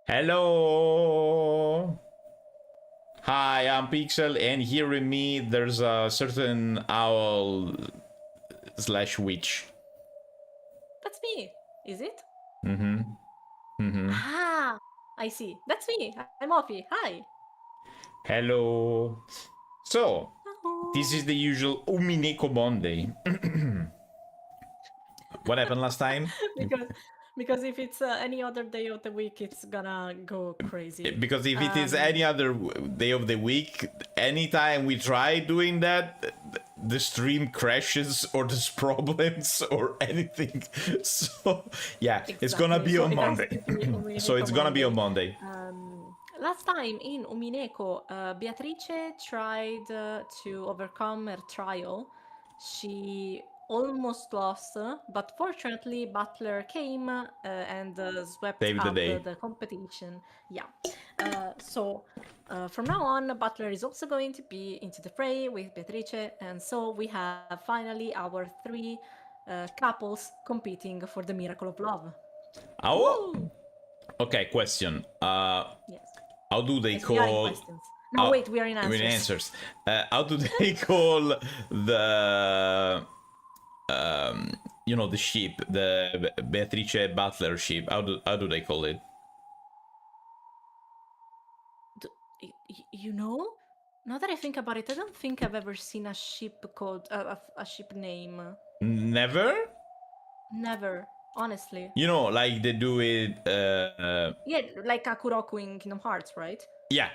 Hello! Hi, I'm Pixel, and here with me there's a certain owl slash witch. That's me. Is it? Mm-hmm. Ah, I see. That's me. I'm Offie. Hi. Hello. So, this Hello. is the usual Umineko Monday. What happened last time? because if it's any other day of the week, it's gonna go crazy. Because if it is any other day of the week, anytime we try doing that, the stream crashes or there's problems or anything. So yeah, Exactly. it's gonna be So on it has Monday. to be Umineko So it's gonna be on Monday. Monday. Last time in Umineko, Beatrice tried to overcome her trial. She almost lost, but fortunately Butler came and swept Save the up day. the competition. Yeah. So from now on, Butler is also going to be into the fray with Beatrice, and so we have finally our three couples competing for the miracle of love. Oh, Woo! okay. Question. Yes. How do they Yes, we are in call? questions. No, wait, we are in I mean answers. answers. How do they call the the ship, the Beatrice Butler ship? How do they call it? You know, now that I think about it, I don't think I've ever seen a ship called a ship name. Never. Never, honestly. Like they do it. Yeah, like Akuroku in Kingdom Hearts, right? Yeah.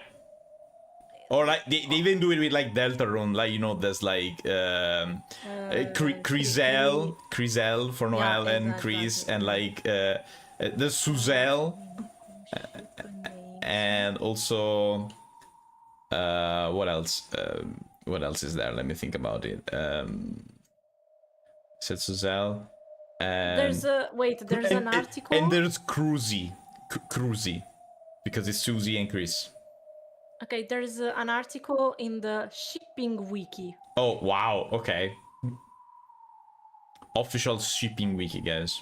Or like they even do it with like Deltarune, like there's like Crizel for Yeah, Noel and Chris, exactly. and like there's Suzel, Ship names. and also what else? What else is there? Let me think about it. Said Suzel, and There's an article. and there's Cruzy, because it's Susie and Chris. Okay, there's an article in the shipping wiki. Oh wow, okay. Official shipping wiki, guys.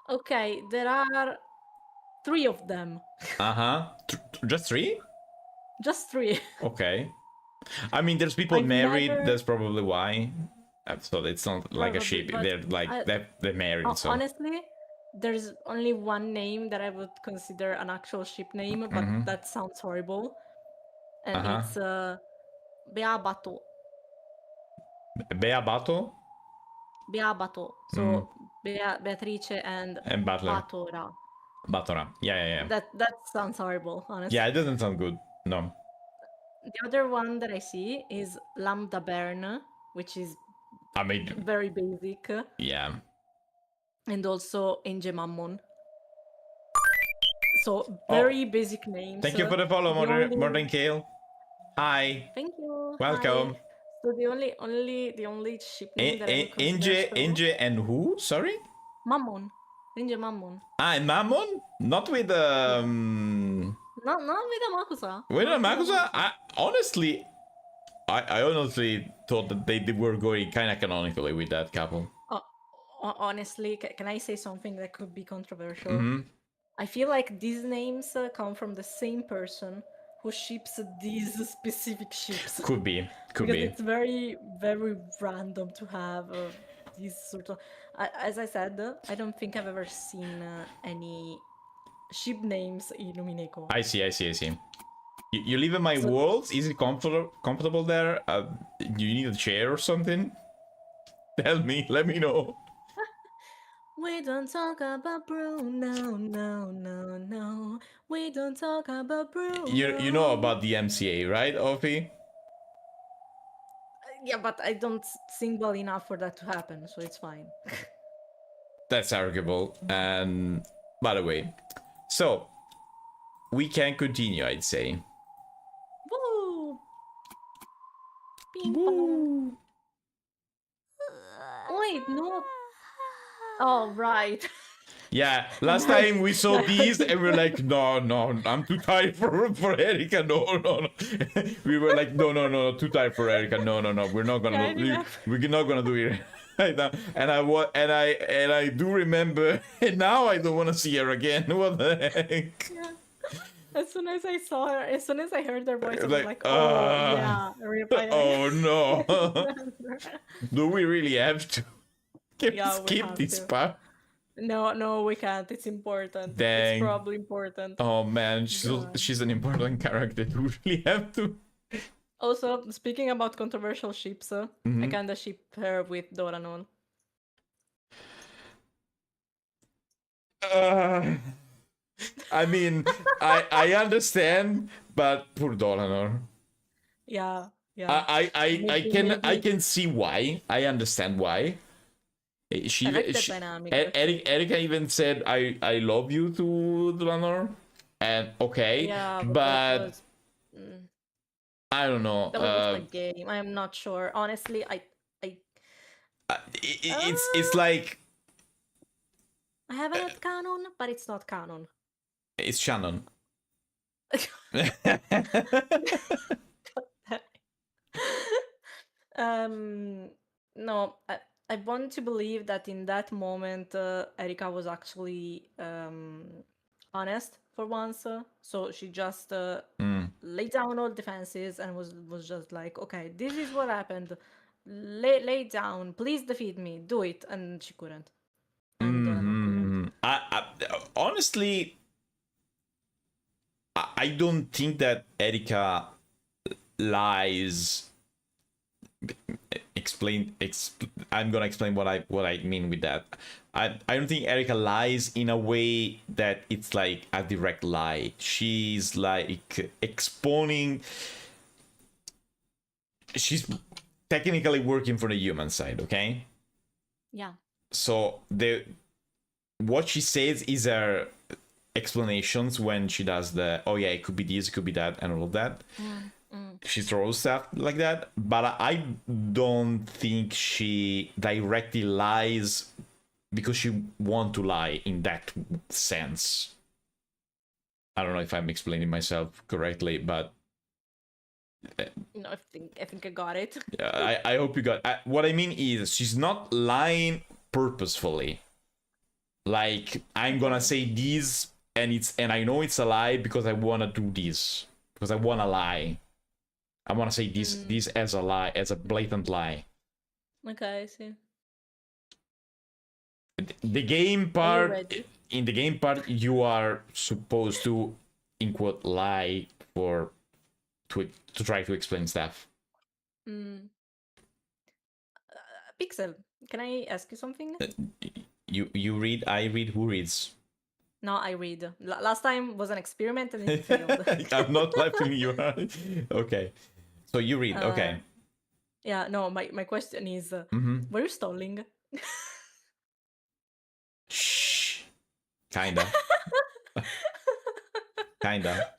Okay, there are 3 of them. Uh-huh. Just 3? Just 3. Okay. I mean, there's people I've married. never- That's probably why. So it's not like a Probably, ship. but They're like they're married. So honestly, there's only one name that I would consider an actual ship name, but that sounds horrible, and it's Beabato. Beabato Beabato. So Beatrice and Butler. Batora. Batora. Yeah. That sounds horrible, honestly. Yeah, it doesn't sound good. No. The other one that I see is Lambda Bern, which is I mean, very basic, yeah. and also Enge Mammon. So very basic names. Thank you for the follow, Modern Kale. Hi. Thank you. Welcome. Hi. So the only ship name that I would consider Inge and who? Sorry? Mammon. Ringe Mammon. And Mammon? Not with Not with Amakusa. With Makusa? I honestly thought that they were going kind of canonically with that couple. Honestly, can I say something that could be controversial? I feel like these names come from the same person who ships these specific ships. Could be. Because it's very, very random to have these sort of... as I said, I don't think I've ever seen any ship names in Umineko. I see. You live in my world? Is it comfortable there? Do you need a chair or something? Tell me, let me know. We don't talk about Bruno, no. We don't talk about Bruno. You know about the MCA, right, Offie? Yeah, but I don't sing well enough for that to happen, so it's fine. That's arguable. And by the way, so we can continue, I'd say. Woo! Ping pong. Wait, no. Oh, right. Yeah, last time we saw these and we were like, no, I'm too tired for Erika. No. We were like, no, too tired for Erika. No, we're not gonna Yeah, I do. remember. We're not gonna do it right now. And I do remember. And now I don't want to see her again. What the heck? Yeah. As soon as I saw her, as soon as I heard her voice, I was Like, like, oh, yeah. Oh no. Do we really have to Yeah, we skip have this to. part? No, we can't. It's important. Dang. It's probably important. Oh man, God. she's an important character. Do we really have to? Also, speaking about controversial ships, I Mhm. kinda ship her with Doranon. I mean, I understand, but poor Dolanor. Yeah, yeah. I can see why. I understand why. I like that dynamic. Erika even said I love you to Dolanor, and okay, Yeah, but that was, I don't know. that was the game. I am not sure. Honestly, It's like I have it canon, but it's not canon. it's Shannon. No, I want to believe that in that moment, Erika was actually honest for once. So she just laid down all defenses and was just like, okay, this is what happened. Lay down, please defeat me, do it, and she couldn't. And Doraemon couldn't. I honestly, I don't think that Erika lies. I'm gonna explain what I mean with that. I don't think Erika lies in a way that it's like a direct lie. She's like exposing. She's technically working for the human side, okay? Yeah. So what she says is her explanations when she does the it could be this, it could be that, and all of that. She throws stuff like that, but I don't think she directly lies because she want to lie in that sense. I don't know if I'm explaining myself correctly, but No, I think I got it. I hope you got. What I mean is she's not lying purposefully. Like I'm gonna say this, and I know it's a lie because I wanna do this because I wanna lie. I wanna say this as a lie, as a blatant lie. Okay, I see. The game part, ready? in the game part, you are supposed to, in quote, lie to try to explain stuff. Pixel, can I ask you something? You read, I read, who reads? No, I read. Last time was an experiment and it failed. I'm not laughing you. Okay. So you read, okay. Yeah, no, my question is, were you stalling? Shh. Kinda. Kinda.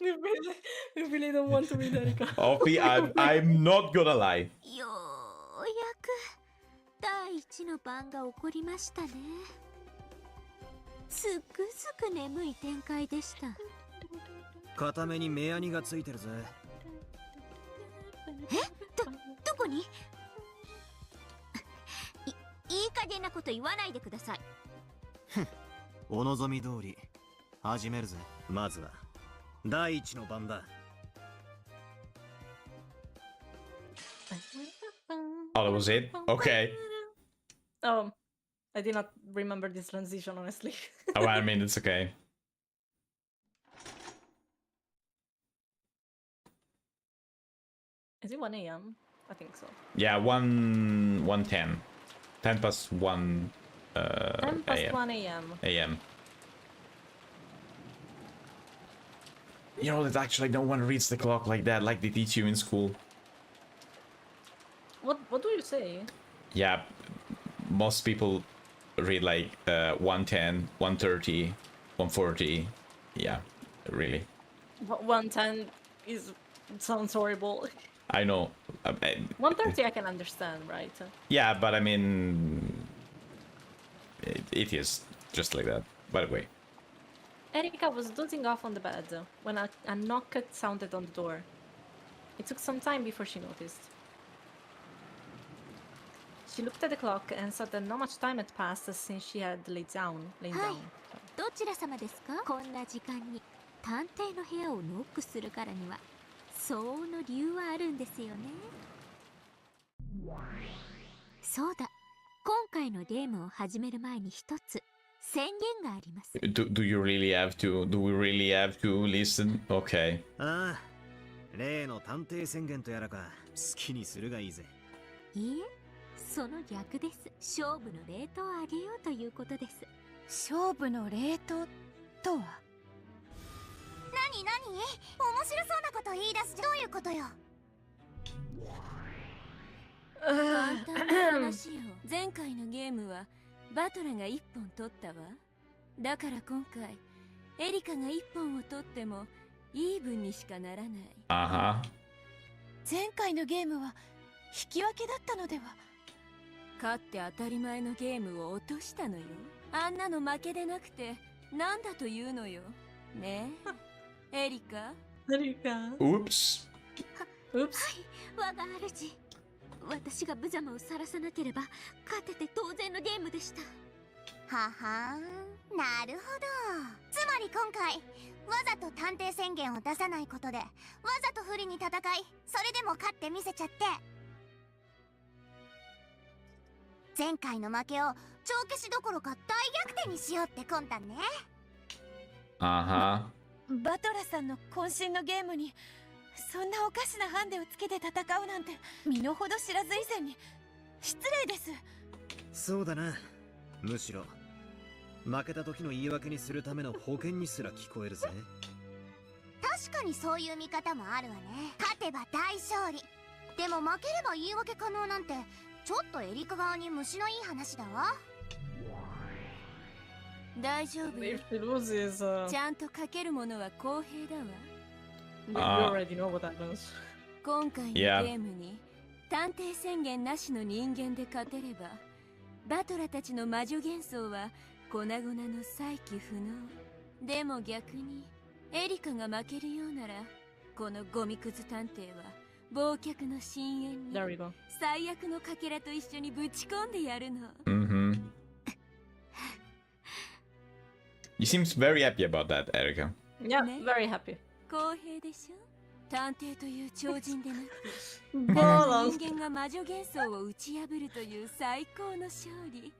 We really don't want to read Erika. Offie, I'm not gonna lie. ようやく第一の番が起こりましたね。すっくすく眠い展開でした。片目に目やにがついてるぜ。どこに？いい加減なこと言わないでください。お望み通り始めるぜ。まずは第一の番だ。Oh, that was it? Okay. Oh, I did not remember this transition, honestly. Oh, I mean, it's okay. Is it 1 a.m.? I think so. Yeah, 1:10. 10 past 1 10 past AM. 1 a.m. AM. You know that actually no one reads the clock like that, like they teach you in school. What do you say? Yeah, most people read like 1:10, 1:30, 1:40. Yeah, really. 1:10 sounds horrible. I know. 1:30 I can understand, right? Yeah, but I mean, it is just like that. by the way. Erika was dozing off on the bed when a knock sounded on the door. It took some time before she noticed. She looked at the clock and saw that not much time had passed since she had laid down. Hi. どちら様ですか？こんな時間に探偵の部屋をノックするからには相応の理由はあるんですよね。そうだ、今回のゲームを始める前に一つ宣言があります。Do you really have to? Do we really have to listen? Okay. ああ、例の探偵宣言とやらか好きにするがいいぜ。いいえ、その逆です。勝負のレートを上げようということです。勝負のレートとは？何面白そうなこと言い出すじゃん。どういうことよ。簡単な話よ。前回のゲームはバトラが1本取ったわ。だから今回エリカが1本を取ってもイーブンにしかならない。Uh-huh. 前回のゲームは引き分けだったのでは？勝って当たり前のゲームを落としたのよ。あんなの負けでなくてなんだというのよ。ねえエリカ。Erika. Oops. Oops. 我が主。私が無様を晒さなければ勝てて当然のゲームでした。ははーん、なるほど。つまり今回わざと探偵宣言を出さないことでわざと不利に戦い、それでも勝ってみせちゃって、前回の負けを帳消しどころか大逆転にしようって魂胆ね。Uh-huh. バトラさんの渾身のゲームにそんなおかしなハンデをつけて戦うなんて身の程知らず以前に失礼です。そうだな。むしろ負けた時の言い訳にするための保険にすら聞こえるぜ。確かにそういう見方もあるわね。勝てば大勝利。でも負ければ言い訳可能なんてちょっとエリカ側に虫のいい話だわ。大丈夫。 If she loses, ちゃんとかけるものは公平だわ。you already know what happens. 今回のゲ Yeah. ームに探偵宣言なしの人間で勝てればバトラたちの魔女幻想は粉々の再起不能。でも逆にエリカが負けるようならこのゴミくず探偵は忘却の深淵に There we go. 最悪のかけらと一緒にぶち込んでやるの。 Mm-hmm. You seems very happy about that, Erika. Yeah, Ne? very happy. 公平でしょ。探偵という超人でなく Balance. 人間が魔女幻想を打ち破るという最高の勝利。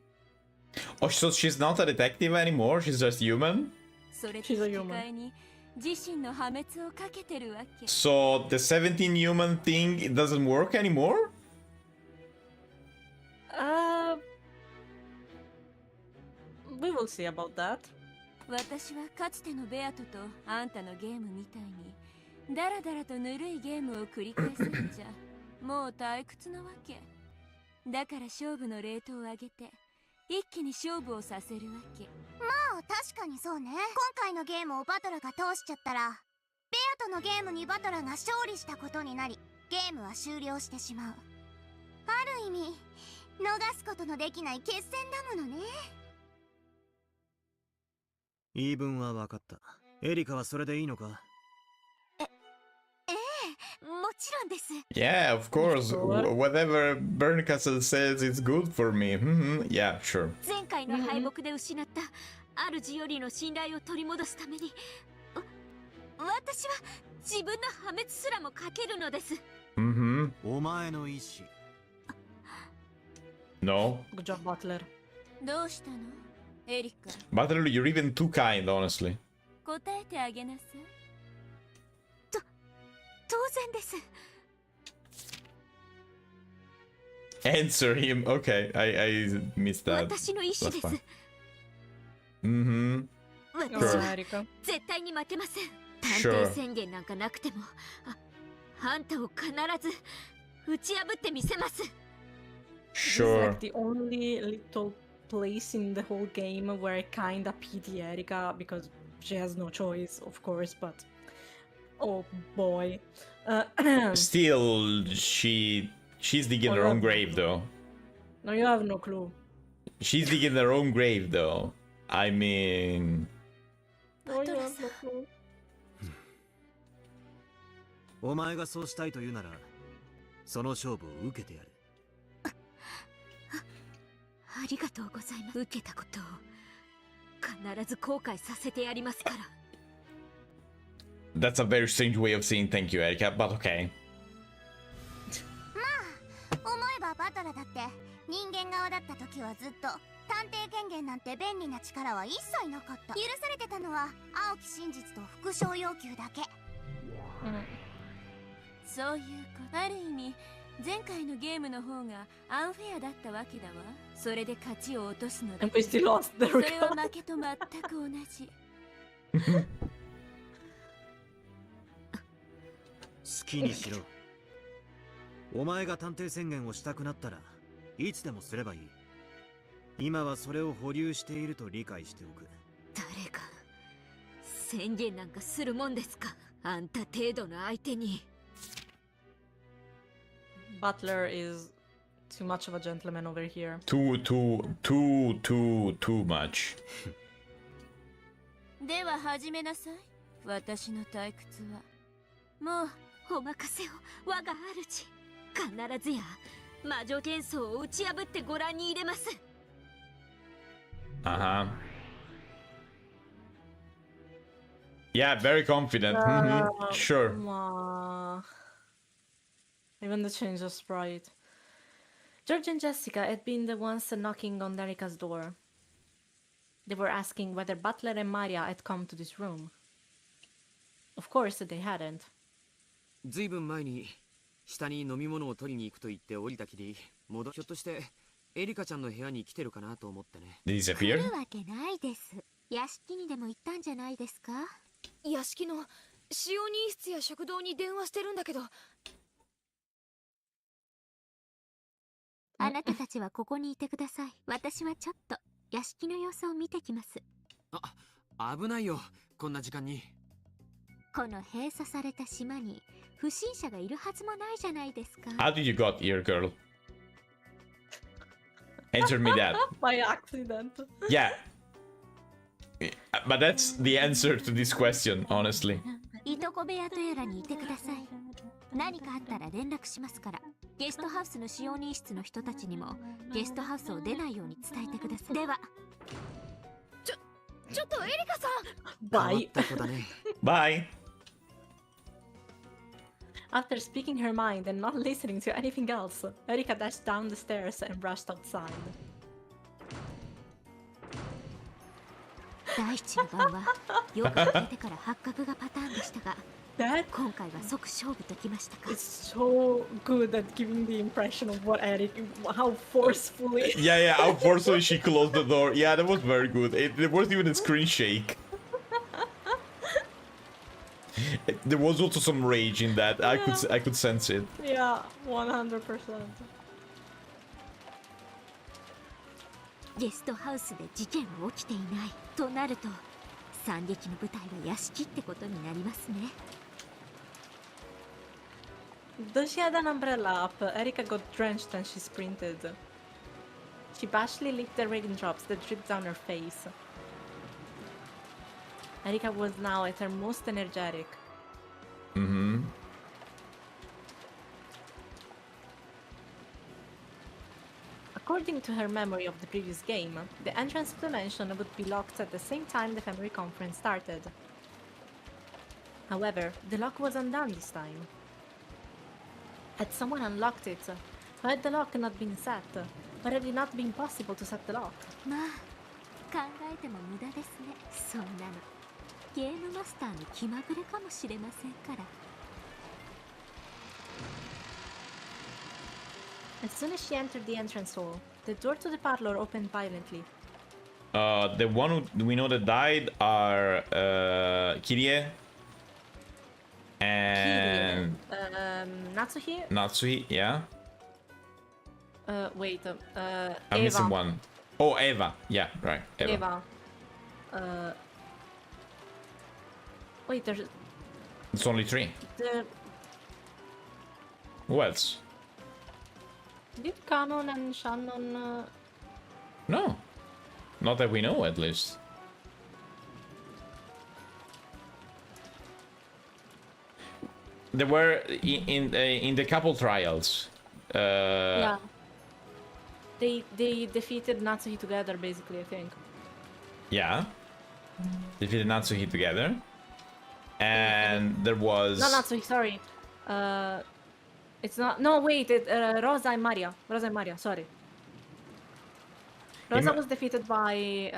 Oh, so she's not a detective anymore? She's just human? それと She's a 引き human. 換えに自身の破滅をかけてるわけ。 So the 17 human thing it doesn't work anymore? We will see about that. 私はかつてのベアトとあんたのゲームみたいにダラダラとぬるいゲームを繰り返すんじゃもう退屈なわけ。だから勝負のレートを上げて一気に勝負をさせるわけ。まあ確かにそうね。今回のゲームをバトラが通しちゃったらベアトのゲームにバトラが勝利したことになりゲームは終了してしまう。ある意味逃すことのできない決戦だものね。言い分は分かった。エリカはそれでいいのか？もちろんです。 Yeah, of course. Sure. Whatever Bernkastel says is good for me. Mm-hmm. Yeah, sure. 前回の敗北で失った主よりの信頼を取り戻すために私は自分の破滅すらもかけるのです。 Mm-hmm. お前の意志。 No. Good job, Butler. どうしたのエリカ。 Butler, you're even too kind, honestly. 答えてあげなさい。当然です。 Answer him. Okay, I missed that. 私の意志で That's す。 fine. Mm-hmm. 私 Sure. は Erika. 絶対に負けません。 Sure. 探偵宣言なんかなくてもあんたを必ず打ち破ってみせます。 This is Sure. like the only little place in the whole game where I kinda pity Erika because she has no choice, of course, but oh boy. Still, she's digging her own grave, though. No, you have no clue. She's digging her own grave, though. I mean, Oh, yeah, トラさん okay. お前がそうしたいと言うならその勝負を受けてやる。ありがとうございます。受けたことを必ず後悔させてやりますから。 that's a very strange way of saying thank you, Erika, but okay. 思えばバトラだって人間側だった時はずっと探偵権限なんて便利な力は一切なかった。許されてたのは青き真実と副賞要求だけ。そういうことある意味前回のゲームの方がアンフェアだったわけだわ。それで勝ちを落とすのだ And we still lost. There そ we れは go. 負けと全く同じ。好きにしろ。お前が探偵宣言をしたくなったらいつでもすればいい。今はそれを保留していると理解しておく。誰が宣言なんかするもんですか。あんた程度の相手に。 Butler is too much of a gentleman over here. Too much. では始めなさい。私の退屈はもうお任せを我が主。必ずや魔女幻想を打ち破ってご覧に入れます。 Uh-huh. Yeah, very confident. Sure. Even the change of sprite. George and Jessica had been the ones knocking on Erika's door. They were asking whether Butler and Maria had come to this room. Of course, they hadn't. ずいぶん前に下に飲み物を取りに行くと言って降りたきりひょっとしてエリカちゃんの部屋に来てるかなと思ってね。 Did he 来 disappear? るわけないです。屋敷にでも行ったんじゃないですか。屋敷の使用人室や食堂に電話してるんだけど。あなたたちはここにいてください。私はちょっと屋敷の様子を見てきます。あ、危ないよこんな時間に。この閉鎖された島に不審者がいるはずもないじゃないですか。 How did you got here, girl? Answer me that. By accident. Yeah. But that's the answer to this question, honestly. いとこ部屋とやらにいてください。何かあったら連絡しますから。ゲストハウスの使用人室の人たちにもゲストハウスを出ないように伝えてください。では。ちょっとエリカさん。変わ Bye. った子だね。 Bye. After speaking her mind and not listening to anything else, Erika dashed down the stairs and rushed outside. 第一の番はよく出てから発覚がパターンでしたが、 That 今回は即勝負ときましたか。 is so good at giving the impression of what how forcefully. Yeah, how forcefully she closed the door. Yeah, that was very good. There wasn't even a screen shake. There was also some rage in that. I could sense it. Yeah, 100%. ゲストハウスで事件は起きていないとなると、惨劇の舞台は屋敷ってことになりますね。Though she had an umbrella up, Erika got drenched and she sprinted. She bashfully licked the raindrops that dripped down her face. Erika was now at her most energetic. Mm-hmm. According to her memory of the previous game, the entrance to the mansion would be locked at the same time the family conference started. However, the lock was undone this time. Had someone unlocked it? Or had the lock not been set? Or had it not been possible to set the lock? まあ、考えても無駄ですね。そんなのゲームマスターの気まぐれかもしれませんから。As soon as she entered the entrance hall, the door to the parlor opened violently. The one who we know that died are Kirie and Natsuhi? Natsuhi, yeah. Wait, I'm Eva. missing one. Oh, Eva. Yeah, right. Eva. Eva. Wait, there's It's only 3. the... Who else? Did Canon and Shannon... No. Not that we know, at least. There were in the couple trials. Yeah. They defeated Natsuhi together, basically, I think. Yeah. Defeated Natsuhi together. And there was... No, Natsuhi, sorry. It's not... No, wait, Rosa and Maria. Rosa and Maria, sorry. Rosa was defeated by...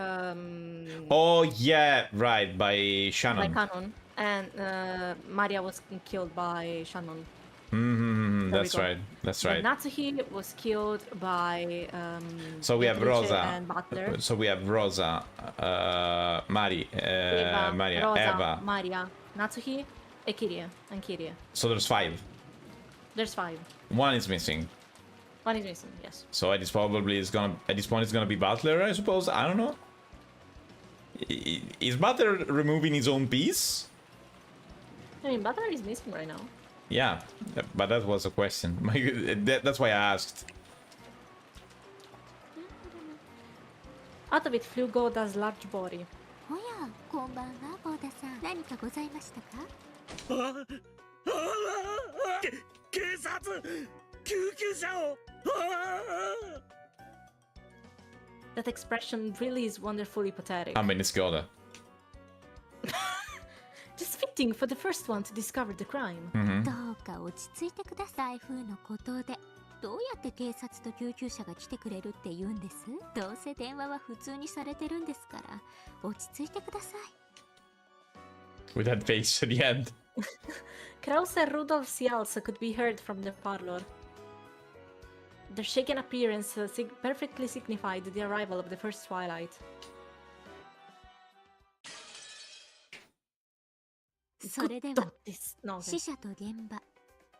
Oh, yeah, right, by Shannon. by Canon. And Maria was killed by Shannon. That's right, that's right. And Natsuhi was killed by... So we have Beatrice Rosa. and Butler. So we have Rosa, Maria, Rosa, Eva. Maria, Natsuhi, and Kirie. So there's 5. There's 5. One is missing. One is missing, yes. So at this point it's gonna be Butler, I suppose. I don't know. Is Butler removing his own piece? I mean, Butler is missing right now. Yeah, but that was a question. That's why I asked. Out of it flew Goda's large body. おや、こんばんは、ゴーダさん。何かございましたか？警察救急車を That expression really is wonderfully pathetic. I mean, it's Goda. Just fitting for the first one to discover the crime. どうか落ち着いてください。台風のことで。どうやって警察と救急車が来てくれるって言うんです？どうせ電話は普通にされてるんですから、落ち着いてください。 With that face at the end. Krause and Rudolf's yells could be heard from the parlor. Their shaken appearance perfectly signified the arrival of the first twilight. それでは No, 死者と現場、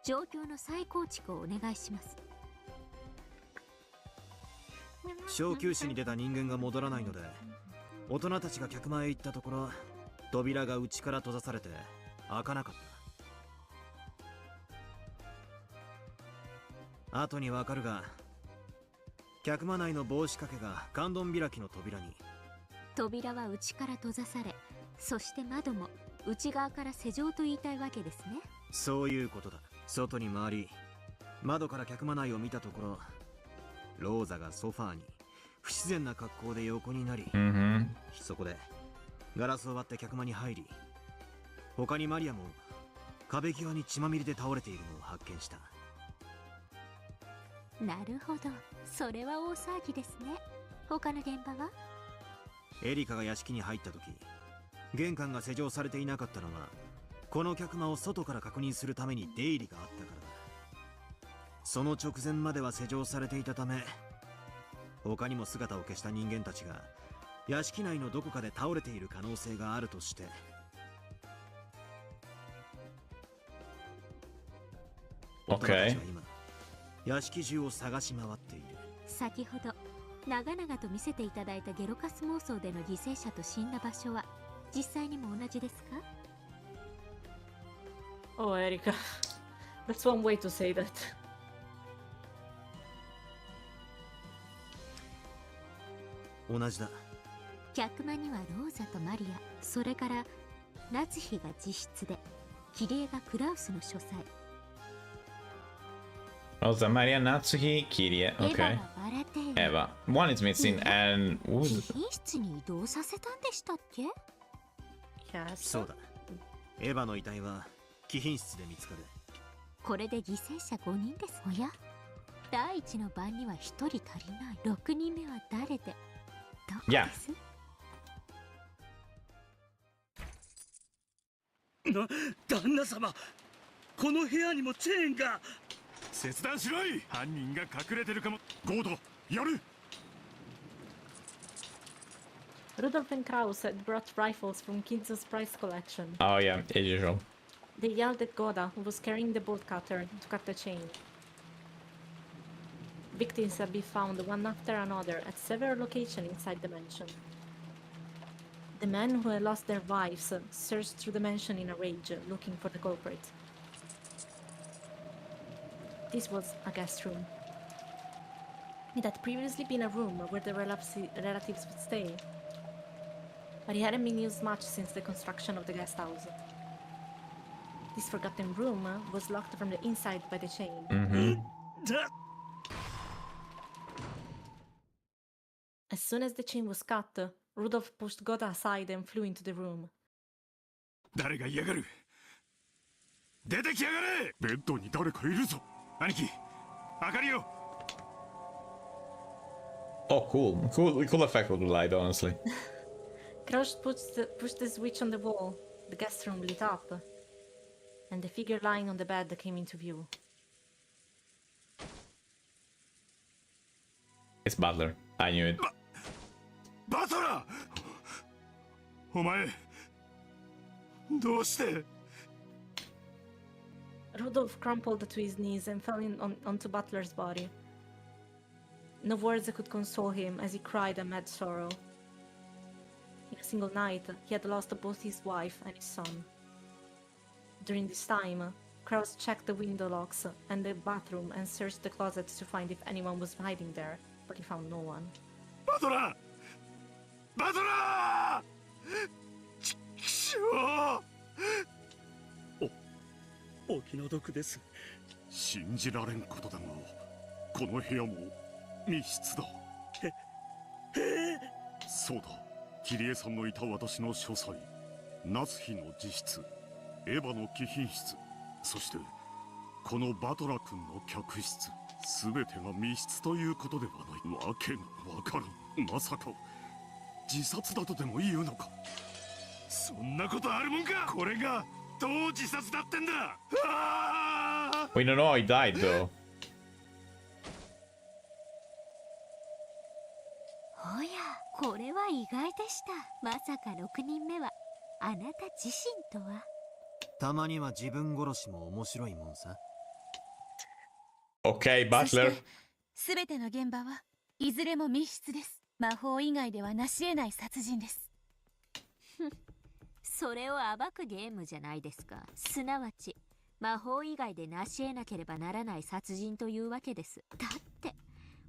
状況の再構築をお願いします。小休止に出た人間が戻らないので、大人たちが客間へ行ったところ、扉が内から閉ざされて開かなかった。後にわかるが、客間内の帽子掛けが観音開きの扉に。扉は内から閉ざされ、そして窓も内側から施錠と言いたいわけですね。そういうことだ。外に回り、窓から客間内を見たところ、ローザがソファーに不自然な格好で横になり、そこでガラスを割って客間に入り、他にマリアも壁際に血まみれで倒れているのを発見した。なるほど、それは大騒ぎですね。他の現場は？エリカが屋敷に入った時、玄関が施錠されていなかったのは、この客間を外から確認するために出入りがあったからだ。その直前までは施錠されていたため、他にも姿を消した人間たちが屋敷内のどこかで倒れている可能性があるとして、大人たちは今屋敷中を探し回っている。先ほど長々と見せていただいたゲロカス妄想での犠牲者と死んだ場所は実際にも同じですか？ Oh, Erika. That's one way to say that. 同じだ。客間にはローザとマリア、それから夏日が自室で、キリエがクラウスの書斎。Rosa, Maria, Natsuhi, Kirie. エヴァ Okay. はバレている。 Eva. One is missing, and what was 貴 it? 賓室に移動させたんでしたっけ？ Yes. そうだ。エヴァの遺体は貴賓室で見つかる。これで犠牲者5人です。おや？第一の番には1人足りない。6人目は誰で？どこです？旦那様、この部屋にもチェーンが。切断しろい。犯人が隠れてるかも。ゴード、やる。 Rudolf and Krause had brought rifles from Kinzo's prize collection. Oh yeah, as usual. They yelled at Goda, who was carrying the bolt cutter, to cut the chain. Victims have been found one after another at several locations inside the mansion. The men who had lost their wives searched through the mansion in a rage, looking for the culprit. This was a guest room. It had previously been a room where the relatives would stay, but it hadn't been used much since the construction of the guest house. This forgotten room was locked from the inside by the chain. As soon as the chain was cut, Rudolph pushed Gota aside and flew into the room. 誰が嫌がる出てきやがれベッドに誰かいるぞ兄貴明かりよ Oh, cool effect with the light, honestly. Crouch pushed the switch on the wall. The guest room lit up, and the figure lying on the bed came into view. It's Butler. I knew it. バトラーお前どうして Rudolph crumpled to his knees and fell onto Butler's body. No words could console him as he cried a mad sorrow. In a single night, he had lost both his wife and his son. During this time, Kraus checked the window locks and the bathroom and searched the closet to find if anyone was hiding there, but he found no one. バトラーバトラーちくしょうお気の毒です信じられんことだがこの部屋も密室だそうだキリエさんのいた私の書斎ナツヒの自室エヴァの貴賓室そしてこのバトラ君の客室全てが密室ということではないわけがわからんまさか自殺だとでも言うのかそんなことあるもんかこれがどう自殺だってんだ We don't know how he died, though. おや、これは意外でした。まさか6人目はあなた自身とは。たまには自分殺しも面白いもんさ。Okay, Butler. すべての現場はいずれも密室です。魔法以外では成し得ない殺人です。それを暴くゲームじゃないですか。すなわち魔法以外で成し得なければならない殺人というわけです。だって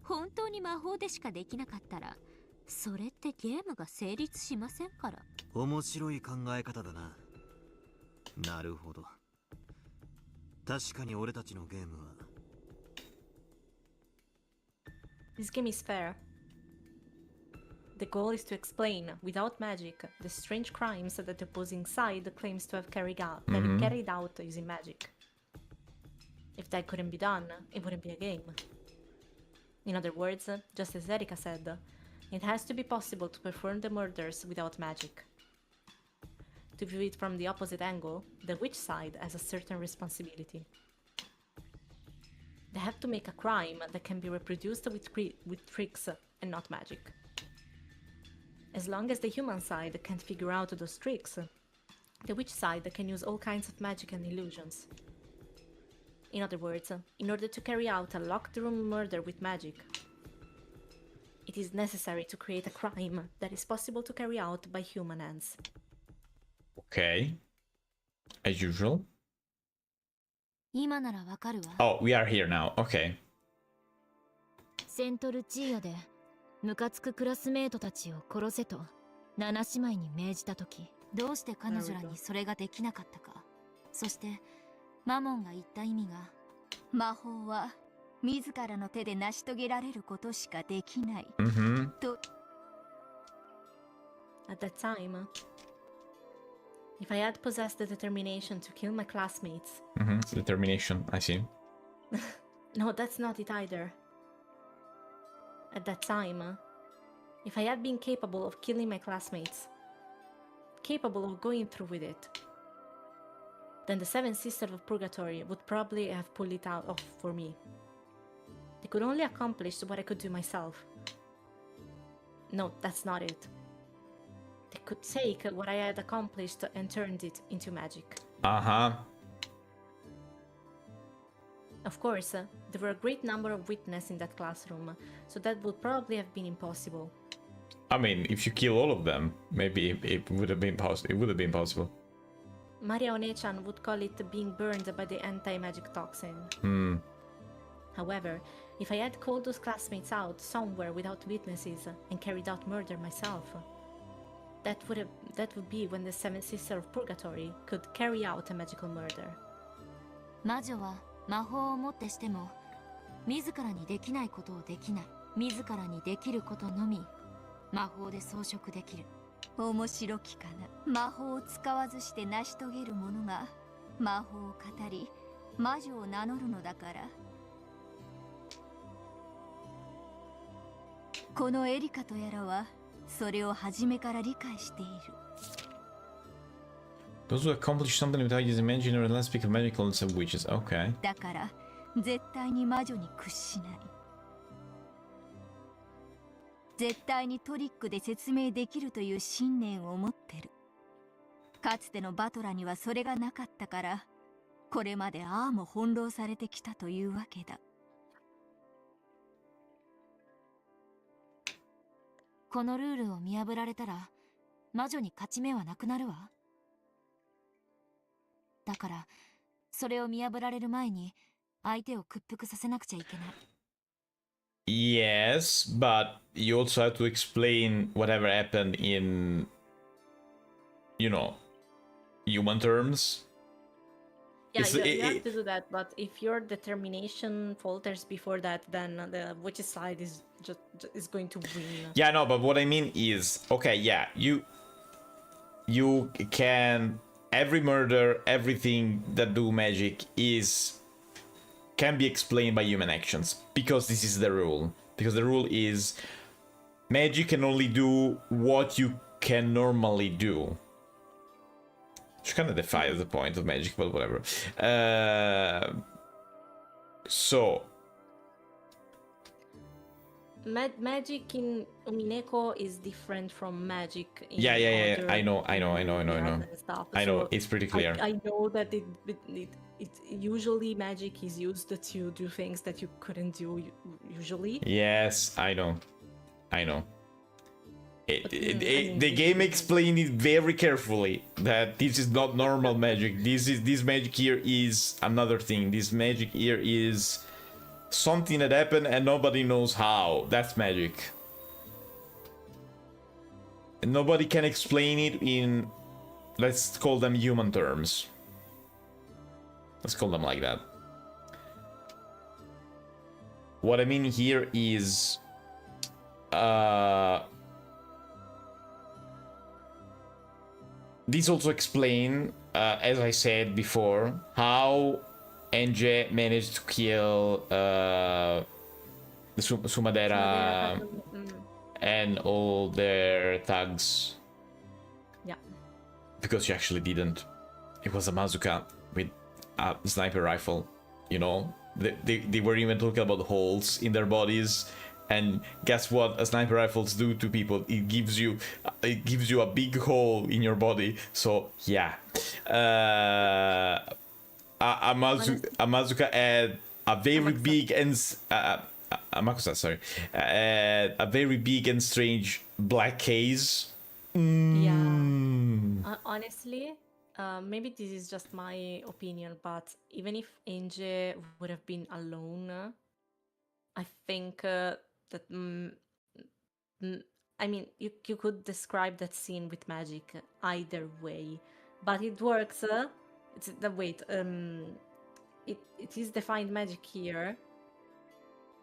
本当に魔法でしかできなかったらそれってゲームが成立しませんから。面白い考え方だな。なるほど。確かに俺たちのゲームは This game is fair. The goal is to explain, without magic, the strange crimes that the opposing side claims to have carried out using magic. If that couldn't be done, it wouldn't be a game. In other words, just as Erika said, it has to be possible to perform the murders without magic. To view it from the opposite angle, the witch side has a certain responsibility. They have to make a crime that can be reproduced with tricks and not magic. As long as the human side can't figure out those tricks, the witch side can use all kinds of magic and illusions. In other words, in order to carry out a locked room murder with magic, it is necessary to create a crime that is possible to carry out by human hands. Okay. As usual. 今ならわかるわ。 Oh, we are here now. Okay. セントルチーヤでムカつくクラスメートたちを殺せと七姉妹に命じたとき、どうして彼女らにそれができなかったか。そしてマモンが言った意味が、魔法は自らの手で成し遂げられることしかできない。と。At that time, if I had possessed the determination to kill my classmates... Determination, I see. No, that's not it either. At that time, if I had been capable of killing my classmates, capable of going through with it, then the Seven Sisters of Purgatory would probably have pulled it out off for me. They could only accomplish what I could do myself. No, that's not it. They could take what I had accomplished and turned it into magic. Uh-huh. Of course, there were a great number of witnesses in that classroom, so that would probably have been impossible. I mean, if you kill all of them, maybe it would have been possible. It would have been possible. Maria One-chan would call it being burned by the anti-magic toxin. However, If I had called those classmates out somewhere without witnesses and carried out murder myself, that would be when the Seventh Sister of Purgatory could carry out a magical murder. 魔女は魔法をもってしても自らにできないことをできない。自らにできることのみ魔法で装飾できる。面白きかな。魔法を使わずして成し遂げる者が魔法を語り魔女を名乗るのだから。このエリカとやらはそれを初めから理解している。Those who accomplish something without using magic or unless speak of magical and some witches. Okay. だから絶対に魔女に屈しない。絶対にトリックで説明できるという信念を持ってる。かつてのバトラにはそれがなかったから、これまでああも翻弄されてきたというわけだ。このルールを見破られたら魔女に勝ち目はなくなるわ。だからそれを見破られる前に相手を屈服させなくちゃいけない。Yes, but you also have to explain whatever happened in, you know, human terms. Yeah, you have to do that, but if your determination falters before that, then the witch's side is is going to win. Yeah, no, but what I mean is, okay, yeah, you can, every murder, everything that do magic can be explained by human actions, because this is the rule. Because the rule is magic can only do what you can normally do. Which kind of defies the point of magic, but whatever. So Magic in Umineko is different from magic in yeah. other I know. and stuff. I know, So it's pretty clear. I know that it usually magic is used to do things that you couldn't do usually. Yes, I know. The game this explained it very carefully that this is not normal magic. This magic here is another thing. This magic here is something that happened and nobody knows how. That's magic. And nobody can explain it in, let's call them human terms. Let's call them like that. What I mean here is this also explain, as I said before, how NJ managed to kill the Sumadera and all their thugs. Yeah. Because she actually didn't. It was a Mazuka with a sniper rifle, you know? They were even talking about holes in their bodies. And guess what a sniper rifles do to people? It gives you a big hole in your body. So yeah. A Mazuka had a very big and Amakusa, sorry, a very big and strange black case. Yeah. Honestly, maybe this is just my opinion, but even if Enje would have been alone, I think that I mean you could describe that scene with magic either way, but it works. It is defined magic here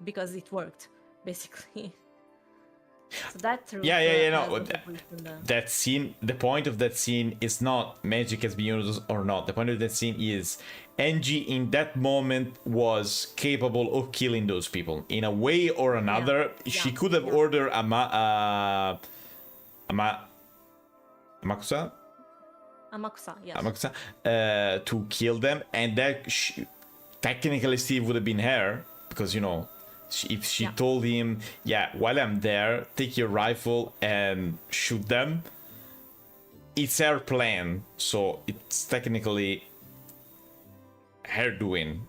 because it worked basically. So that that scene, the point of that scene is not magic has been used or not. The point of that scene is Angie in that moment was capable of killing those people in a way or another. She could have ordered Amakusa, yes. Amakusa to kill them, and that technically still would have been her, because you know, if she told him, yeah, while I'm there, take your rifle and shoot them, it's her plan, so it's technically her doing,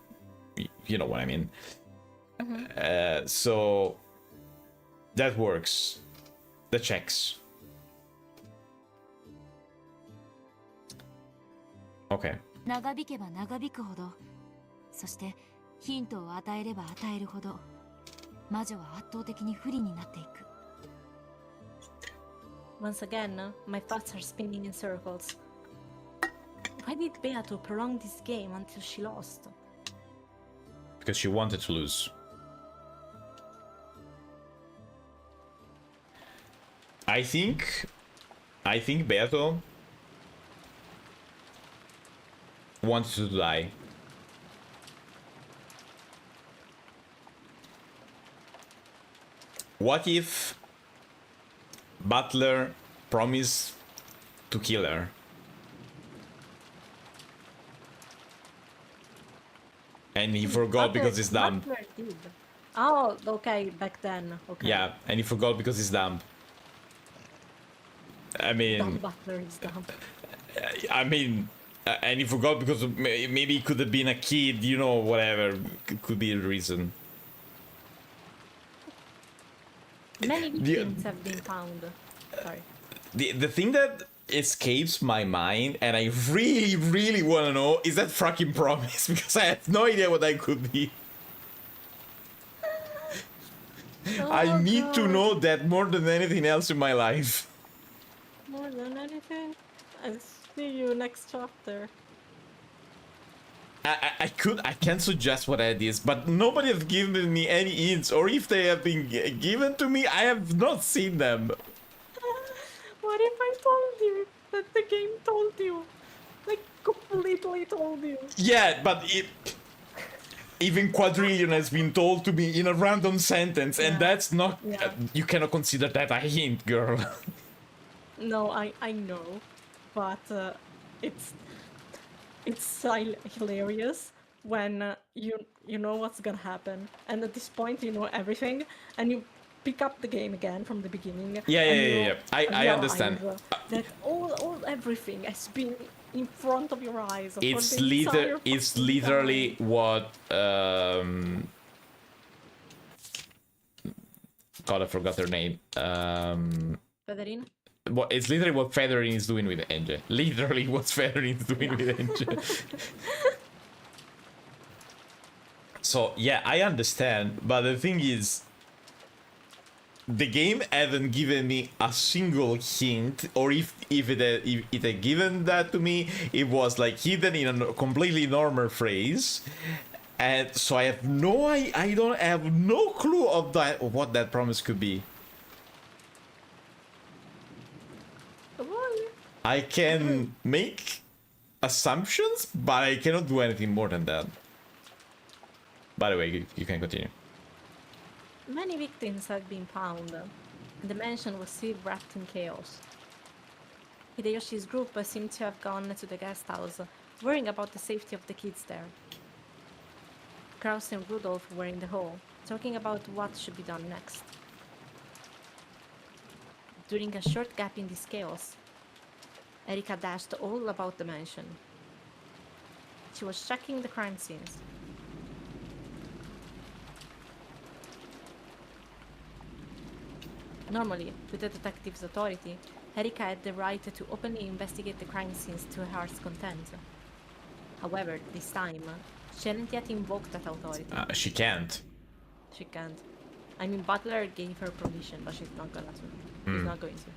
you know what I mean. So that works, that checks. Okay. 長引けば長引くほど、そしてヒントを与えれば与えるほど魔女は圧倒的に不利になっていく。 Once again, my thoughts are spinning in circles. Why did Beato prolong this game until she lost? Because she wanted to lose. I think Beato wanted to die. What if Butler promised to kill her? And he forgot because he's dumb. Butler did. Oh, okay, back then. Okay. Yeah, and he forgot because he's dumb. I mean, Dumb Butler is dumb. And he forgot because maybe he could have been a kid, you know, whatever. Could be the reason. Many victims have been found. Sorry. The thing that escapes my mind, and I really, really want to know, is that fucking promise, because I have no idea what that could be. I need to know that more than anything else in my life. More than anything, I'll see you next chapter. I can suggest what that is, but nobody has given me any hints, or if they have been given to me, I have not seen them. What if I told you that the game told you? Like, completely told you. Yeah, but even Quadrillion has been told to me in a random sentence, and that's not... Yeah. You cannot consider that a hint, girl. No, I know, but it's hilarious when you know what's gonna happen, and at this point you know everything, and you pick up the game again from the beginning. Yeah. I understand. That all everything has been in front of your eyes. For It's the entire it's fucking literally time. what God, I forgot her name. Federine? It's literally what Federine is doing with Enge. Literally what Federine is doing with Enge. So yeah, I understand, but the thing is, the game hasn't given me a single hint, or if it had given that to me, it was like hidden in a completely normal phrase, and so I have I don't have no clue of what that promise could be. I can make assumptions, but I cannot do anything more than that. By the way, you can continue. Many victims have been found, and the mansion was still wrapped in chaos. Hideyoshi's group seemed to have gone to the guest house, worrying about the safety of the kids there. Kraus and Rudolph were in the hall, talking about what should be done next. During a short gap in this chaos, Erika dashed all about the mansion. She was checking the crime scenes. Normally, with the detective's authority, Erika had the right to openly investigate the crime scenes to her heart's content. However, this time, she hadn't yet invoked that authority. She can't. She can't. I mean, Butler gave her permission, but she's not gonna. She's not going to.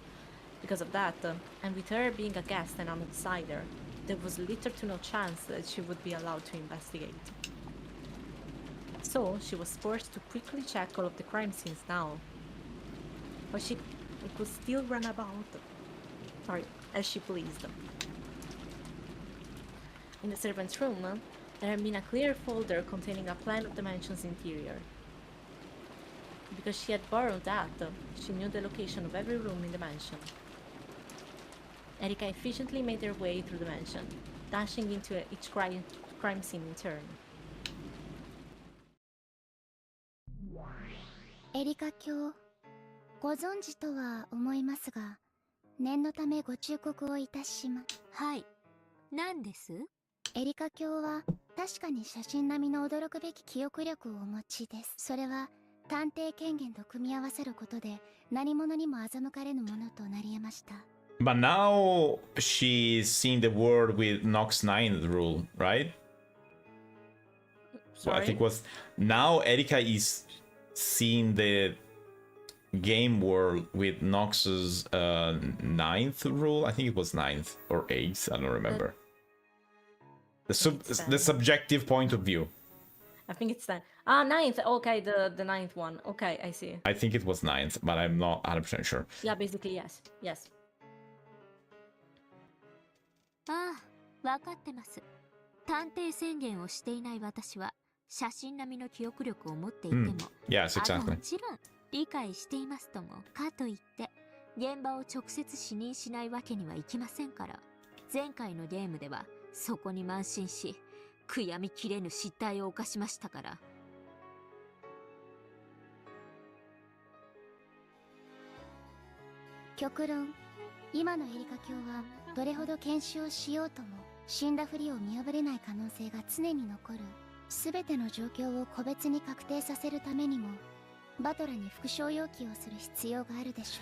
Because of that, and with her being a guest and an outsider, there was little to no chance that she would be allowed to investigate. So, she was forced to quickly check all of the crime scenes now. But she could still run about, as she pleased. In the servant's room, there had been a clear folder containing a plan of the mansion's interior. Because she had borrowed that, she knew the location of every room in the mansion. Erika efficiently made her way through the mansion, dashing into each crime scene in turn. エリカ卿、ご存知とは思いますが、念のためご忠告をいたします。はい。何です？エリカ卿は確かに写真並みの驚くべき記憶力をお持ちです。それは探偵権限と組み合わせることで何者にも欺かれぬものとなり得ました。But now she's seeing the world with Nox 9 rule, right? So I think was now Erika is seen the game world with Nox's ninth rule. I think it was ninth or eighth. I don't remember. The subjective point of view. I think it's 10. Ah, ninth. Okay, the ninth one. Okay, I see. I think it was ninth, but I'm not 100% sure. Yeah, basically, yes. Yes. ああ、わかってます。探偵宣言をしていない私は写真並みの記憶力を持っていても、Yes, も exactly. ちろん理解していますともかといって現場を直接視認しないわけにはいきませんから。前回のゲームではそこに慢心し悔やみきれぬ失態を犯しましたから。極論、今のエリカ卿はどれほど研修をしようとも死んだふりを見破れない可能性が常に残る。全ての状況を個別に確定させるためにもバトラに復唱要求をする必要があるでしょ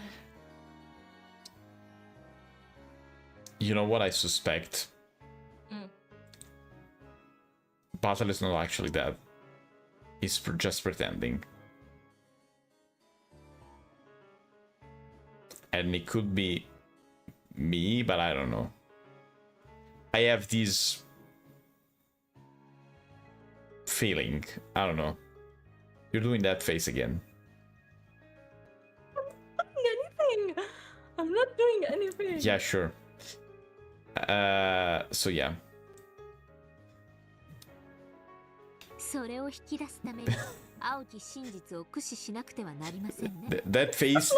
う。You know what I suspect? Battle is not actually dead. He's just pretending. And it could be me, but I don't know. I have this feeling. I don't know. You're doing that face again. Anything. I'm not doing anything. Yeah, sure. So yeah. それを引き出すために青き真実を駆使しなくてはなりませんね。That face.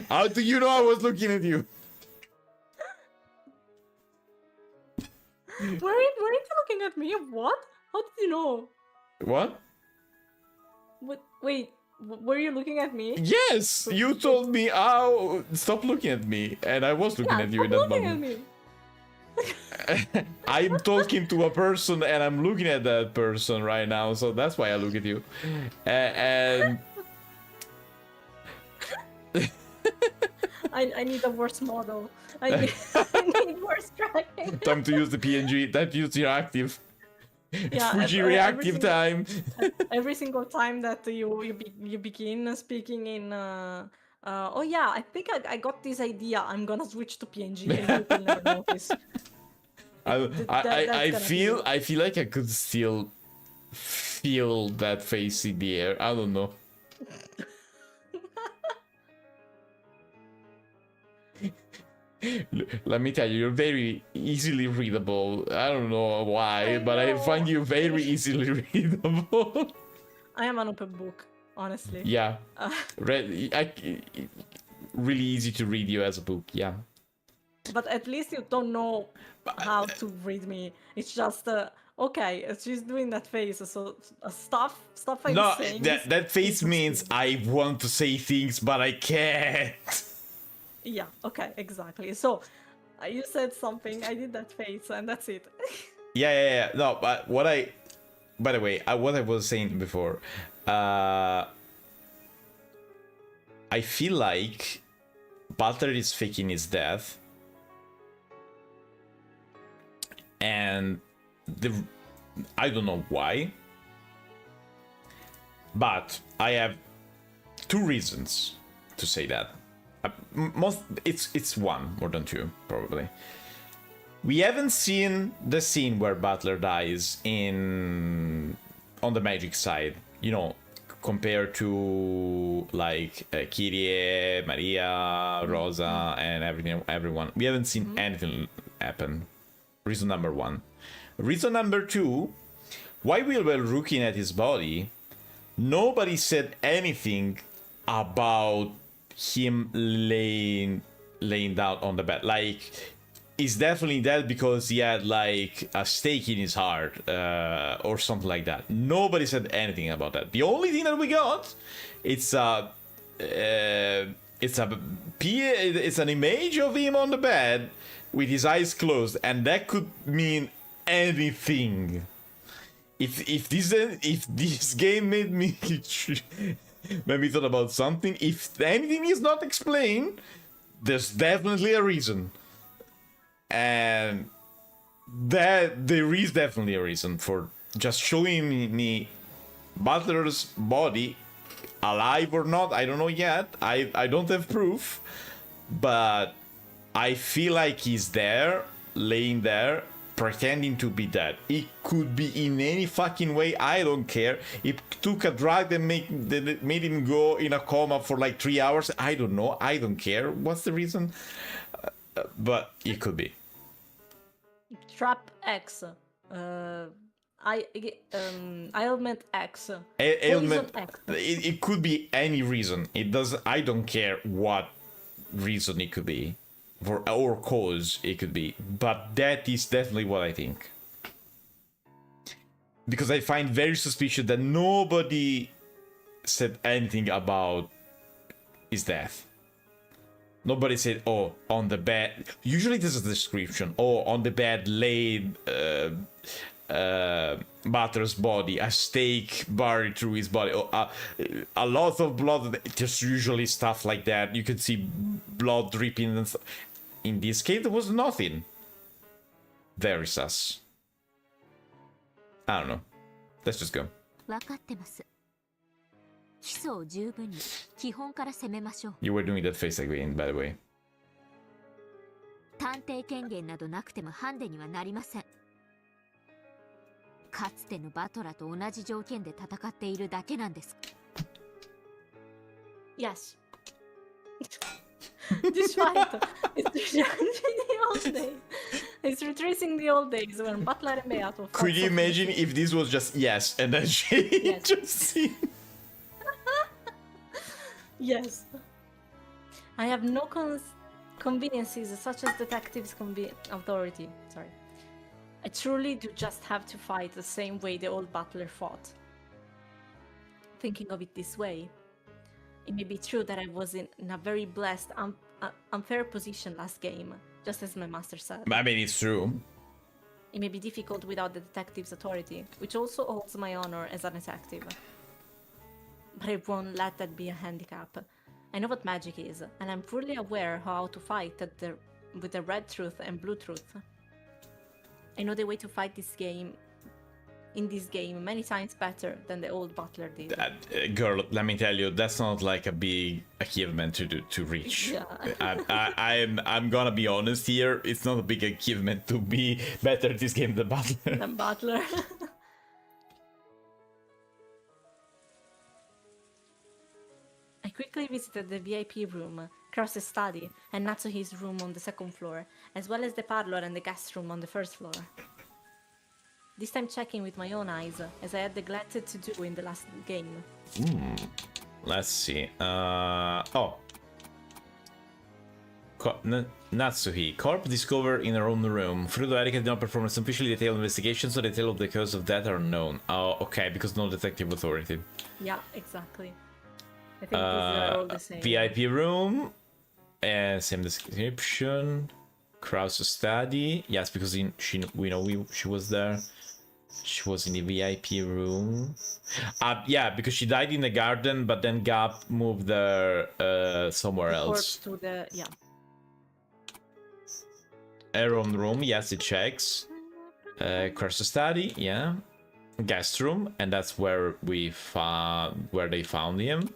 How do you know I was looking at you? Weren't you looking at me? What? How did you know? What? Wait, were you looking at me? Yes, you told me, "Oh, stop looking at me," and I was looking at you in that looking at moment. me. I'm talking to a person, and I'm looking at that person right now, so that's why I look at you. And I need a worse model. I need worse tracking. time to use the PNG. That use reactive. Yeah, Fuji every reactive single- time. Every single time that you begin speaking in oh yeah, I think I got this idea. I'm gonna switch to PNG and you will never notice. I feel like I could still feel that face in the air. I don't know. Let me tell you, you're very easily readable. I don't know why, but I find you very easily readable. I am an open book, honestly. Yeah. Really easy to read you as a book, yeah. But at least you don't know how to read me. It's just okay. She's doing that face. So stuff I'm No, saying. that face means I want to say things, but I can't. Yeah. Okay. Exactly. So you said something. I did that face, and that's it. Yeah. No, but by the way, what I was saying before, I feel like Butler is faking his death, and I don't know why, but I have two reasons to say that. It's one more than two, probably. We haven't seen the scene where Butler dies on the magic side, you know, compared to like Kyrie, Maria, Rosa, and everyone. We haven't seen anything happen. Reason number one. Reason number two, while we were looking at his body, nobody said anything about him laying down on the bed. Like, he's definitely dead because he had like a stake in his heart or something like that. Nobody said anything about that. The only thing that we got, it's an image of him on the bed with his eyes closed, and that could mean anything. If this game made me thought about something, if anything is not explained, there's definitely a reason. And that there is definitely a reason for just showing me Butler's body, alive or not, I don't know yet. I don't have proof, but I feel like he's there, laying there, pretending to be dead. It could be in any fucking way, I don't care. It took a drug that made him go in a coma for like 3 hours. I don't know, I don't care. What's the reason? But it could be. Trap X. Ailment X. Ailment. Poison X. It could be any reason. It does. I don't care what reason it could be, or cause it could be. But that is definitely what I think. Because I find very suspicious that nobody said anything about his death. Nobody said, "Oh, on the bed." Usually, this is the description. "Oh, on the bed laid Butler's body, a stake buried through his body, a lot of blood." Just usually stuff like that. You can see blood dripping and stuff. In this case, there was nothing. Very sus. I don't know. Let's just go. 分かってます。基礎を十分に基本から攻めましょう。 You were doing that face again, by the way. 探偵権限などなくてもハンデにはなりません。かつてのバトラと同じ条件で戦っているだけなんです。Yes. This fight is retracing the old days. It's retracing the old days when Butler and Beato fought. Could you imagine if this was just yes, and then she Yes. just see? Yes. I have no conveniences such as detectives' authority. Sorry. I truly do just have to fight the same way the old butler fought. Thinking of it this way, it may be true that I was in a very blessed, unfair position last game, just as my master said. I mean, it's true. It may be difficult without the detective's authority, which also holds my honor as a detective. But I won't let that be a handicap. I know what magic is, and I'm fully aware how to fight with the red truth and blue truth. I know the way to fight in this game many times better than the old butler did. Girl, let me tell you, that's not like a big achievement to reach. Yeah. I'm gonna be honest here. It's not a big achievement to be better at this game than Butler. Than Butler. I quickly visited the VIP room, Cross's study, and Natsuhi's room on the second floor, as well as the parlor and the guest room on the first floor. This time checking with my own eyes, as I had neglected to do in the last game. Let's see. Natsuhi. Corp discovered in her own room. Frudo Erika did not perform a sufficiently detailed investigation, so the detail of the cause of death are unknown. Oh, okay, because no detective authority. Yeah, exactly. I think these are all the same. VIP room. Same description. Krause's study. Yes, because we know she was there. She was in the VIP room. Yeah, because she died in the garden, but then Gap moved her somewhere else. To the, yeah. Her own room, yes, it checks. Krause's study, yeah. Guest room, and that's where they found him.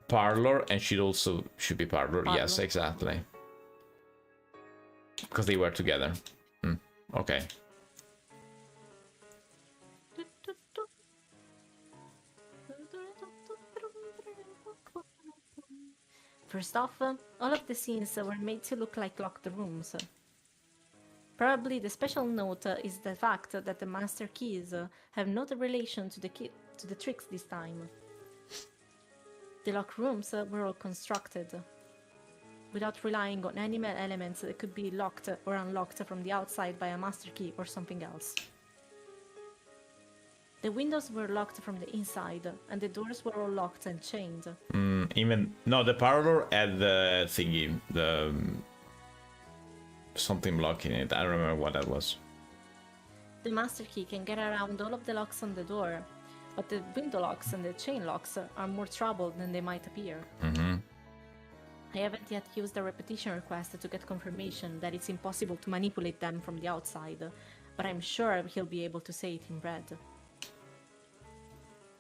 Parlor, and should be parlor. Yes, exactly. Because they were together. Okay. First off, all of the scenes were made to look like locked rooms. Probably the special note is the fact that the master keys have no relation to the tricks this time. The locked rooms were all constructed without relying on any elements that could be locked or unlocked from the outside by a master key or something else. The windows were locked from the inside, and the doors were all locked and chained. The parlor had the thingy, something blocking it. I don't remember what that was. The master key can get around all of the locks on the door, but the window locks and the chain locks are more trouble than they might appear. I haven't yet used a repetition request to get confirmation that it's impossible to manipulate them from the outside, but I'm sure he'll be able to say it in red.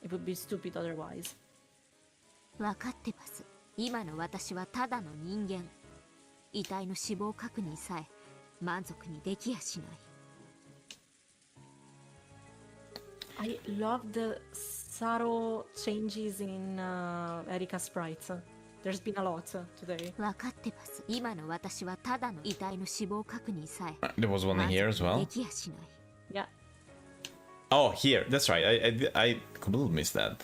It would be stupid otherwise. 分かってます。今の私はただの人間。遺体の死亡確認さえ満足にできやしない。I love the subtle changes in Erika's sprites. There's been a lot today. 分かってます。今の私はただの遺体の死亡確認さえ There was one in here as で well. きやしない。Yeah. Oh, here. That's right. I completely missed that.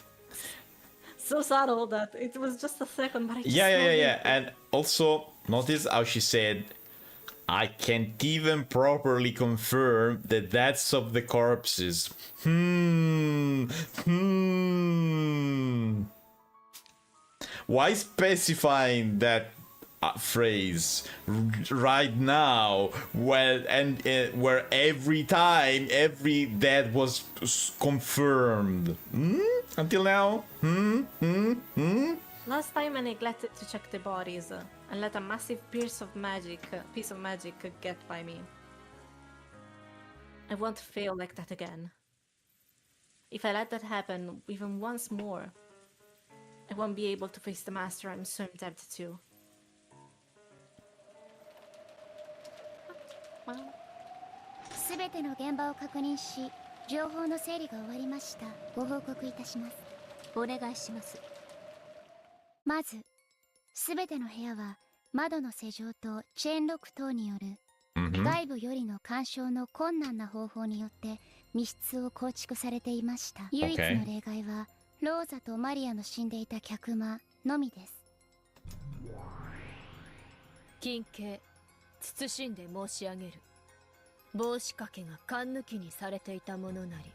So subtle that it was just a second, but I just Yeah. loved it. And also, notice how she said, I can't even properly confirm the deaths of the corpses. Why specifying that phrase right now, where every time every death was confirmed? Until now? Last time I neglected to check the bodies and let a massive piece of magic get by me. I won't fail like that again. If I let that happen even once more, I won't be able to face the master I'm so indebted to. Well, すべての現場を確認し、情報の整理が終わりました。ご報告いたします。お願いします。まず、すべての部屋は窓の施錠とチェーンロック等による 外部よりの干渉の困難な方法によって密室を構築されていました。唯一の例外はローザとマリアの死んでいた客間のみです。金形慎んで申し上げる。帽子掛けが勘抜きにされていたものなり。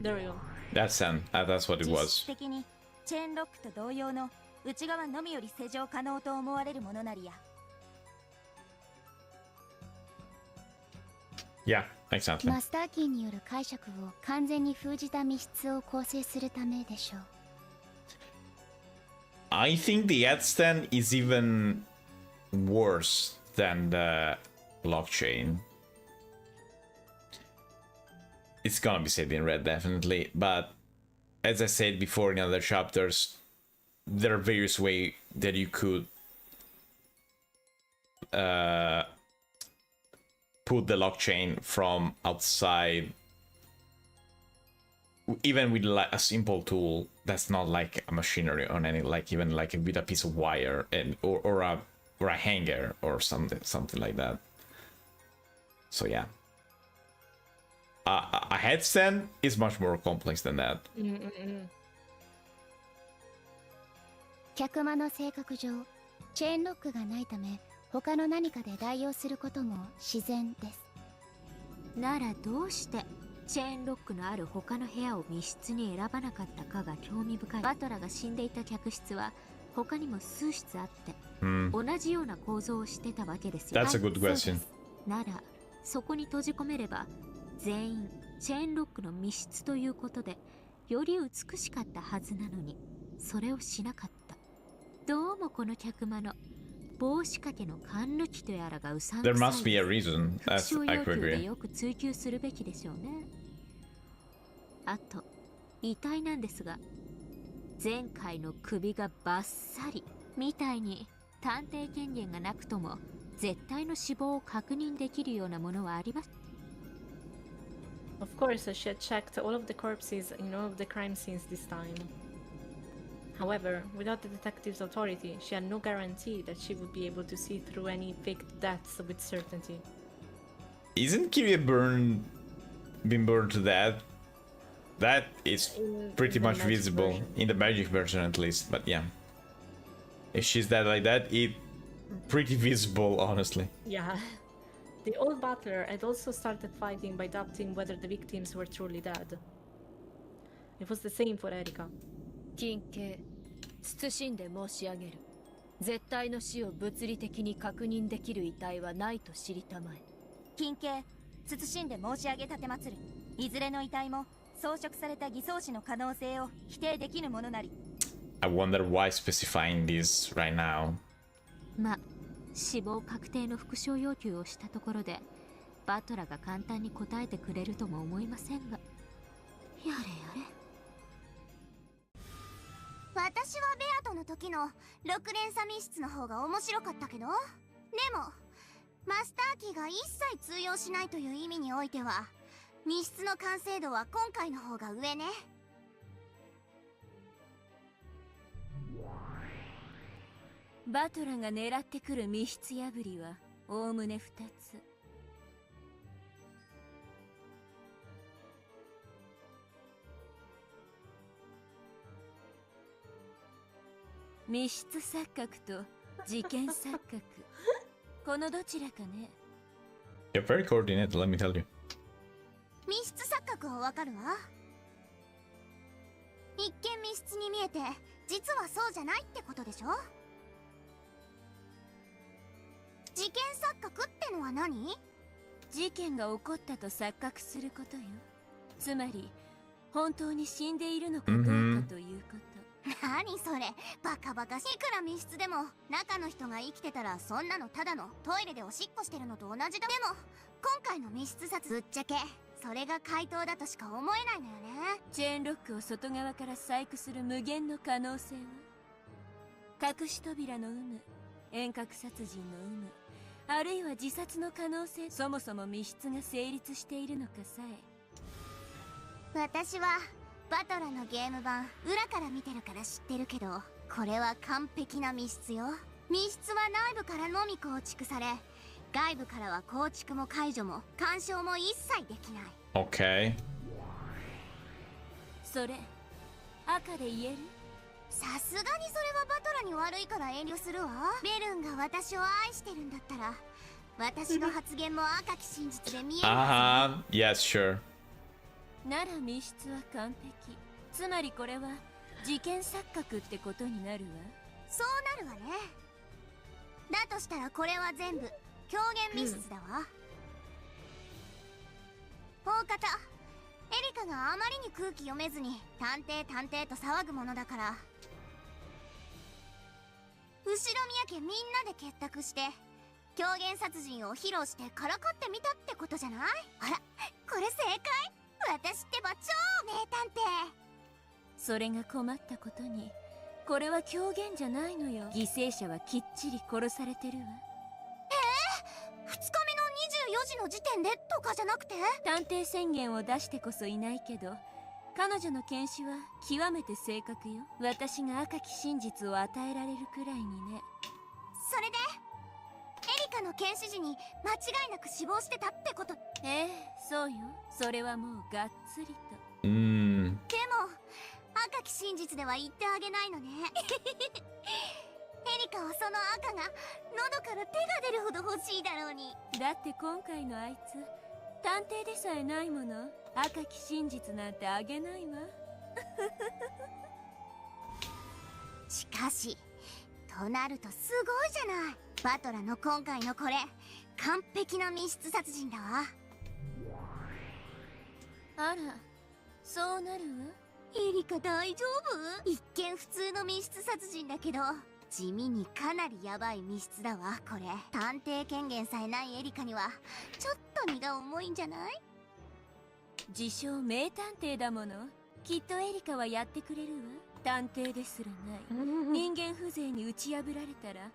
there we go. That's what it 実 was. 質的にチェーンロックと同様の内側のみより施錠可能と思われるものなりや。Yeah, exactly. マスターキーによる解釈を完全に封じた密室を構成するためでしょう。I think the headstand is even worse than the blockchain. It's gonna be said in red, definitely, but as I said before in other chapters, there are various ways that you could put the blockchain from outside, even with a simple tool that's not like a machinery or any, like even like with a piece of wire and or a hanger or something like that. So yeah, a headstand is much more complex than that. 客間の性格上、チェーンロックがないため他の何かで代用することも自然です。ならどうしてチェーンロックのある他の部屋を密室に選ばなかったかが興味深い。バトラが死んでいた客室は他にも数室あって、同じような構造をしてたわけですよ。 That's a good question. ならそこに閉じ込めれば全員チェーンロックの密室ということでより美しかったはずなのに、それをしなかった。どうもこの客間の帽子掛けの勘抜きとやらがうさんくさい。 There must be a reason. 復唱 I 要 could 求で agree. よく追求するべきでしょうね。あと遺体なんですが、前回の首がバッサリみたいに探偵権限がなくとも絶対の死亡を確認できるようなものはあります。 Of course, she had checked all of the corpses in all of the crime scenes this time. However, without the detective's authority, she had no guarantee that she would be able to see through any fake deaths with certainty. Isn't Kiria been burned to death? That is pretty In the much magic visible version. in the magic version, at least. But yeah, if she's dead like that, it's pretty visible, honestly. Yeah. The old butler had also started fighting by doubting whether the victims were truly dead. It was the same for Erika. 金形慎んで申し上げる。絶対の死を物理的に確認できる遺体はないと知りたまえ。金形慎んで申し上げ立てまつる。いずれの遺体も装飾された偽装死の可能性を否定できぬものなり。 I wonder why specifying this right now. まあ死亡確定の復唱要求をしたところでバトラが簡単に答えてくれるとも思いませんが、やれやれ。アトの時の6連鎖密室の方が面白かったけど、でもマスターキーが一切通用しないという意味においては密室の完成度は今回の方が上ね。バトラが狙ってくる密室破りはおおむね2つ。密室錯覚と事件錯覚このどちらかね。 You're very coordinated, let me tell you. 密室錯覚はわかるわ。一見密室に見えて実はそうじゃないってことでしょ。事件錯覚ってのは何？事件が起こったと錯覚することよ。つまり本当に死んでいるのかどうかということ。何それ、バカバカしい。くら密室でも中の人が生きてたらそんなのただのトイレでおしっこしてるのと同じだ。でも今回の密室殺ぶっちゃけそれが回答だとしか思えないのよね。チェーンロックを外側から細工する無限の可能性は、隠し扉の有無、遠隔殺人の有無、あるいは自殺の可能性、そもそも密室が成立しているのかさえ。私はバトラのゲーム版裏から見てるから知ってるけど、これは完璧な密室よ。密室は内部からのみ構築され、外部からは構築も解除も干渉も一切できない。 Okay. それ赤で言える？さすがにそれはバトラに悪いから遠慮するわ。ベルンが私を愛してるんだったら私の発言も赤き真実で見えるはず。Yes, sure. なら密室は完璧。つまりこれは事件錯覚ってことになるわ。そうなるわね。だとしたらこれは全部狂言密室だわ。大方エリカがあまりに空気読めずに探偵探偵と騒ぐものだから、後ろ宮家みんなで結託して狂言殺人を披露してからかってみたってことじゃない？あら、これ正解？私ってば超名探偵。それが困ったことに、これは狂言じゃないのよ。犠牲者はきっちり殺されてるわ。2日目の24時の時点でとかじゃなくて？探偵宣言を出してこそいないけど、彼女の検視は極めて正確よ。私が赤き真実を与えられるくらいにね。それでエリカの検視時に間違いなく死亡してたってこと？ええ、そうよ。それはもうがっつりと。でも赤き真実では言ってあげないのね。エリカはその赤が喉から手が出るほど欲しいだろうに。だって今回のあいつ探偵でさえないもの。赤き真実なんてあげないわ。しかしとなるとすごいじゃない。バトラの今回のこれ完璧な密室殺人だわ。あら、そうなるわ。エリカ大丈夫？一見普通の密室殺人だけど地味にかなりヤバい密室だわこれ。探偵権限さえないエリカにはちょっと荷が重いんじゃない？自称名探偵だもの。きっとエリカはやってくれるわ。探偵ですらない人間風情に打ち破られたら、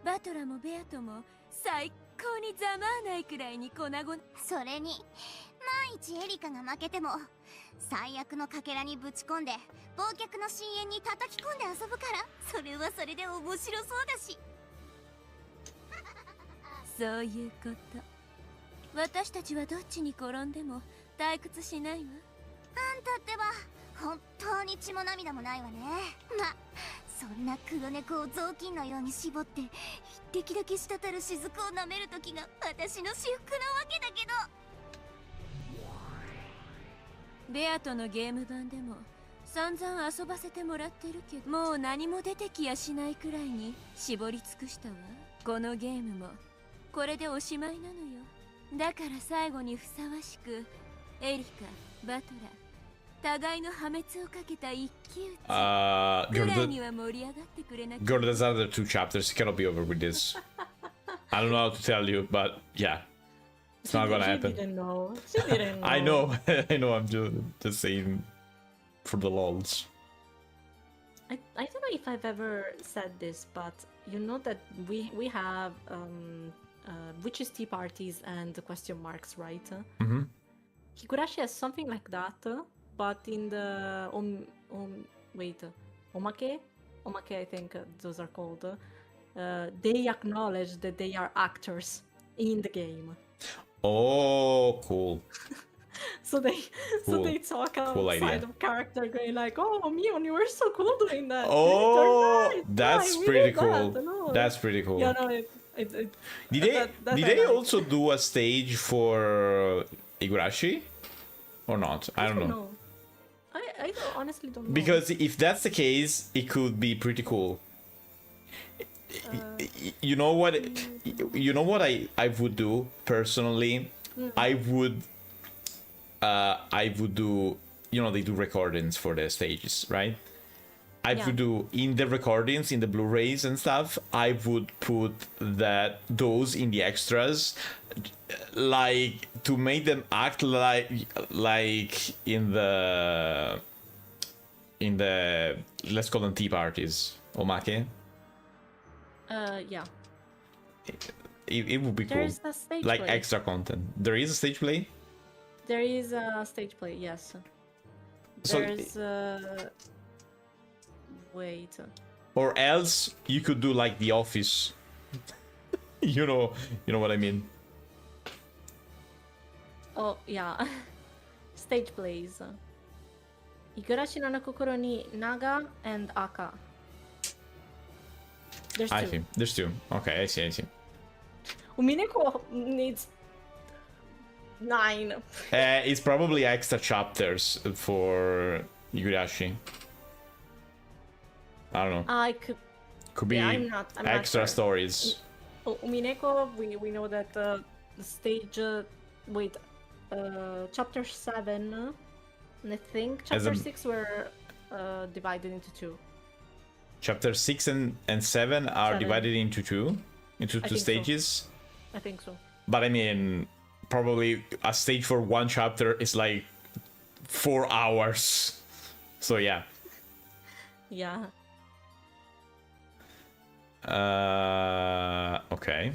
バトラもベアトも最高にざまあないくらいに粉々。それに万一エリカが負けても最悪のかけらにぶち込んで忘却の深淵に叩き込んで遊ぶから、それはそれで面白そうだし。そういうこと。私たちはどっちに転んでも退屈しないわ。あんたってば本当に血も涙もないわね。ま、そんな黒猫を雑巾のように絞って一滴だけ滴る雫を舐める時が私の至福なわけだけど。ベアとのゲーム版でも散々遊ばせてもらってるけど、もう何も出てきやしないくらいに絞り尽くしたわ。このゲームもこれでおしまいなのよ。だから最後にふさわしくエリカ、バトラ、互いの破滅をかけた一騎打ちくらいには盛り上がってくれなきゃ。 Go to the other 2 chapters. It cannot be over with this. I don't know how to tell you, but yeah, it's not gonna happen. She didn't know. She didn't know. I know, I know. I'm just saying for the lols. I don't know if I've ever said this, but you know that we have witches tea parties and question marks, right? Mm-hmm. Higurashi has something like that, but in the omake, I think those are called. They acknowledge that they are actors in the game. Oh, cool. So they Cool. talk Cool outside idea. of character, going like, "Oh, Mion, you were so cool doing that. Oh, Great, that's we pretty did that." cool. No, That's pretty cool. yeah, no, Did that they I like. also do a stage for Igurashi? Or not? I don't know. I honestly don't know. Because if that's the case, it could be pretty cool. You know what? You know what I would do personally? I would do. You know, they do recordings for the stages, right? I would do in the recordings, in the Blu-rays and stuff. I would put those in the extras, like to make them act like in the let's call them tea parties, omake. Yeah. It would be cool. There's a stage Like play. extra content. There is a stage play. There is a stage play, yes. So- There's wait. Or else you could do like The Office. you know what I mean. Oh, yeah. Stage plays. Igarashi no Kokoro ni Naga and Aka. There's I two. see. There's two. Okay, I see. Umineko needs 9. It's probably extra chapters for Igurashi. I don't know. I could. Could be I'm not extra sure. stories. Umineko, we know that the stage. Chapter 7. And I think As chapter a- 6 were divided into 2. Chapter 6 and 7 are Seven. divided into two think so. stages. I think so. But I mean, probably a stage for one chapter is like 4 hours. So yeah. Yeah. Okay.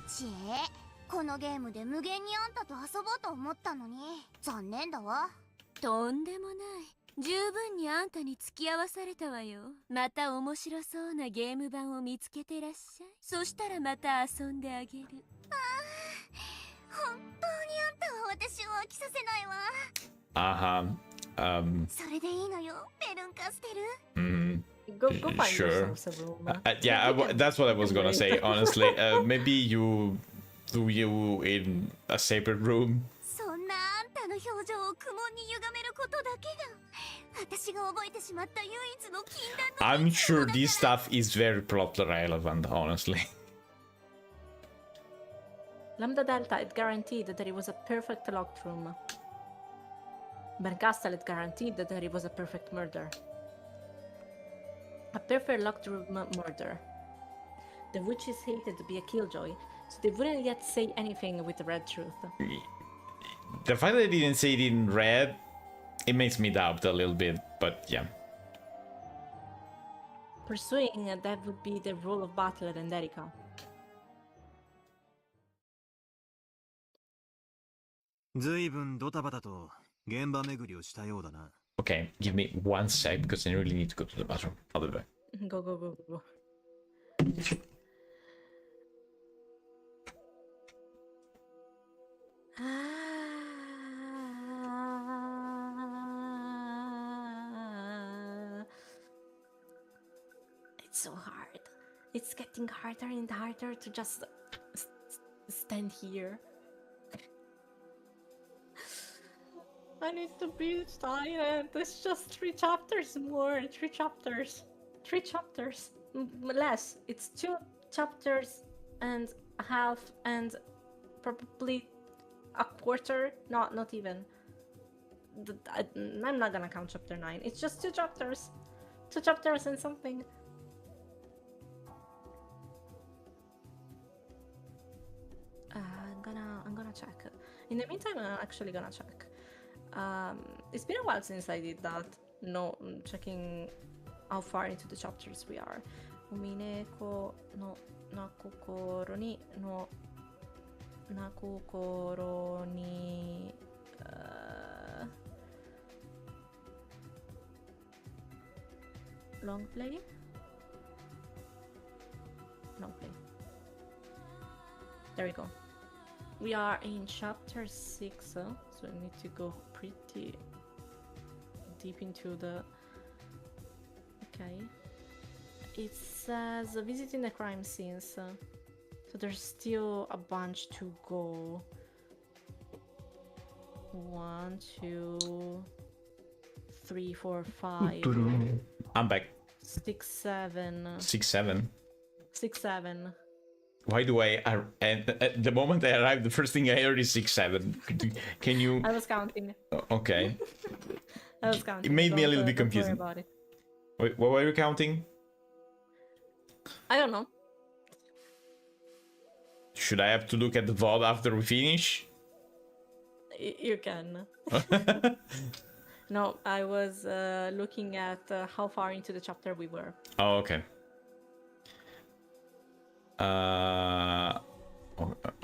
ちえ、このゲームで無限にあんたと遊ぼうと思ったのに残念だわ。とんでもない。十分にあんたに付き合わされたわよ。また面白そうなゲーム版を見つけてらっしゃい。そしたらまた遊んであげる。本当にあんたは私を飽きさせないわ。 Uh-huh. それでいいのよ、ベルンカステル。 Go find Sure. yourselves a room. Yeah, that's what I was gonna say, honestly. Maybe you do you in a separate room. そんなあんたの表情を苦悶に歪めることだけが私が覚えてしまった唯一の禁断の I'm sure this stuff is very plot relevant, honestly. Lambda Delta had guaranteed that it was a perfect locked room. Bernkastel had guaranteed that it was a perfect murder. A perfect locked room murder. The witches hated to be a killjoy, so they wouldn't yet say anything with the red truth. The fact that they didn't say it in red, it makes me doubt a little bit, but yeah. Pursuing that would be the role of Butler and Erika. Okay, give me 1 sec because I really need to go to the bathroom. I'll be back. Go. It's so hard. It's getting harder and harder to just stand here. I need to be silent. It's just 3 chapters more. 3 chapters. 3 chapters. Less. It's 2 chapters and a half and probably a quarter. Not even. I'm not gonna count chapter 9. It's just 2 chapters. 2 chapters and something. I'm gonna check. In the meantime, I'm actually gonna check. It's been a while since I did that. No, checking how far into the chapters we are. Umineko no nakokoro ni no nakokoro ni long play. There we go. We are in chapter 6, so I need to go pretty deep into the... Okay. It says visiting the crime scenes, so there's still a bunch to go. 1, 2, 3, 4, 5. I'm back. 6, 7. 6, 7. 6, 7. Why do and at the moment I arrived, the first thing I heard is 6, 7. Can you... I was counting. Okay. I was counting. It made me a little bit don't worry confusing. about it. Wait, what were you counting? I don't know. Should I have to look at the VOD after we finish? You can. No, I was looking at how far into the chapter we were. Oh, okay.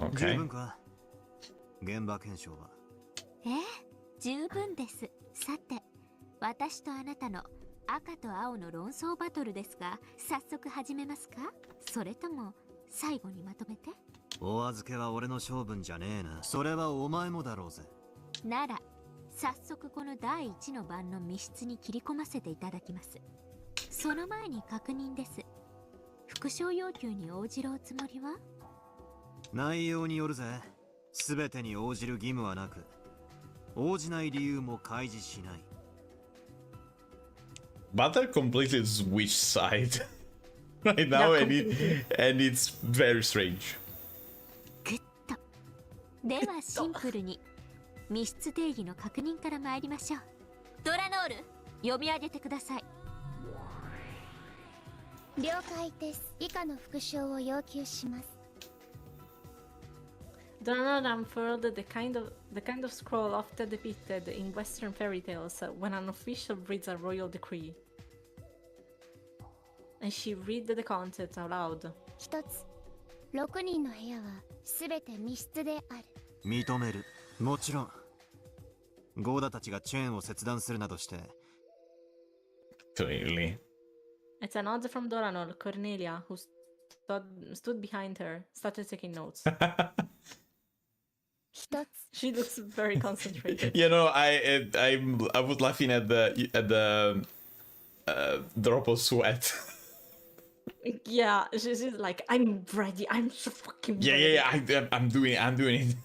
Okay. 十分か現場検証は。十分です。さて、私とあなたの赤と青の論争バトルですが、早速始めますか？それとも最後にまとめて？お預けは俺の性分じゃねえな。それはお前もだろうぜ。なら、早速この第一の番の密室に切り込ませていただきます。その前に確認です。復唱要求に応じるおつもりは？内容によるぜ。すべてに応じる義務はなく、応じない理由も開示しない。Butter completely switched side right now, and it's very strange. グッと。ではシンプルに密室定義の確認から参りましょう。ドラノール、読み上げてください。了解です。以下の復唱を要求します。Donald unfurled the kind of scroll often depicted in Western fairy tales when an official reads a royal decree. And she read the contents out loud. 一つ、6人の部屋はすべて密室である。認める。もちろん。ゴーダたちがチェーンを切断するなどして。Clearly. It's a nod from Doranol. Cornelia, who stood behind her, started taking notes. She looks very concentrated. You know, I was laughing at the drop of sweat. Yeah, she's like, I'm ready. I'm so fucking ready. Yeah, I'm doing it. I'm doing it.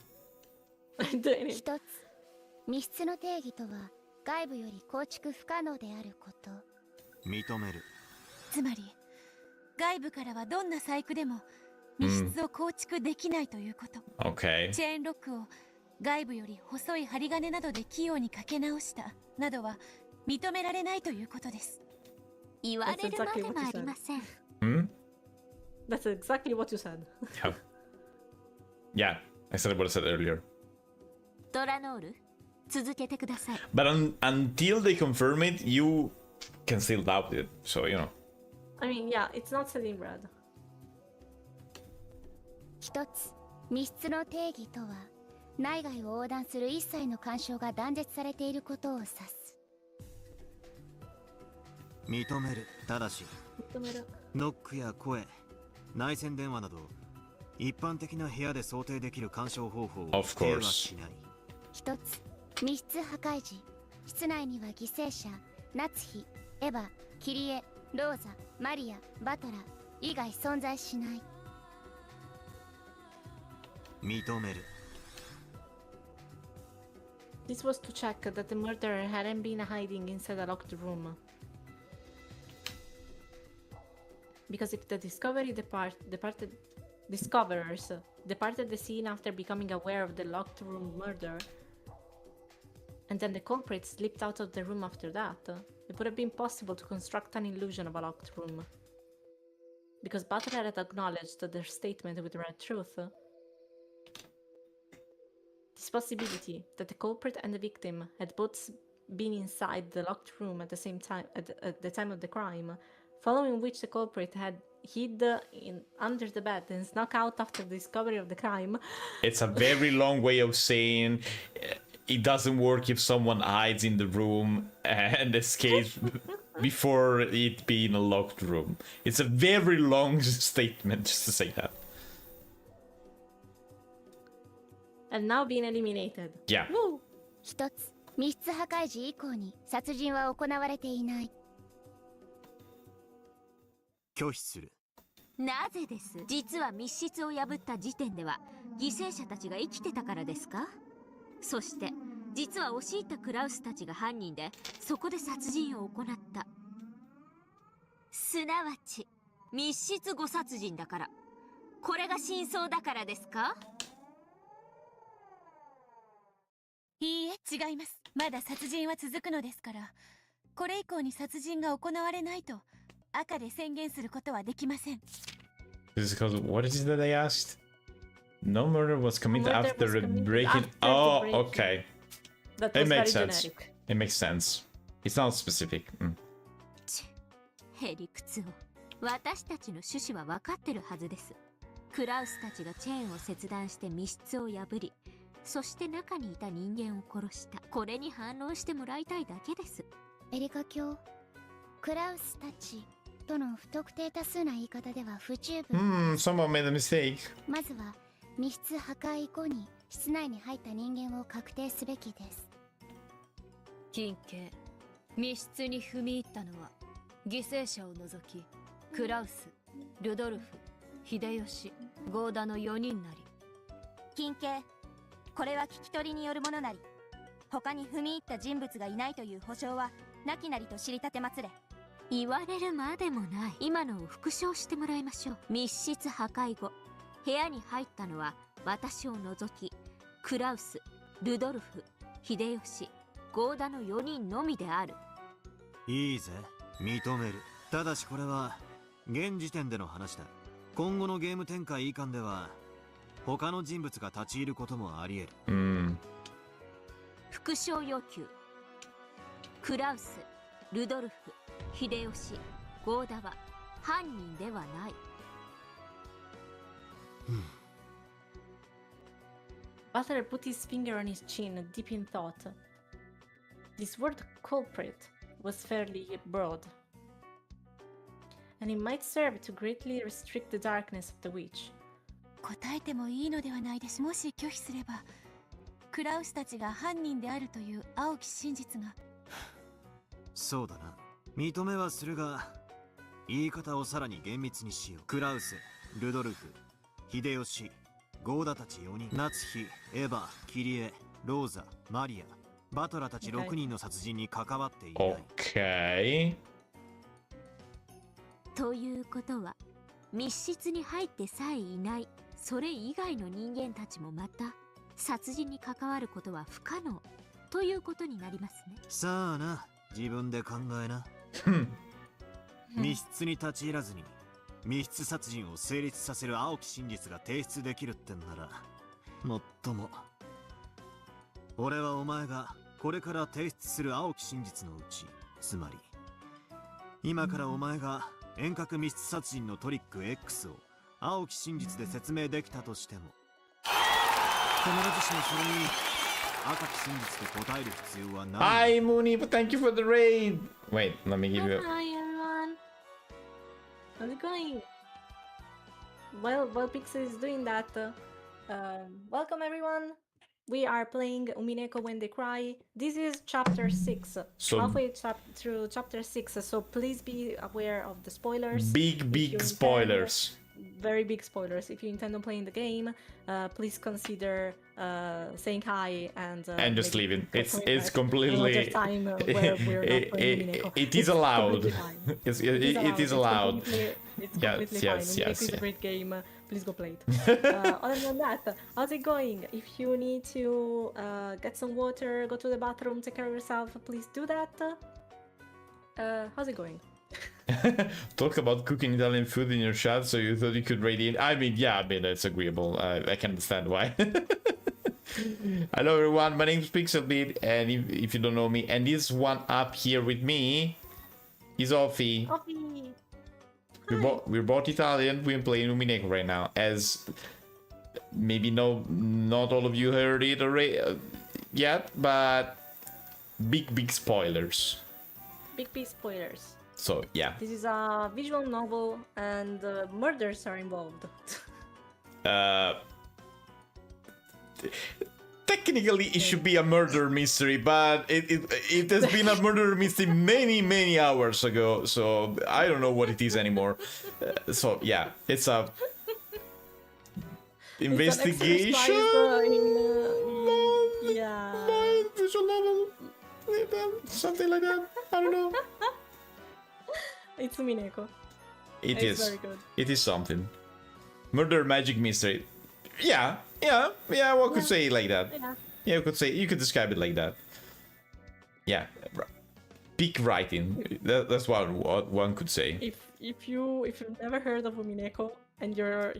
一つ、密室の定義とは外部より構築不可能であること。認める。つまり外部からはどんな細工でも密室を構築できないということ。Okay. チェーンロックを外部より細い針金などで器用にかけ直したなどは認められないということです。言われるまでもありません。That's exactly what you said. Yeah, I said what I said earlier. ドラノール、続けてください。But until they confirm it, you can still doubt it. So, you know. I mean, yeah, it's not said in red. 一つ、密室の定義とは内外を横断する一切の干渉が断絶されていることを指す。認める。ただし、ノックや声、内線電話など一般的な部屋で想定できる干渉方法を否定はしない。一つ、密室破壊時、室内には犠牲者、ナツヒ、エヴァ、キリエ、ローザ、マリア、バトラ以外存在しない。認める。This was to check that the murderer hadn't been hiding inside a locked room. Because if the discoverers departed the scene after becoming aware of the locked room murder, and then the culprit slipped out of the room after that, it would have been possible to construct an illusion of a locked room. Because Butler had acknowledged their statement with red truth. This possibility that the culprit and the victim had both been inside the locked room at the same time at the time of the crime, following which the culprit had hid under the bed and snuck out after the discovery of the crime. It's a very long way of saying it doesn't work if someone hides in the room and escapes before it being a locked room. It's a very long statement just to say that. And now being eliminated. Yeah. Woo! 一つ、密室破壊時以降に殺人は行われていない。拒否する。なぜです？実は密室を破った時点では犠牲者たちが生きてたからですか？そして実は押し入ったクラウスたちが犯人でそこで殺人を行った。すなわち密室誤殺人だから。これが真相だからですか？いいえ、違います。まだ殺人は続くのですから、これ以降に殺人が行われないと赤で宣言することはできません。 This is because what is it that I asked? No murder was committed Murder after was the committed breaking. after the Oh, break-in. okay. That It was very makes sense. generic. It makes sense. It's not specific. へりくつを。私たちの趣旨は分かってるはずです。クラウスたちがチェーンを切断して密室を破り、そして中にいた人間を殺した。これに反応してもらいたいだけです。エリカ卿、クラウスたちとの不特定多数な言い方では不十分。Someone made a mistake. まずは密室破壊後に室内に入った人間を確定すべきです。近景、密室に踏み入ったのは犠牲者を除きクラウス、ルドルフ、秀吉、ゴーダの4人なり。近景、これは聞き取りによるものなり、他に踏み入った人物がいないという保証はなきなりと知りたてまつれ。言われるまでもない。今のを復唱してもらいましょう。密室破壊後、部屋に入ったのは私を除きクラウス、ルドルフ、秀吉、ゴーダの4人のみである。いいぜ、認める。ただしこれは現時点での話だ。今後のゲーム展開以下では他の人物が立ち入ることもあり得る。復唱要求。クラウス、ルドルフ、秀吉、ゴーダは犯人ではない。Butler put his finger on his chin, deep in thought. This word culprit was fairly broad, and it might serve to greatly restrict the darkness of the witch. 答えてもいいのではないでしょう。もし拒否すればクラウスたちが犯人であるという青き真実が。そうだな、認めはするが言い方をさらに厳密にしよう。クラウス、ルドルフ、秀吉、ゴーダたち4人、夏日、エヴァ、キリエ、ローザ、マリア、バトラたち6人の殺人に関わっていない。Okay. ということは密室に入ってさえいないそれ以外の人間たちもまた殺人に関わることは不可能ということになりますね。さあな、自分で考えな。密室に立ち入らずに密室殺人を成立させる青き真実が提出できるってんならもっとも。俺はお前がこれから提出する青き真実のうち、つまり今からお前が遠隔密室殺人のトリック X を青き真実で説明できたとしても必ずしもそれに赤き真実と答える必要はない。Hi Mooney, but thank you for the raid. Wait, let me give you. Hi everyone. How's it going? While Pixel is doing that, welcome everyone. We are playing Umineko When They Cry. This is chapter 6. So halfway through chapter 6, so please be aware of the spoilers. Big spoilers. Very big spoilers. If you intend on playing the game, please consider saying hi and just maybe leaving. going It's back completely. another time where we're not playing Umineko. It is It's allowed. completely fine. It is allowed. It's completely fine. Umineko is a great game. Please go play it. Other than that, how's it going? If you need to get some water, go to the bathroom, take care of yourself, please do that. How's it going? Talk about cooking Italian food in your chat, so you thought you could raid in. I mean, yeah, I mean, it's agreeable. I can understand why. Hello everyone, my name is PixelBit, and if you don't know me, and this one up here with me is Offie. Offie. We're both Italian. We're playing Umineko right now. As maybe not all of you heard it already yet, but big spoilers. Big spoilers. So yeah. This is a visual novel, and murders are involved. Technically, it should be a murder mystery, but it has been a murder mystery many hours ago, so I don't know what it is anymore. So yeah, it's a investigation. Visual novel, something like that. I don't know. It's Umineko. It's very good. It is something. Murder magic mystery. Yeah. One could say it like that. Yeah, you could describe it like that. Yeah, peak writing. That's what one could say. If you've never heard of Umineko and you're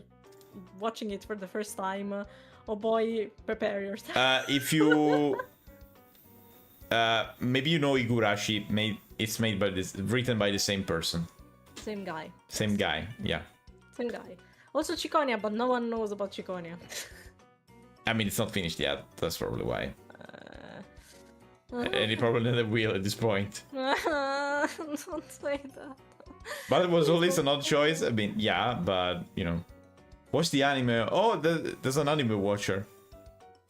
watching it for the first time, oh boy, prepare yourself. If you maybe you know Igurashi, it's written by the same person. Same guy. Same guy. Yeah. Same guy. Also Chiconia, but no one knows about Chiconia. I mean, it's not finished yet. That's probably why. And it probably never will at this point. Don't say that. But it was always an odd choice. I mean, yeah, but you know, watch the anime. Oh, there's an anime watcher.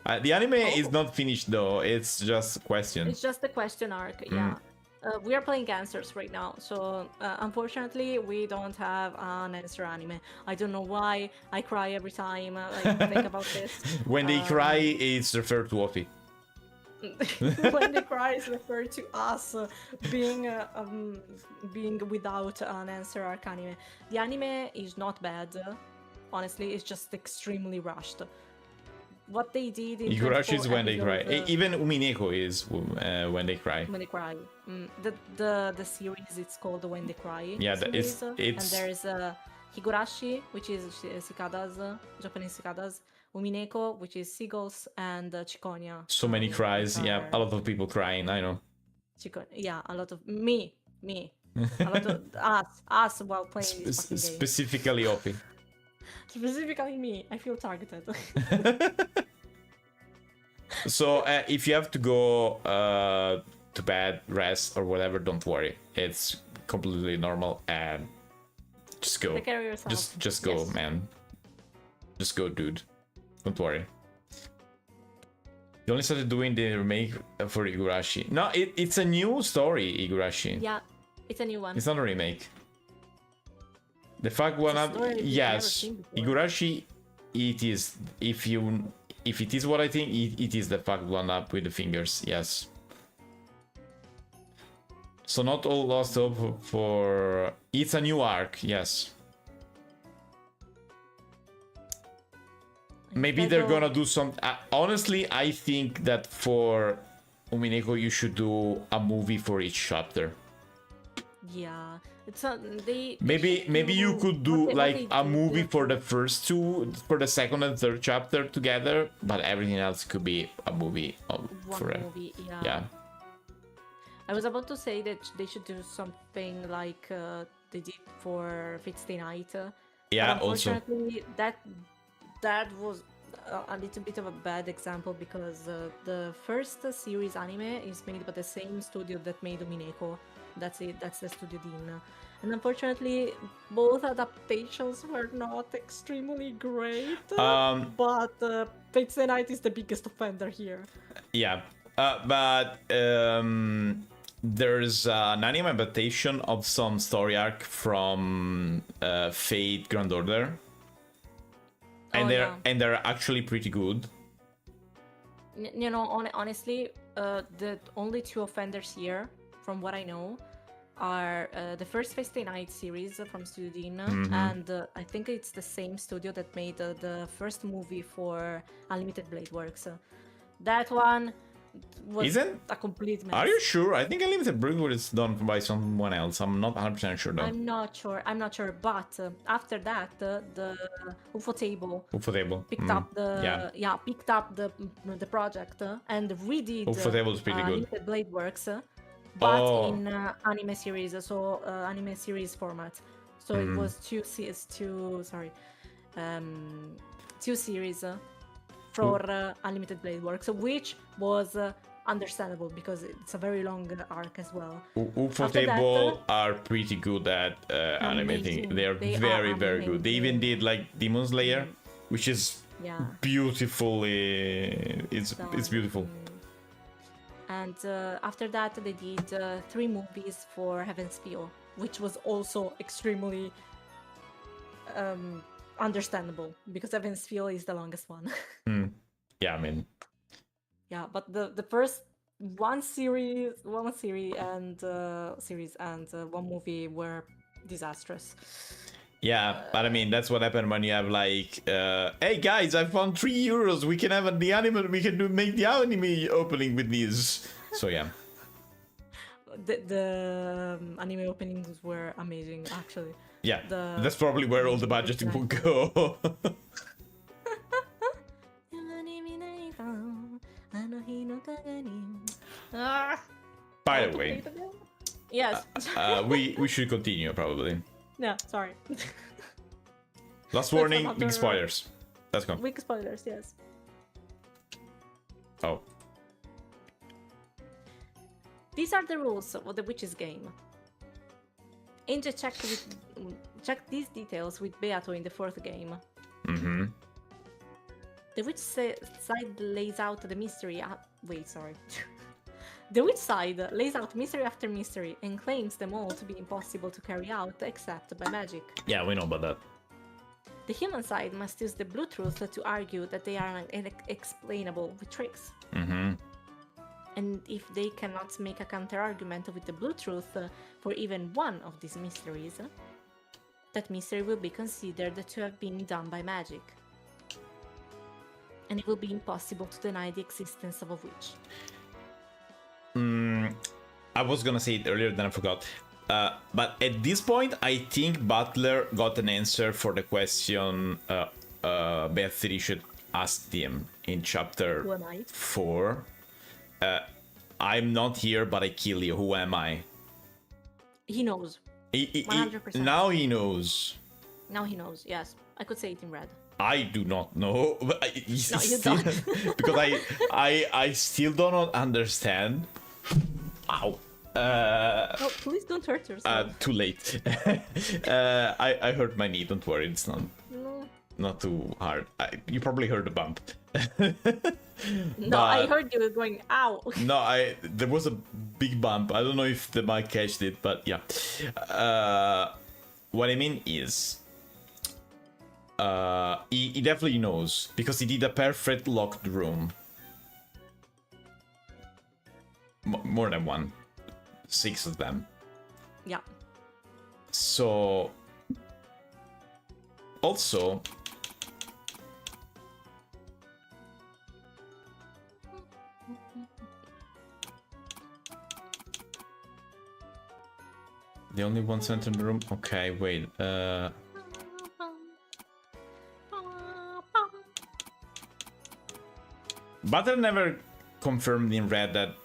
The anime is not finished though. It's just a question. It's just a question arc. Yeah. We are playing answers right now, so unfortunately we don't have an answer anime. I don't know why. I cry every time I think about this. When they cry, it's referred to Offie. When they cry, it's referred to us being without an answer arc anime. The anime is not bad. Honestly, it's just extremely rushed. What they did in Igurashi is when they cry. episodes, Even Umineko is when they cry. when they cry. The series, it's called When They Cry. Yeah, series. it's And there's Higurashi, which is cicada's, Japanese cicadas. Umineko, which is seagulls, and Chiconia. so many cries. Yeah, a lot of people crying. I know. Yeah, a lot of me. A lot of us while playing this fucking game. Specifically Offie. Specifically me. I feel targeted. So if you have to go to bed, rest or whatever, don't worry. It's completely normal, and just go. Take care of yourself. Just go, Yes. man. Just go, dude. Don't worry. You only started doing the remake for Igurashi. No, it's a new story, Igurashi. Yeah, it's a new one. It's not a remake. The fact one up, story we've never yes. seen before. Igurashi, it is. If it is what I think, it is the fact one up with the fingers. Yes. So not all lost hope for. It's a new arc. Yes. Maybe they're gonna do some. Honestly, I think that for Umineko, you should do a movie for each chapter. Yeah, it's a, they. Maybe you could do what like they a did- movie for the first two, for the second and third chapter together, but everything else could be a movie One for movie, yeah. yeah. I was about to say that they should do something like they did for Fate Stay Night. Yeah, but also. unfortunately, that was a little bit of a bad example because the first series anime is made by the same studio that made Umineko. That's it. That's the Studio Dean. And unfortunately, both adaptations were not extremely great. But Fate Stay Night is the biggest offender here. Yeah, but there's an anime adaptation of some story arc from Fate Grand Order, and they're actually pretty good. You know, honestly, the only two offenders here, from what I know, are the first Fate Stay Night series from Studio Dean, and I think it's the same studio that made the first movie for Unlimited Blade Works. That one, was Isn't- a complete mess. Are you sure? I think Unlimited Broodwood is done by someone else. I'm not 100% sure though. I'm not sure. But after that, the UFO table Ufotable. picked up the Yeah. picked up the project and redid Ufotable is pretty good. Limited Blade Works, but Oh. in anime series, so anime series format. So it was two series for Unlimited Blade Works, which was understandable because it's a very long arc as well. Ufotable are pretty good at animating. Amazing. They are They are very, very good. They even amazing. did like Demon Slayer, which is Yeah. beautifully. It's beautiful. And after that, they did 3 movies for Heaven's Feel, which was also extremely understandable because Heaven's Feel is the longest one. Yeah, I mean, Yeah, but the first one series and one movie were disastrous. yeah, but I mean that's what happened when you have like, hey guys, I found €3. We can have the anime. We can make the anime opening with these. So yeah. The anime openings were amazing, actually. Yeah, The- that's probably where all the budget will go. By the way, Yes. we should continue probably. Yeah, sorry. Last warning, another- big spoilers. Let's go. Weak spoilers, yes. Oh, These are the rules of the Witches game. Angel checked these details with Beato in the 4th game. mm-hmm. The witch side lays out the mystery. Wait, sorry. The witch side lays out mystery after mystery and claims them all to be impossible to carry out except by magic. Yeah, we know about that. The human side must use the blue truth to argue that they are unexplainable with tricks. Mm-hmm. And if they cannot make a counter-argument with the blue truth for even one of these mysteries, that mystery will be considered to have been done by magic. And it will be impossible to deny the existence of a witch. I was gonna say it earlier, then I forgot. But at this point, I think Butler got an answer for the question Beatrice asked him in chapter Who am I? 4. I'm not here, but I kill you. Who am I? He knows. 100%. Now he knows. Now he knows, yes. I could say it in red. I do not know. But No, you still, don't. because I still do not understand. Ow. Oh, please don't hurt yourself. Too late. I hurt my knee. Don't worry, it's No. not too hard. You probably heard the bump. No, I But- heard you going, ow. No, there was a big bump. I don't know if the mic catched it, but yeah. What I mean is, he definitely knows because he did a perfect locked room. More than one, 6 of them. Yeah. So, also, the only one center in the room. Okay, wait. Butter never confirmed in red that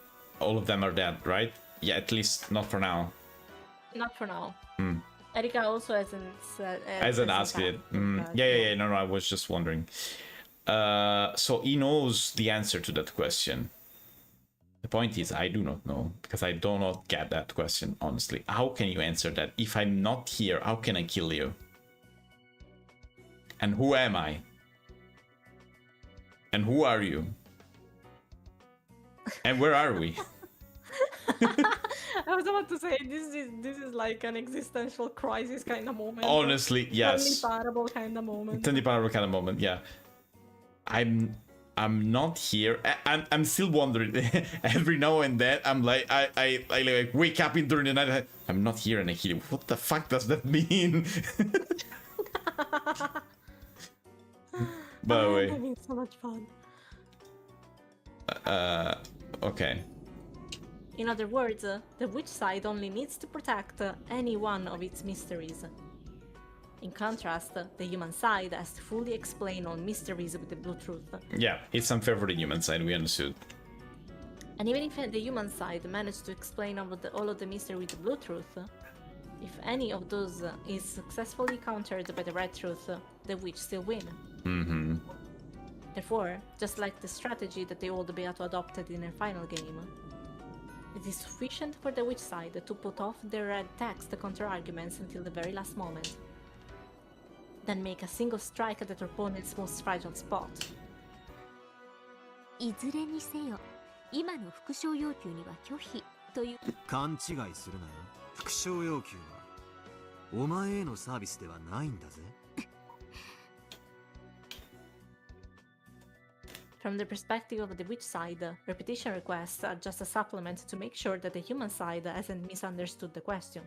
all of them are dead, right? Yeah, at least not for now. Not for now. Erika also hasn't said. Hasn't asked it. Yeah. No, I was just wondering. So he knows the answer to that question. The point is, I do not know because I do not get that question, honestly. How can you answer that? If I'm not here, how can I kill you? And who am I? And who are you? And where are we? I was about to say this is like an existential crisis kind of moment. Honestly, yes. Parable kind of moment. Tendy Power kind of moment, yeah. I'm not here. I'm still wondering. Every now and then, I'm like, I like wake up in during the night. I'm not here, and I kill you. What the fuck does that mean? By the way, having so much fun. Okay. In other words, the witch side only needs to protect any one of its mysteries. In contrast, the human side has to fully explain all mysteries with the blue truth. Yeah, it's unfair for the human side, we understood. And even if the human side managed to explain all of the mystery with the blue truth, if any of those is successfully countered by the red truth, the witch still win. Mm-hmm. Therefore, just like the strategy that the old Beato adopted in their final game, it is sufficient for the witch side to put off their red text counter-arguments until the very last moment. Then make a single strike at their opponent's most fragile spot. いずれにせよ今の復唱要求には拒否という勘違いするなよ。復唱要求はお前へのサービスではないんだぜ。From the perspective of the witch side, repetition requests are just a supplement to make sure that the human side hasn't misunderstood the question.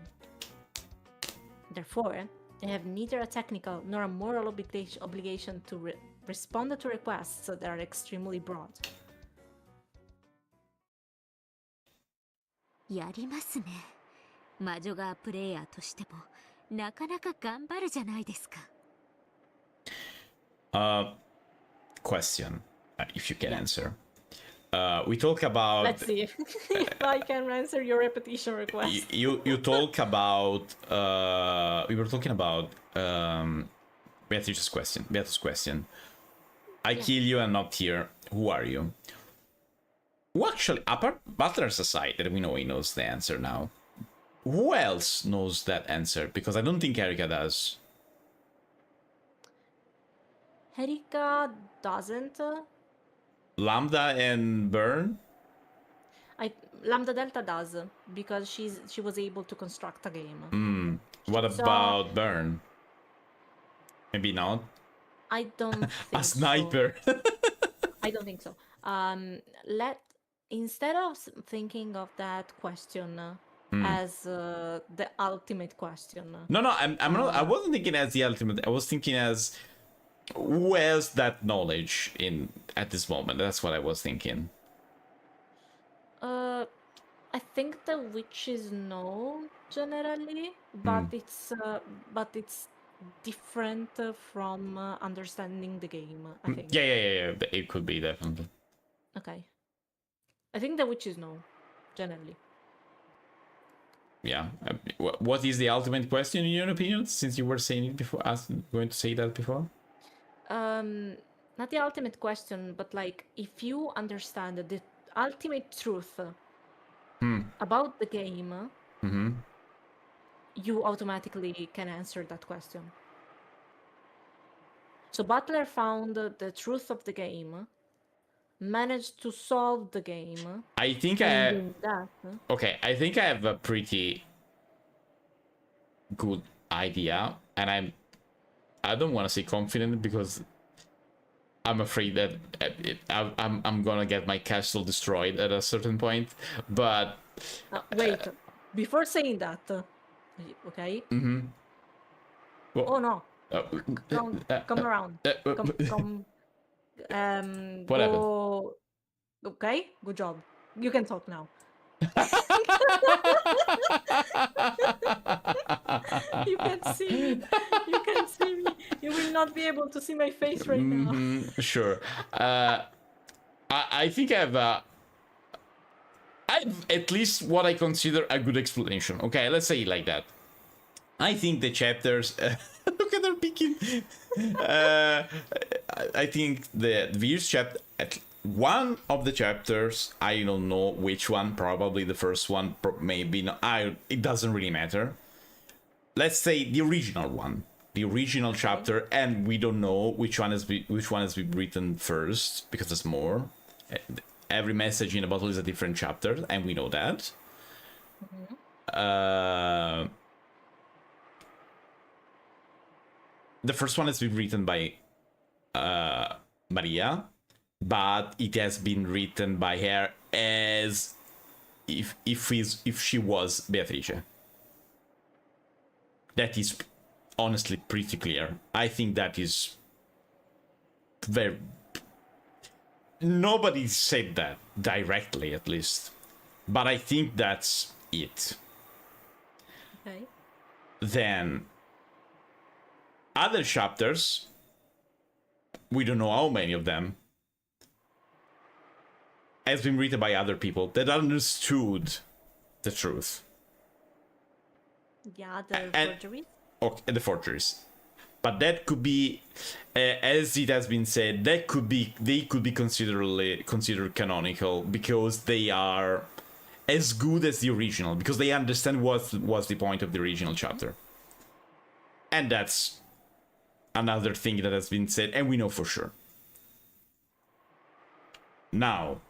Therefore, they have neither a technical nor a moral obligation to respond to requests that are extremely broad. やりますね。魔女側プレイヤーとしてもなかなか頑張るじゃないですか。Question, if you can answer. We talk about. Let's see if I can answer your repetition request. You talk about. We were talking about Beatrice's question. I kill you and not here. Who are you? Who actually, apart Butler's aside, that we know he knows the answer now. Who else knows that answer? Because I don't think Erika does. Erika doesn't. Lambda and Burn? Lambda Delta does, because she was able to construct a game. What about Burn? Maybe not. I don't think A sniper. So. I don't think so. Instead of thinking of that question as the ultimate question. No, I'm not. I wasn't thinking as the ultimate. I was thinking as who has that knowledge at this moment. That's what I was thinking. I think the witches know generally, but it's different from understanding the game. I think. Yeah. It could be definitely. Okay. I think the witches know generally. Yeah. What is the ultimate question in your opinion? Since you were saying it before, going to say that before. Not the ultimate question, but like if you understand the ultimate truth about the game, you automatically can answer that question. So Butler found the truth of the game, managed to solve the game. I think Okay, I think I have a pretty good idea, and I don't want to say confident because I'm afraid that I'm gonna get my castle destroyed at a certain point. But wait, before saying that, okay? Well, oh no! Come around. Come. What happened? Okay, good job. You can talk now. You can see me. You can see me. You will not be able to see my face right now. Sure. I think I've at least what I consider a good explanation. Okay, let's say it like that. I think the chapters. Look at her peeking. I think the Vir's chapter. One of the chapters, I don't know which one. Probably the first one. Maybe not. It doesn't really matter. Let's say the original one, the original chapter, and we don't know which one has been written first because there's more. Every message in a bottle is a different chapter, and we know that. The first one has been written by Maria, but it has been written by her as if she was Beatrice. That is honestly pretty clear. I think that is very. nobody said that directly, at least. But I think that's it. Okay. Then other chapters, we don't know how many of them, has been written by other people that understood the truth. Yeah, the forgeries. Okay, the forgeries. But that could be, as it has been said, they could be considered canonical because they are as good as the original, because they understand what was the point of the original chapter. And that's another thing that has been said, and we know for sure. Now,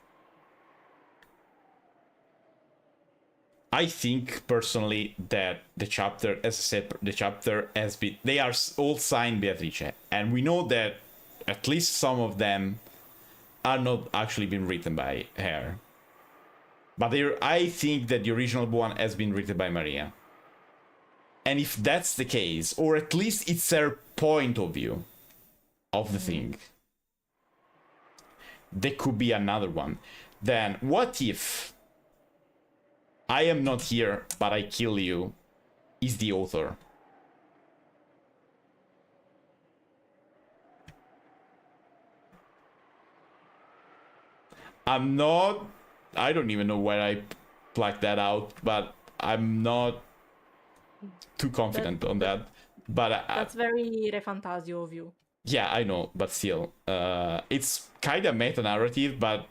I think personally that the chapter, as I said, the chapter has been, they are all signed Beatrice, and we know that at least some of them are not actually been written by her. But I think that the original one has been written by Maria. And if that's the case, or at least it's her point of view of the thing, there could be another one. Then what if I am not here, but I kill you is the author? I don't even know where I plucked that out, but I'm not too confident on that. But That's very Re Fantasio of you. Yeah, I know, but still, it's kind of meta-narrative, but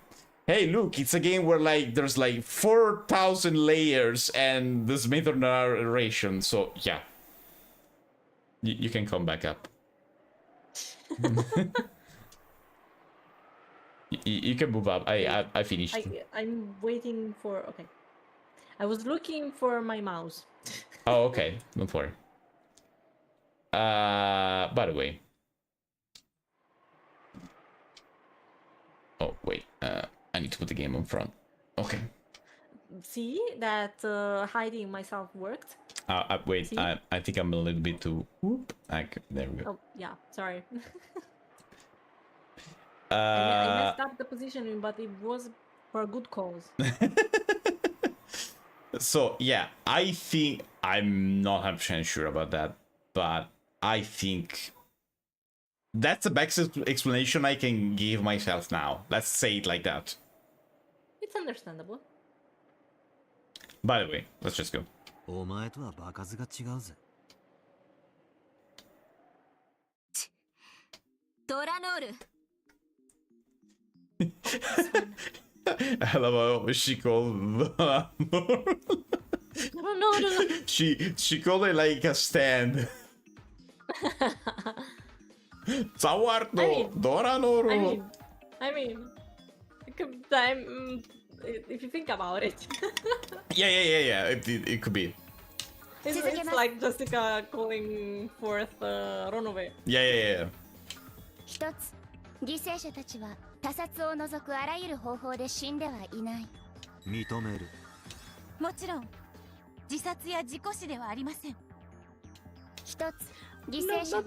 hey, look, it's a game where like there's like 4,000 layers and there's meta-narration, so yeah. You can come back up. You can move up. I finished. I'm waiting for... Okay. I was looking for my mouse. Oh, okay. Don't worry. By the way. Oh, wait. I need to put the game on front. Okay. See that hiding myself worked? Wait. See? I think I'm a little bit too... Whoop. There we go. Oh, yeah. Sorry. I messed up the positioning, but it was for a good cause. So, yeah. I think... I'm not 100% sure about that, but I think... That's the best explanation I can give myself now. Let's say it like that. It's understandable. By the way, let's just go. お前とは場数が違うぜ。ドラノール。 I love how she called she called it like a stand. Zawarto, Doranoro. I mean, if you think about it. Yeah. It could be. It's like Jessica calling forth Ronove. Yeah. 一つ、犠牲者たちは他殺を除くあらゆる方法で死んではいない。認める。もちろん自殺や事故死ではありません。一つ、犠牲者は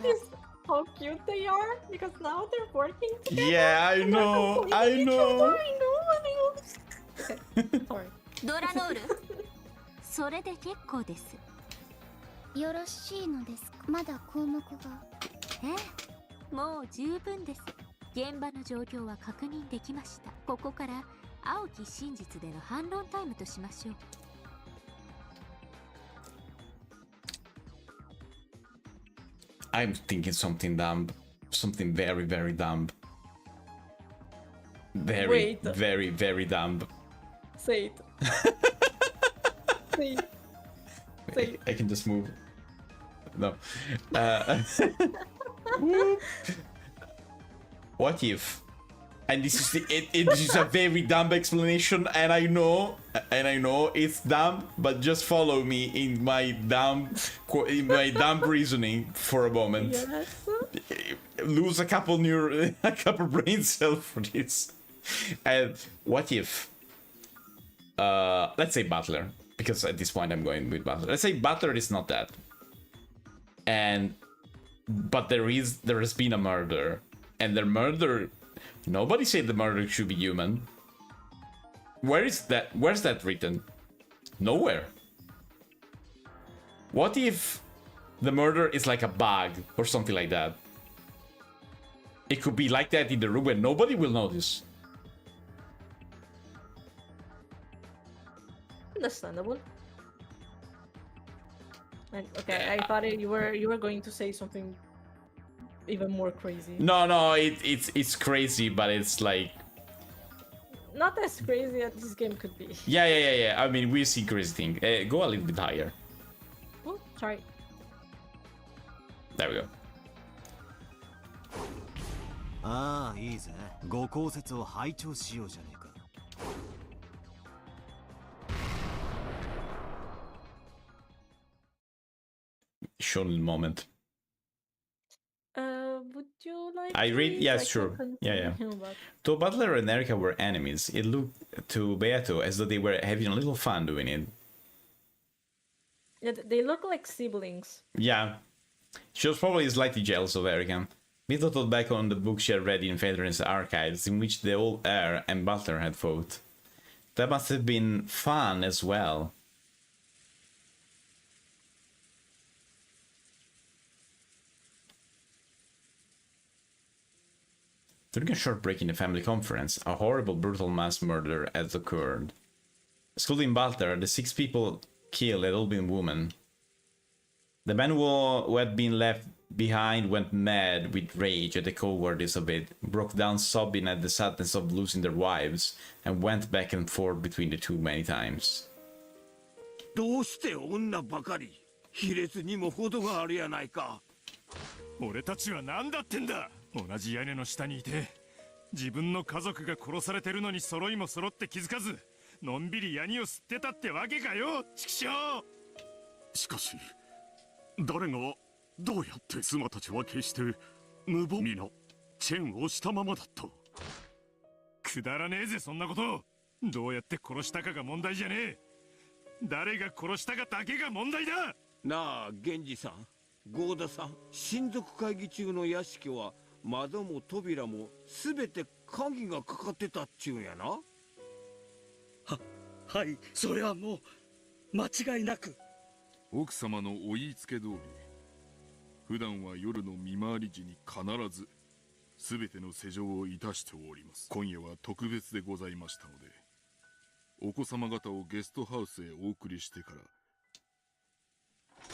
How cute they are, because now they're working together. Yeah, I know. Sorry. ドラノール。それで結構です。よろしいのですか？まだ項目が。ええ、もう十分です。現場の状況は確認できました。ここから青き真実での反論タイムとしましょう。I'm thinking something dumb. Something very, very dumb. Very, Wait. very, very dumb. Say it. Say it. Say it. I can just move. No. What if? And this is this is a very dumb explanation, and I know it's dumb, but just follow me in my dumb reasoning for a moment. Yes. Lose a couple brain cells for this. And what if? Let's say Butler, because at this point I'm going with Butler. Let's say Butler is not dead, but there has been a murder, and the murder Nobody said the murderer should be human. Where is that? Where's that written? Nowhere. What if the murder is like a bug or something like that? It could be like that in the room and nobody will notice. Understandable. And, okay, I thought you were going to say something even more crazy. No, it's crazy, but it's like Not as crazy as this game could be. yeah. I mean, we see crazy thing. Go a little bit higher. Oh, sorry. There we go. ああいいぜご公説を拝聴しようじゃねえか Short little moment. Would you like I to read? Yes, I can sure. Yeah. continue, but- Though Butler and Erica were enemies, it looked to Beato as though they were having a little fun doing it. Yeah, they look like siblings. Yeah. She was probably slightly jealous of Erica. Beato thought back on the book she had read in Veteran's archives, in which the old heir and Butler had fought. That must have been fun as well. During a short break in the family conference, a horrible, brutal mass murder had occurred. Excluding Butler, the 6 people killed had all been women. The men who had been left behind went mad with rage at the cowardice of it, broke down sobbing at the sadness of losing their wives, and went back and forth between the two many times. どうして女ばかり卑劣にも程があるやないか俺たちは何だってんだ同じ屋根の下にいて自分の家族が殺されてるのに揃いも揃って気づかずのんびりヤニを吸ってたってわけかよ畜生しかし誰がどうやって妻たちは決して無防備なチェーンをしたままだったくだらねえぜそんなことどうやって殺したかが問題じゃねえ誰が殺したかだけが問題だなあ源氏さん郷田さん親族会議中の屋敷は窓も扉もすべて鍵がかかってたっちゅうんやなはいそれはもう間違いなく奥様のお言いつけ通り普段は夜の見回り時に必ず全ての施錠をいたしております今夜は特別でございましたのでお子様方をゲストハウスへお送りしてから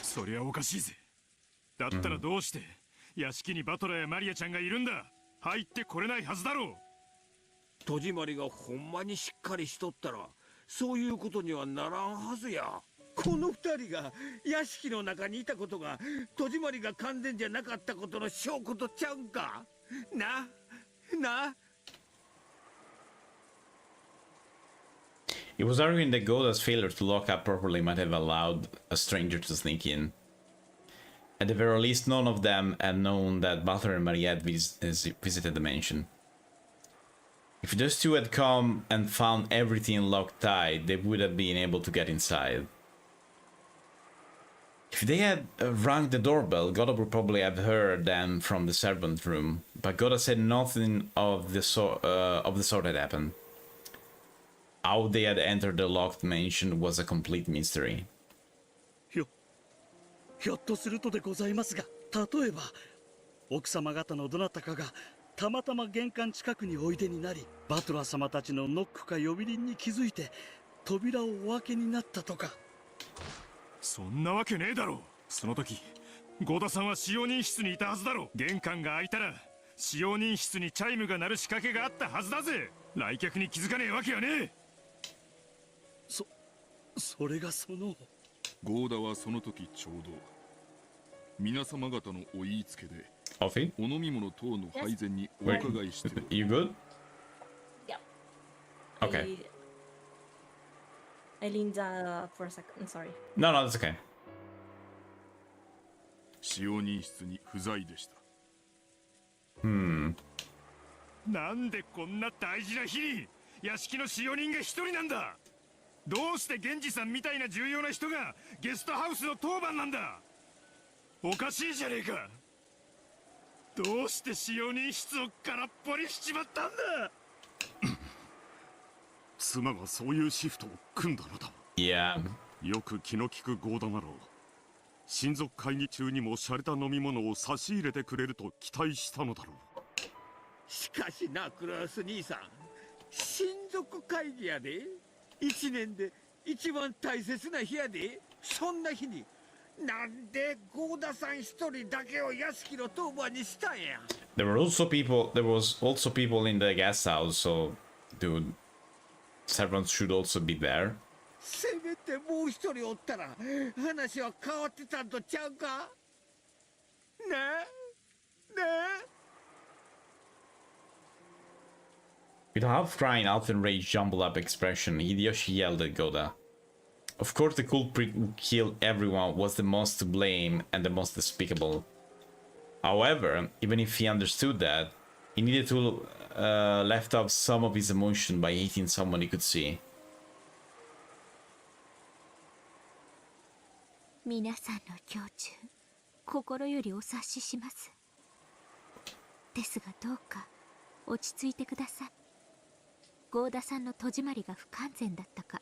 そりゃおかしいぜだったらどうして屋敷にバトラーやマリアちゃんがいるんだ入ってこれないはずだろう戸締まりがほんまにしっかりしとったらそういうことにはならんはずやこの二人が屋敷の中にいたことが戸締まりが完全じゃなかったことの証拠とちゃうんかな He was arguing that Goda's failure to lock up properly might have allowed a stranger to sneak in. At the very least, none of them had known that Butler and Mariette visited the mansion. If those two had come and found everything locked tight, they would have been able to get inside. If they had rung the doorbell, Goda would probably have heard them from the servant room, but Goda said nothing of the sort had happened. How they had entered the locked mansion was a complete mystery. ひょっとするとでございますが、例えば奥様方のどなたかがたまたま玄関近くにおいでになり、バトラー様たちのノックか呼び鈴に気づいて扉をお開けになったとか。そんなわけねえだろその時ゴダさんは使用人室にいたはずだろ玄関が開いたら使用人室にチャイムが鳴る仕掛けがあったはずだぜ来客に気づかねえわけはねえそれがそのゴーダはその時ちょうど皆様方のお言いつけでお飲み物等の配膳にお伺いしており You good? Yeah. Okay. I leaned for a second. I'm sorry. No, that's okay. 使用人室に不在でした。なんでこんな大事な日に屋敷の使用人が一人なんだどうして源氏さんみたいな重要な人がゲストハウスの当番なんだおかしいじゃねえかどうして使用人室を空っぽにしちまったんだ。妻がそういうシフトを組んだのだ。Yeah. よく気の利くゴーダなら親族会議中にも洒落た飲み物を差し入れてくれると期待したのだろう。しかしな、クラス兄さん、親族会議やで。一年で一番大切な日やで。そんな日になんでゴーダさん一人だけを屋敷の当番にしたんや。There was also people in the guest house, so dude, servants should also be there. せめてもう一人おったら話は変わってたんとちゃうか。ねえねえ。 With a half-crying, half-enraged, jumbled-up expression, Hideyoshi yelled at Goda. Of course, the culprit who killed everyone was the most to blame and the most despicable. However, even if he understood that, he needed to left out some of his emotion by hating someone he could see. 皆さんの胸中、心よりお察しします。ですがどうか落ち着いてください。ゴーダさんの戸締まりが不完全だったか、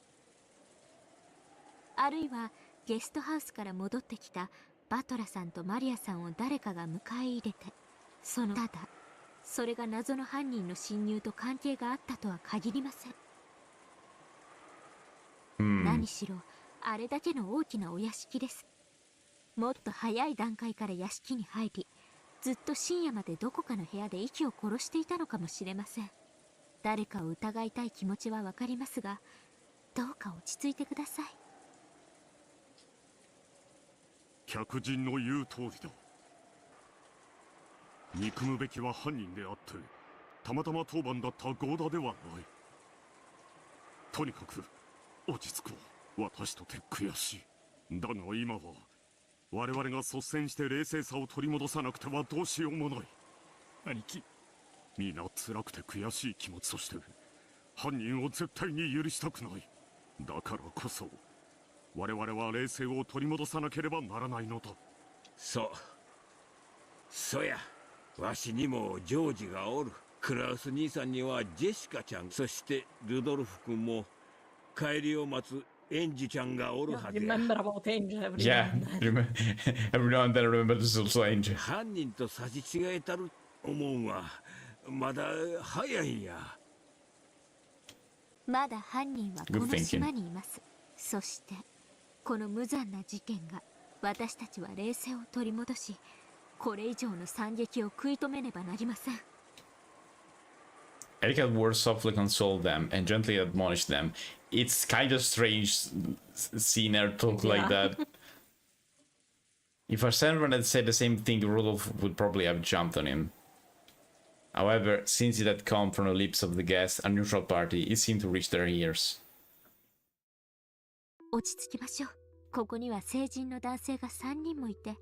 あるいはゲストハウスから戻ってきたバトラさんとマリアさんを誰かが迎え入れて、ただそれが謎の犯人の侵入と関係があったとは限りません。何しろあれだけの大きなお屋敷です。もっと早い段階から屋敷に入り、ずっと深夜までどこかの部屋で息を殺していたのかもしれません。誰かを疑いたい気持ちはわかりますが、どうか落ち着いてください。客人の言う通りだ。憎むべきは犯人であって、たまたま当番だったゴーダではない。とにかく落ち着こう。私とて悔しい。だが今は我々が率先して冷静さを取り戻さなくてはどうしようもない。兄貴、皆辛くて悔しい気持ちとして犯人を絶対に許したくない。だからこそ我々は冷静を取り戻さなければならないのだ。そや、わしにもジョージがおる。クラウス兄さんにはジェシカちゃん、そしてルドルフ君も帰りを待つエンジちゃんがおるはずや。Remember about Angel every Yeah, every now and then I remember there's also Angel. 犯人と差し違えたる思うんはまだ早いんや。まだ犯人はこの島にいます。そしてこの無残な事件が、私たちは冷静を取り戻し、これ以上の惨劇を食い止めねばなりません。Erika's words softly consoled them and gently admonished them. It's kind of strange seeing her talk like that. If our servant had said the same thing, Rudolph would probably have jumped on him. However, since it had come from the lips of the guest, a neutral party, it seemed to reach their ears. 落ち着きましょう。ここには成人の男性が3人もいて、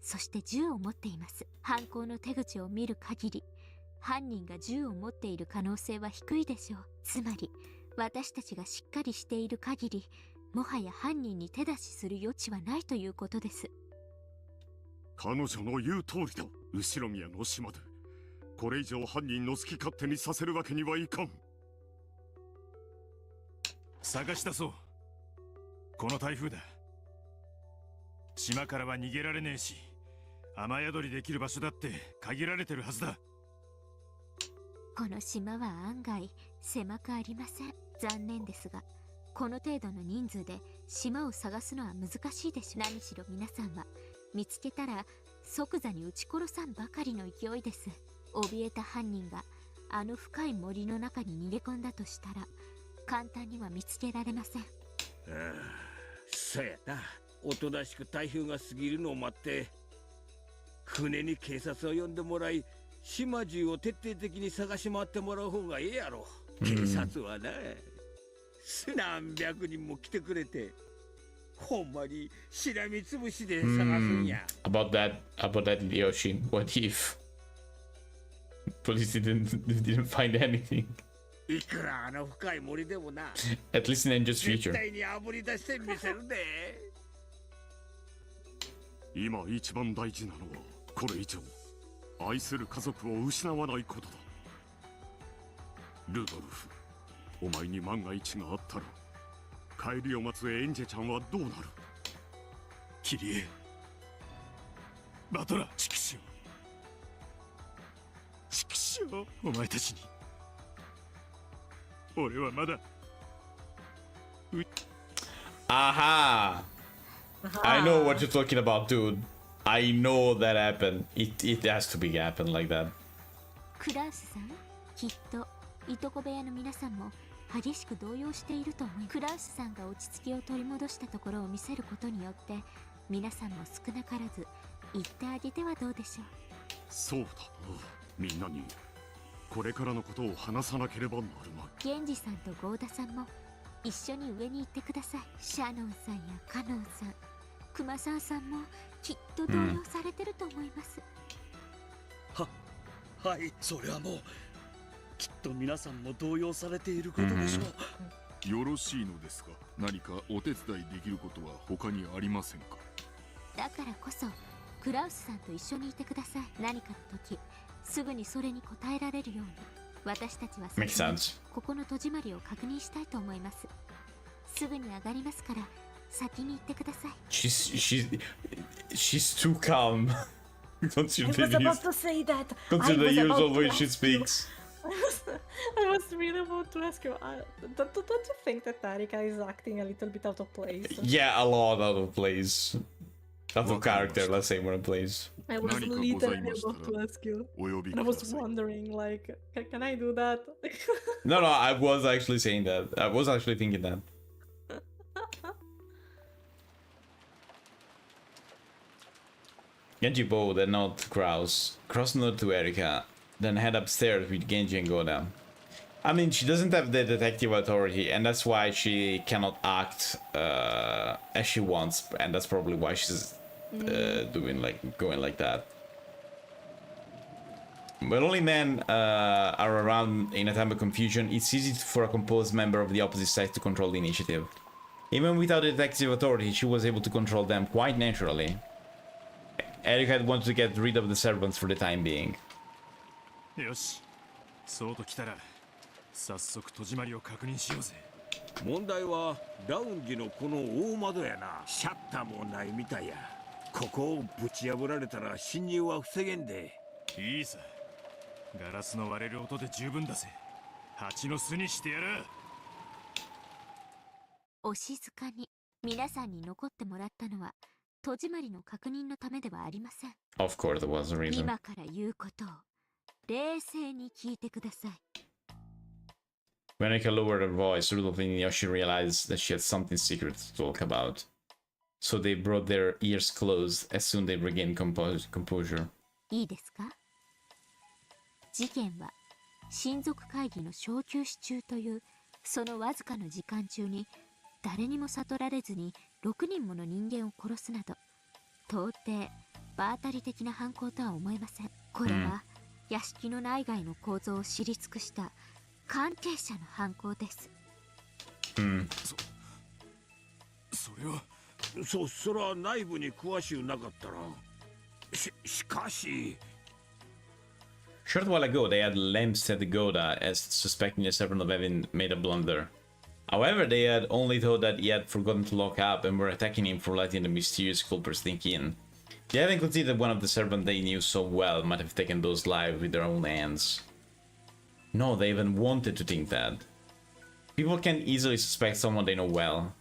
そして銃を持っています。犯行の手口を見る限り、犯人が銃を持っている可能性は低いでしょう。つまり私たちがしっかりしている限り、もはや犯人に手出しする余地はないということです。彼女の言う通りだ。後ろ宮の島でこれ以上犯人の好き勝手にさせるわけにはいかん。探し出そう。この台風だ。島からは逃げられねえし、雨宿りできる場所だって限られてるはずだ。この島は案外狭くありません。残念ですが、この程度の人数で島を探すのは難しいでしょう。何しろ皆さんは見つけたら即座に撃ち殺さんばかりの勢いです。怯えた犯人があの深い森の中に逃げ込んだとしたら、簡単には見つけられません。そうやな。おとなしく台風が過ぎるのを待って、船に警察を呼んでもらい、島中を徹底的に探し回ってもらう方がええやろ。警察はな、何百人も来てくれて、ほんまにしらみつぶしで探すんや。About that, Yoshi, what if police didn't find anything? いくらあの深い森でもな。At least in Angel's future. 絶対にあぶり出してみせるで。今一番大事なのはこれ以上愛する家族を失わないことだ。ルドルフ、お前に万が一があったら帰りを待つエンジェちゃんはどうなる？キリエ、バトラ、畜生、畜生、お前たちに俺はまだAha! I know what you're talking about, dude. I know that happened. It has to be happen like that. クラウスさん、きっといとこ部屋の皆さんも激しく動揺していると思い、クラウスさんが落ち着きを取り戻したところを見せることによって皆さんも少なからず言ってあげてはどうでしょう。そうだな、みんなにこれからのことを話さなければなるまい。源氏さんと郷田さんも一緒に上に行ってください。シャノンさんやカノンさん、熊沢さんもきっと動揺されてると思います。はい、それはもうきっと皆さんも動揺されていることでしょう。よろしいのですか？何かお手伝いできることは他にありませんか？だからこそクラウスさんと一緒にいてください。何かの時すぐにそれに応えられるように。私たちは先にここの戸締まりを確認したいと思います。すぐに上がりますから先に行ってください。She's too calm. Consider I was about to say that. the usual way she speaks. I was really about to ask you. Don't you think that Tarika is acting a little bit out of place? Yeah, a lot out of place. Out of character, let's say, more in place. I was literally about to ask you. And I was wondering, like, can I do that? No, I was actually saying that. I was actually thinking that. Genji bowed and nod to Kraus. Kraus nodded to Erika, then head upstairs with Genji and Goda. I mean, she doesn't have the detective authority, and that's why she cannot act as she wants, and that's probably why she's going like that. When only men are around in a time of confusion, it's easy for a composed member of the opposite sex to control the initiative. Even without the detective authority, she was able to control them quite naturally. Erika had wanted to get rid of the servants for the time being. よし、そうと来たら早速戸締まりを確認しようぜ。問題はラウンジのこの大窓やな。シャッターもないみたいや。ここをぶち破られたら侵入は防げんで。いいさ、ガラスの割れる音で十分だぜ。蜂の巣にしてやる。お静かに。皆さんに残ってもらったのは戸締まりの確認のためではありません。Of course, there was a reason. 今から言うことを冷静に聞いてください。When Erika lowered her voice, Rudolph and Yoshi realized that she had something secret to talk about. So they brought their ears closed as soon they regained composure. いいですか？事件は親族会議の小休止中というそのわずかの時間中に誰にも悟られずに6人もの人間を殺すなど到底場当たり的な犯行とは思えません。これは屋敷の内外の構造を知り尽くした関係者の犯行です。それはそれは内部に詳しゅうなかったら。しかし。Short while ago, they had lamps at the Goda as suspecting the servant of having made a blunder. However, they had only thought that he had forgotten to lock up and were attacking him for letting the mysterious culprit sneak in. They hadn't considered one of the servants they knew so well might have taken those lives with their own hands. No, they even wanted to think that. People can easily suspect someone they know well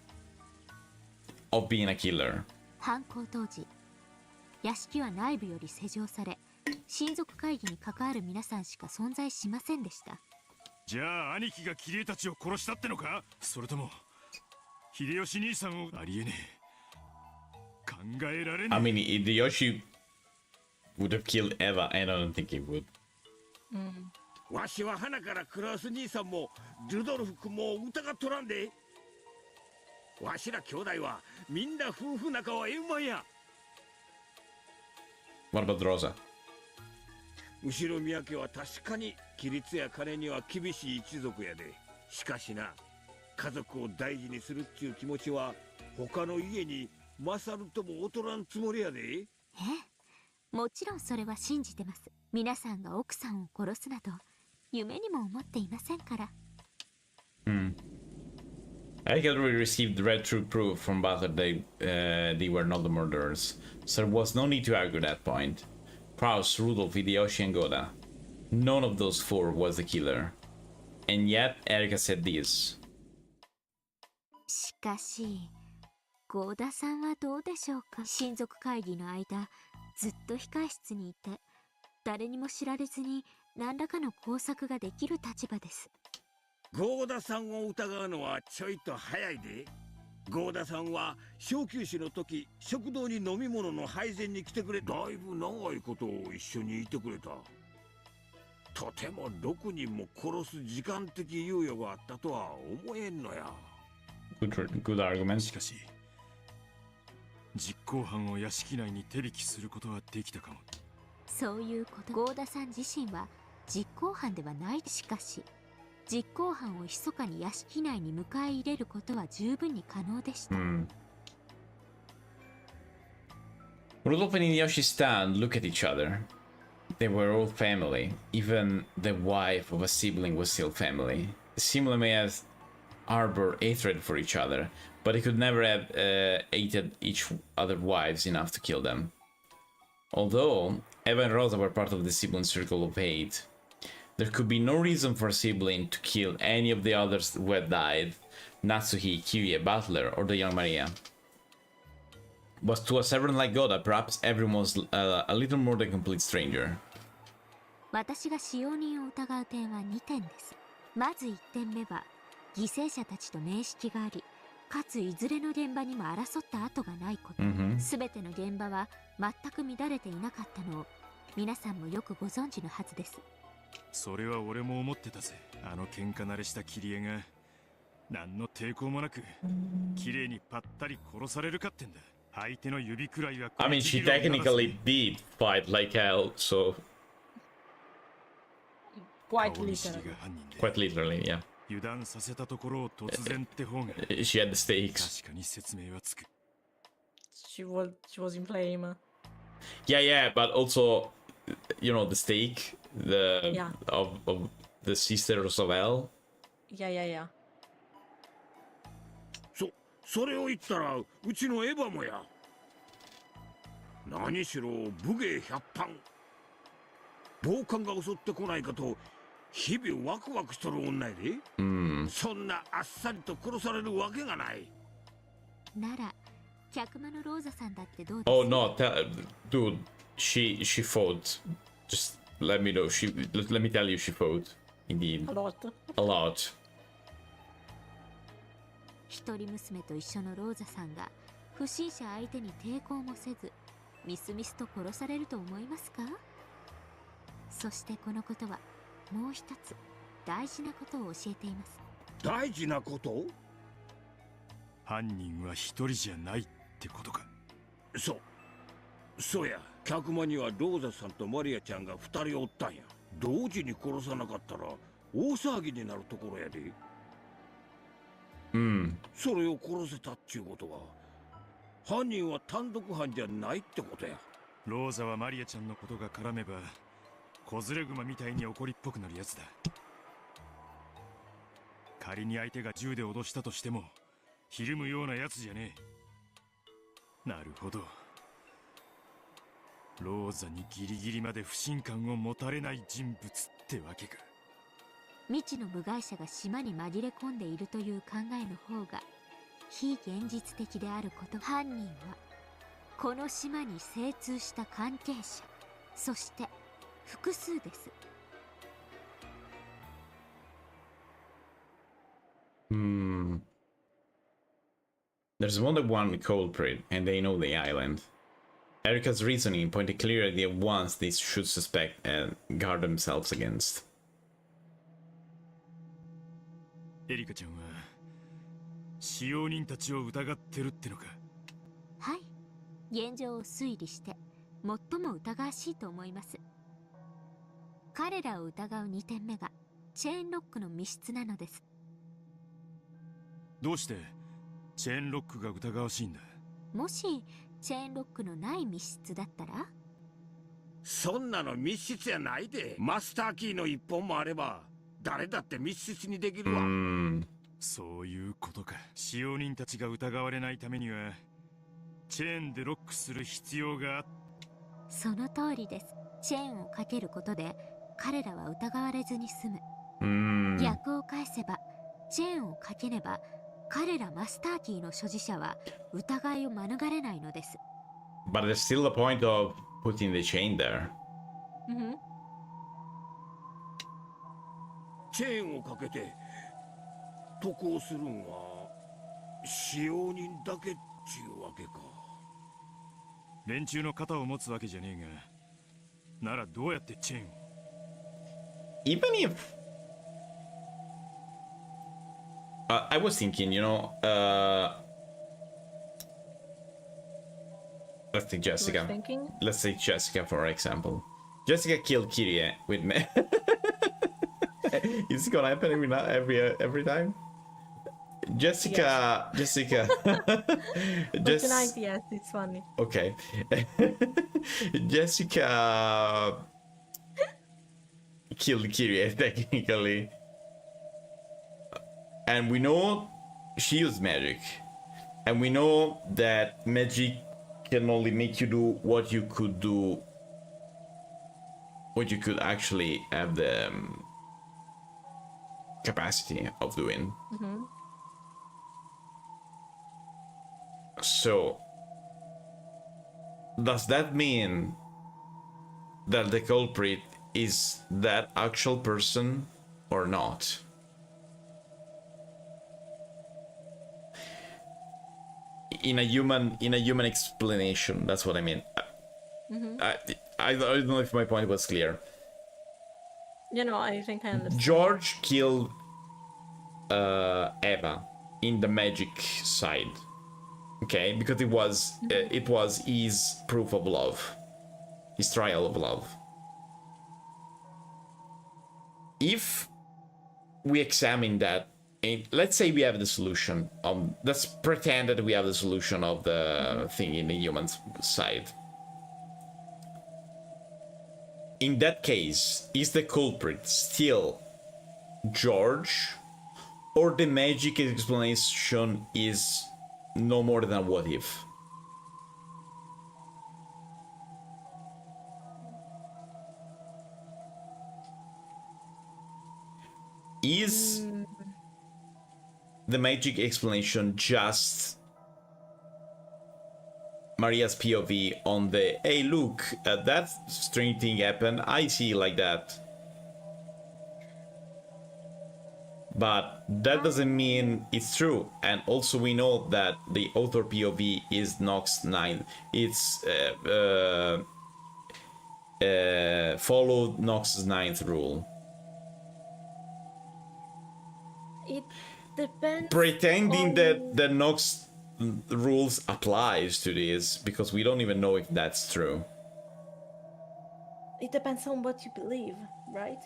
of being a killer. 犯行当時、屋敷は内部より施錠され、親族会議に関わる皆さんしか存在しませんでした。じゃあ兄貴がキリエたちを殺したってのか？それとも秀吉兄さんをありえねえ。考えられねえ。 I mean, Hideyoshi would have killed Eva, and I don't think he would. わしは花からクラウス兄さんもルドルフ君も疑っとらんで。わしら兄弟はみんな夫婦仲は円満や。What about Rosa? 後ろ宮家は確かに規律や金には厳しい一族やで。しかしな、家族を大事にするっていう気持ちは他の家に勝るとも劣らんつもりやで。もちろんそれは信じてます。皆さんが奥さんを殺すなど夢にも思っていませんから。I had already received red true proof from Butler they were not the murderers, so there was no need to argue that point. Kraus, Rudolph, Hideyoshi, and Goda. None of those four was the killer. And yet, Erika said this. しかし、郷田さんはどうでしょうか。親族会議の間、ずっと控室にいて、誰にも知られずに何らかの工作ができる立場です。郷田さんを疑うのはちょいと早いで。郷田さんは小休止の時、食堂に飲み物の配膳に来てくれ、だいぶ長いこと一緒にいてくれた。とても6人も殺す時間的猶予があったとは思えんのや。Good argument. しかし、実行犯を屋敷内に手引きすることはできたかも。そういうこと。郷田さん自身は実行犯ではない。しかし、実行犯を密かに屋敷内に迎え入れることは十分に可能でした。Rudolph and Hideyoshi stand, look at each other. They were all family. Even the wife of a sibling was still family. The sibling may have harbored hatred for each other, but they could never have hated each other's wives enough to kill them. Although Eva and Rosa were part of the sibling circle of hate, there could be no reason for a sibling to kill any of the others who had died, Natsuhi, Kirie, Butler, or the young Maria. But to a servant like Goda, perhaps everyone was a little more than a complete stranger. 私が使用人を疑う点は2点です。まず1点目は、犠牲者たちと面識があり、かついずれの現場にも争った跡がないこと。すべての現場は全く乱れていなかったのを、皆さんもよくご存知のはずです。それは俺も思ってたぜ。あの喧嘩慣れした切り絵が何の抵抗もなく綺麗にパッタリ殺されるかってんだ。相手の指くらいは。I mean, she technically did fight like hell, so quite literally. Quite literally, yeah. 油断させたところを突然って方が。She had the stakes. 確かに説明はつく。She was in flame. Yeah, but also, you know, the stake, of the sisters of hell. Yeah. それを言ったらうちのエヴァもや。何しろ武芸百般、暴漢が襲ってこないかと日々ワクワクしとる女やで。そんなあっさりと殺されるわけがない。なら客間のローザさんだってどうですか。 Oh no, dude, she fought. Just let me know. Let me tell you, she fought. Indeed. A lot. 一人娘と一緒のローザさんが不審者相手に抵抗もせずみすみすと殺されると思いますか。そしてこのことはもう一つ大事なことを教えています。大事なこと？犯人は一人じゃないってことか。そうや。客間にはローザさんとマリアちゃんが2人おったんや。同時に殺さなかったら大騒ぎになるところやで。それを殺せたっちゅうことは犯人は単独犯じゃないってことや。ローザはマリアちゃんのことが絡めば子連れ熊みたいに怒りっぽくなるやつだ。仮に相手が銃で脅したとしてもひるむようなやつじゃねえ。なるほど。ローザにギリギリまで不信感を持たれない人物ってわけか。未知の部外者が島に紛れ込んでいるという考えの方が非現実的であること。犯人はこの島に精通した関係者、そして複数です。There's more than one culprit, and they know the island. Erika's reasoning pointed clearly at once they should suspect and guard themselves against. エリカちゃんは使用人たちを疑ってるってのか。はい、現状を推理して最も疑わしいと思います。彼らを疑う2点目がチェーンロックの密室なのです。どうしてチェーンロックが疑わしいんだ。もしチェーンロックのない密室だったらそんなの密室やないで。マスターキーの一本もあれば誰だって密室にできるわ。そういうことか。使用人たちが疑われないためにはチェーンでロックする必要があっその通りです。チェーンをかけることで彼らは疑われずに済む。逆を返せばチェーンをかければ彼らマスターキーの所持者は疑いを免れないのです。 But there's still a point of putting the chain there. チェーンをかけて渡航するんは使用人だけっちゅうわけか。連中の肩を持つわけじゃねえが、ならどうやってチェーンを。 Even if I was thinking, let's take Jessica. Let's take Jessica for example. Jessica killed Kyrie with me. Is it gonna happen every time? Jessica, Yes. Jessica. But tonight, yes, it's funny. Okay. Jessica killed Kyrie technically. And we know she used magic. And we know that magic can only make you do what you could do. What you could actually have the capacity of doing. So, does that mean that the culprit is that actual person or not? In a human explanation, that's what I mean. I don't know if my point was clear. I think I understand. George killed Eva in the magic side, okay, because it was his proof of love, his trial of love. If we examine that, and let's say we have the solution. Let's pretend that we have the solution of the thing in the human side. In that case, is the culprit still George, or the magic explanation is no more than a what if? Is the magic explanation just Maria's POV on the hey look, that strange thing happened, I see like that, but that doesn't mean it's true. And also we know that the author POV is Nox 9. It's followed Nox's 9th rule. It depends. Pretending that the Nox rules applies to this, because we don't even know if that's true. It depends on what you believe, right?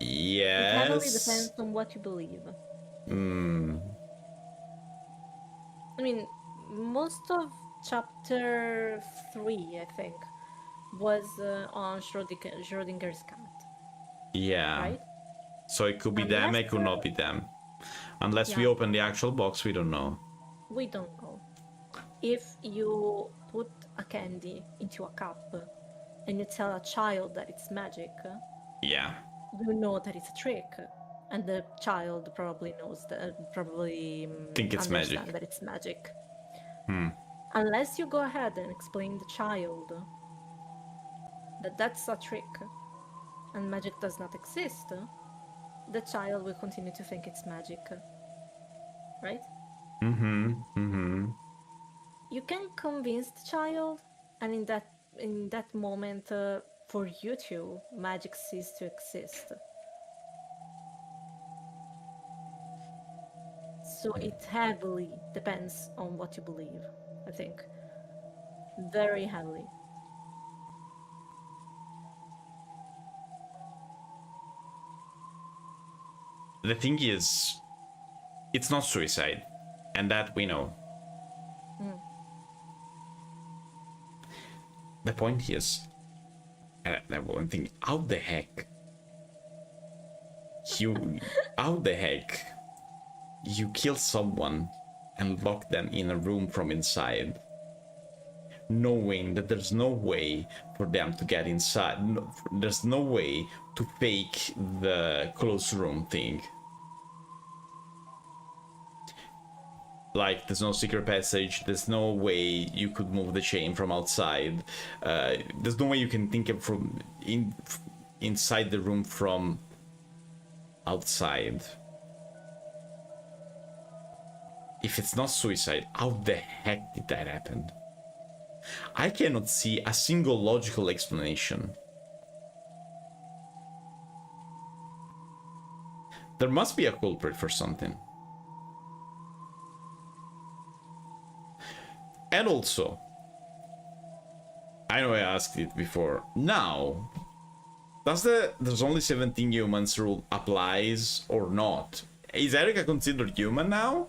Yes. It heavily depends on what you believe. I mean, most of chapter 3, I think, was on Schrodinger's cat. Yeah. Right? So it could be them, it could not be them. Unless we open the actual box, we don't know. We don't know. If you put a candy into a cup and you tell a child that it's magic, yeah, you know that it's a trick, and the child probably knows that, probably think it's magic. Understand that it's magic. Unless you go ahead and explain the child that that's a trick and magic does not exist, the child will continue to think it's magic, right? You can convince the child, and in that moment, for you two, magic ceases to exist. So it heavily depends on what you believe, I think. Very heavily. The thing is, it's not suicide, and that we know. The point is, And that one thing, how the heck? How the heck? You kill someone and lock them in a room from inside, knowing that there's no way for them to get inside. There's no way to fake the closed room thing. Like, there's no secret passage, there's no way you could move the chain from outside. There's no way you can think of from inside the room from outside. If it's not suicide, how the heck did that happen? I cannot see a single logical explanation. There must be a culprit for something. And also, I know I asked it before. Now, does there's only 17 humans rule applies or not? Is Erika considered human now?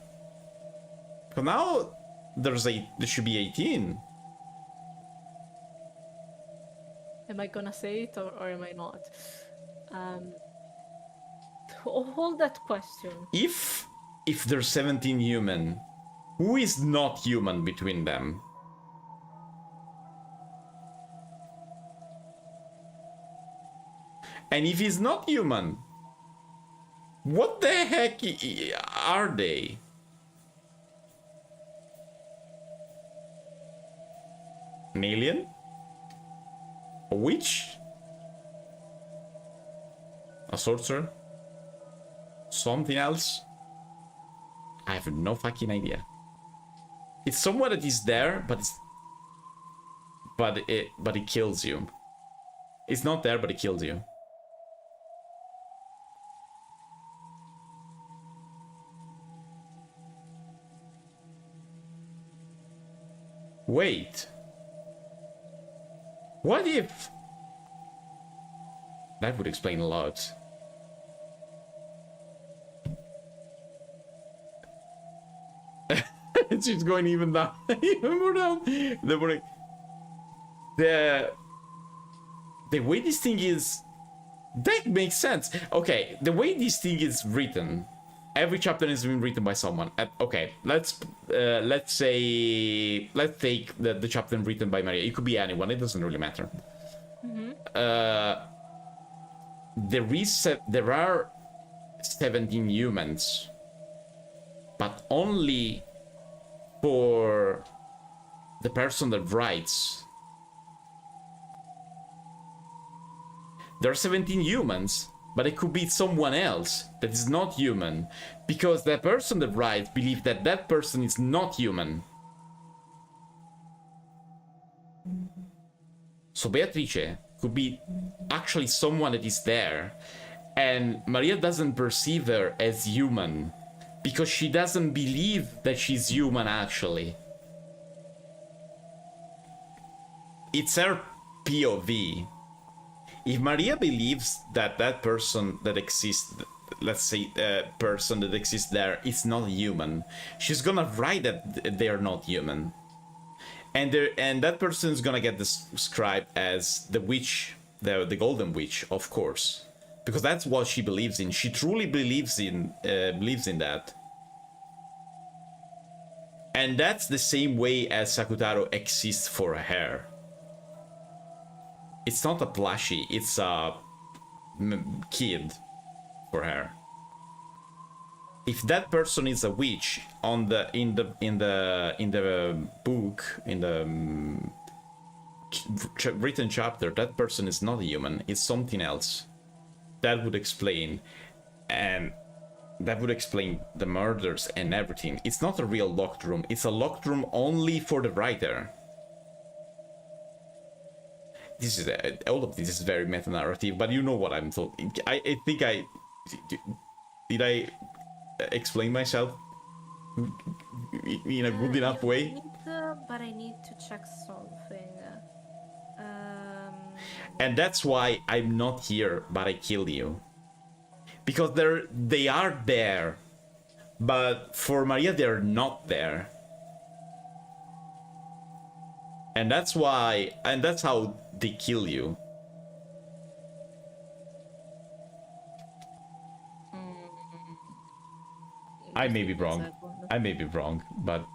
Because now there should be 18. Am I gonna say it or am I not? Hold that question. If there's 17 human, who is not human between them? And if he's not human, what the heck are they? An alien? A witch? A sorcerer? Something else? I have no fucking idea. It's someone that is there, but it kills you. It's not there, but it kills you. Wait. What if... That would explain a lot. She's going even down. Even more down. The way this thing is... That makes sense. Okay, the way this thing is written... Every chapter has been written by someone. Okay, let's say... Let's take the chapter written by Maria. It could be anyone. It doesn't really matter. Mm-hmm. There are 17 humans. But only for the person that writes. There are 17 humans, but it could be someone else that is not human, because the person that writes believes that that person is not human. So Beatrice could be actually someone that is there, and Maria doesn't perceive her as human, because she doesn't believe that she's human actually. It's her POV. If Maria believes that that person that exists, let's say a person that exists there, is not human, she's gonna write that they're not human. And that person is gonna get described as the witch, the golden witch, of course. Because that's what she believes in. She truly believes in that. And that's the same way as Sakutaro exists for her. It's not a plushie, it's a kid for her. If that person is a witch in the book, in the written chapter, that person is not a human, it's something else. That would explain, and that would explain the murders and everything. It's not a real locked room, it's a locked room only for the writer. This is all of this is very meta-narrative, but you know what I'm talking. I think did I explain myself in a good enough way? But I need to check something. And that's why I'm not here, but I kill you. Because they are there, but for Maria they're not there. And that's why, and that's how they kill you. I may be wrong. I may be wrong, but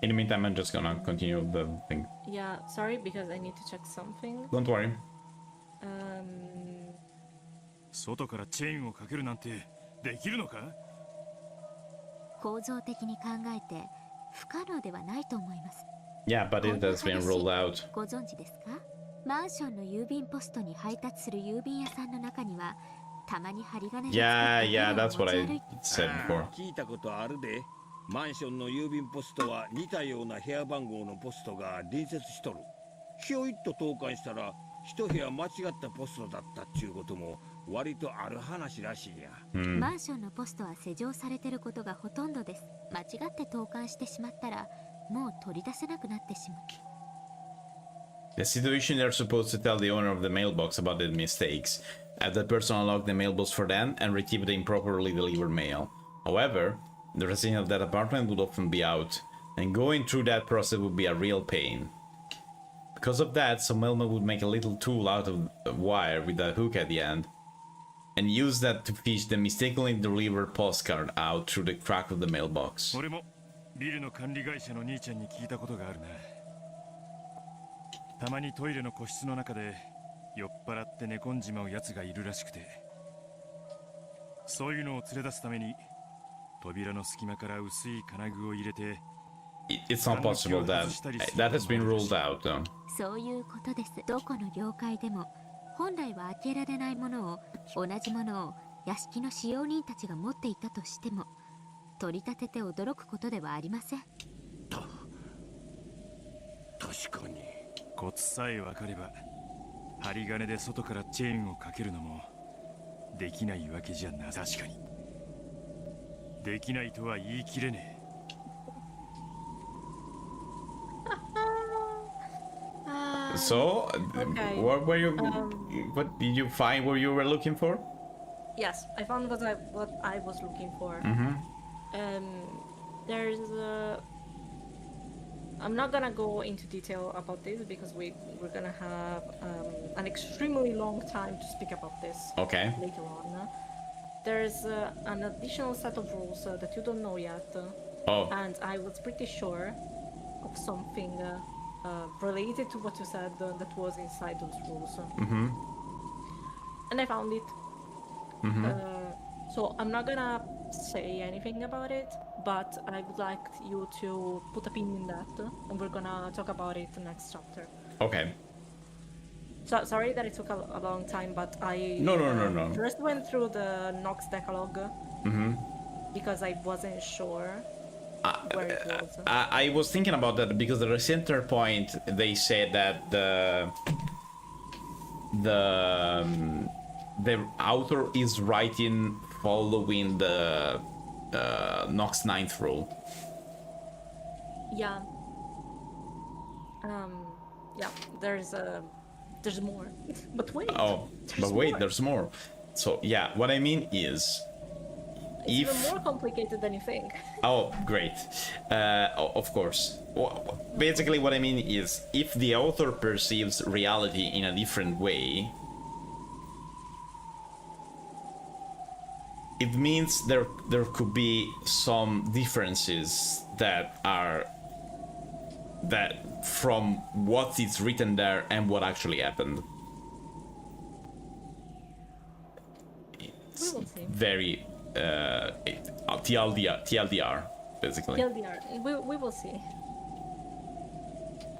in the meantime, I'm just gonna continue the thing. Yeah, sorry, because I need to check something. Don't worry. 外からチェーンをかけるなんてできるのか？構造的に考えて不可能ではないと思います。 Yeah, but it has been rolled out. ご存知ですか？マンションの郵便ポストに配達する郵便屋さんの中にはたまに針金が Yeah, that's what I said before. 聞いたことあるで。マンションの郵便ポストは似たような部屋番号のポストが隣接しとる。ひょいっと投函したら一部屋間違ったポストだったっちゅうことも割とある話らしいや。マンションのポストは施錠されてることがほとんどです。間違って投函してしまったらもう取り出せなくなってしまう。 The situation, they're supposed to tell the owner of the mailbox about the mistakes, have that person unlock the mailbox for them and retrieve the improperly delivered mail. However, the resident of that apartment would often be out, and going through that process would be a real pain. Because of that, some mailman would make a little tool out of wire with a hook at the end, and use that to fish the mistakenly delivered postcard out through the crack of the mailbox. 俺もビルの管理会社の兄ちゃんに聞いたことがあるな。たまにトイレの個室の中で酔っ払って寝込んじまうやつがいるらしくて、そういうのを連れ出すために扉の隙間から薄い金具を入れて。 It's not possible that has been ruled out, though. そういうことです。どこの業界でも本来は開けられないものを同じものを屋敷の使用人たちが持っていたとしても取り立てて驚くことではありません。確かに。コツさえ分かれば針金で外からチェーンをかけるのもできないわけじゃな。確かにできないとは言い切れねえ。 So, okay. what were you? What did you find? What you were looking for? Yes, I found what I was looking for. There's I'm not gonna go into detail about this because we're gonna have an extremely long time to speak about this. Okay. Later on, there's an additional set of rules that you don't know yet. Oh. And I was pretty sure of something related to what you said that was inside those rules. And I found it. So I'm not gonna say anything about it, but I would like you to put a pin in that, and we're gonna talk about it next chapter. Okay. So sorry that it took a long time, but I No. first went through the Nox Decalogue because I wasn't sure where it was. I was thinking about that because at the center point they said that the author is writing following the Nox 9th rule. Yeah. Yeah. There's more. But wait. Oh, but wait, there's more. So yeah, what I mean is, it's even more complicated than you think. Oh, great. Of course. Basically, what I mean is, if the author perceives reality in a different way, it means there could be some differences that from what is written there and what actually happened. It's very TLDR, basically. TLDR. We will see.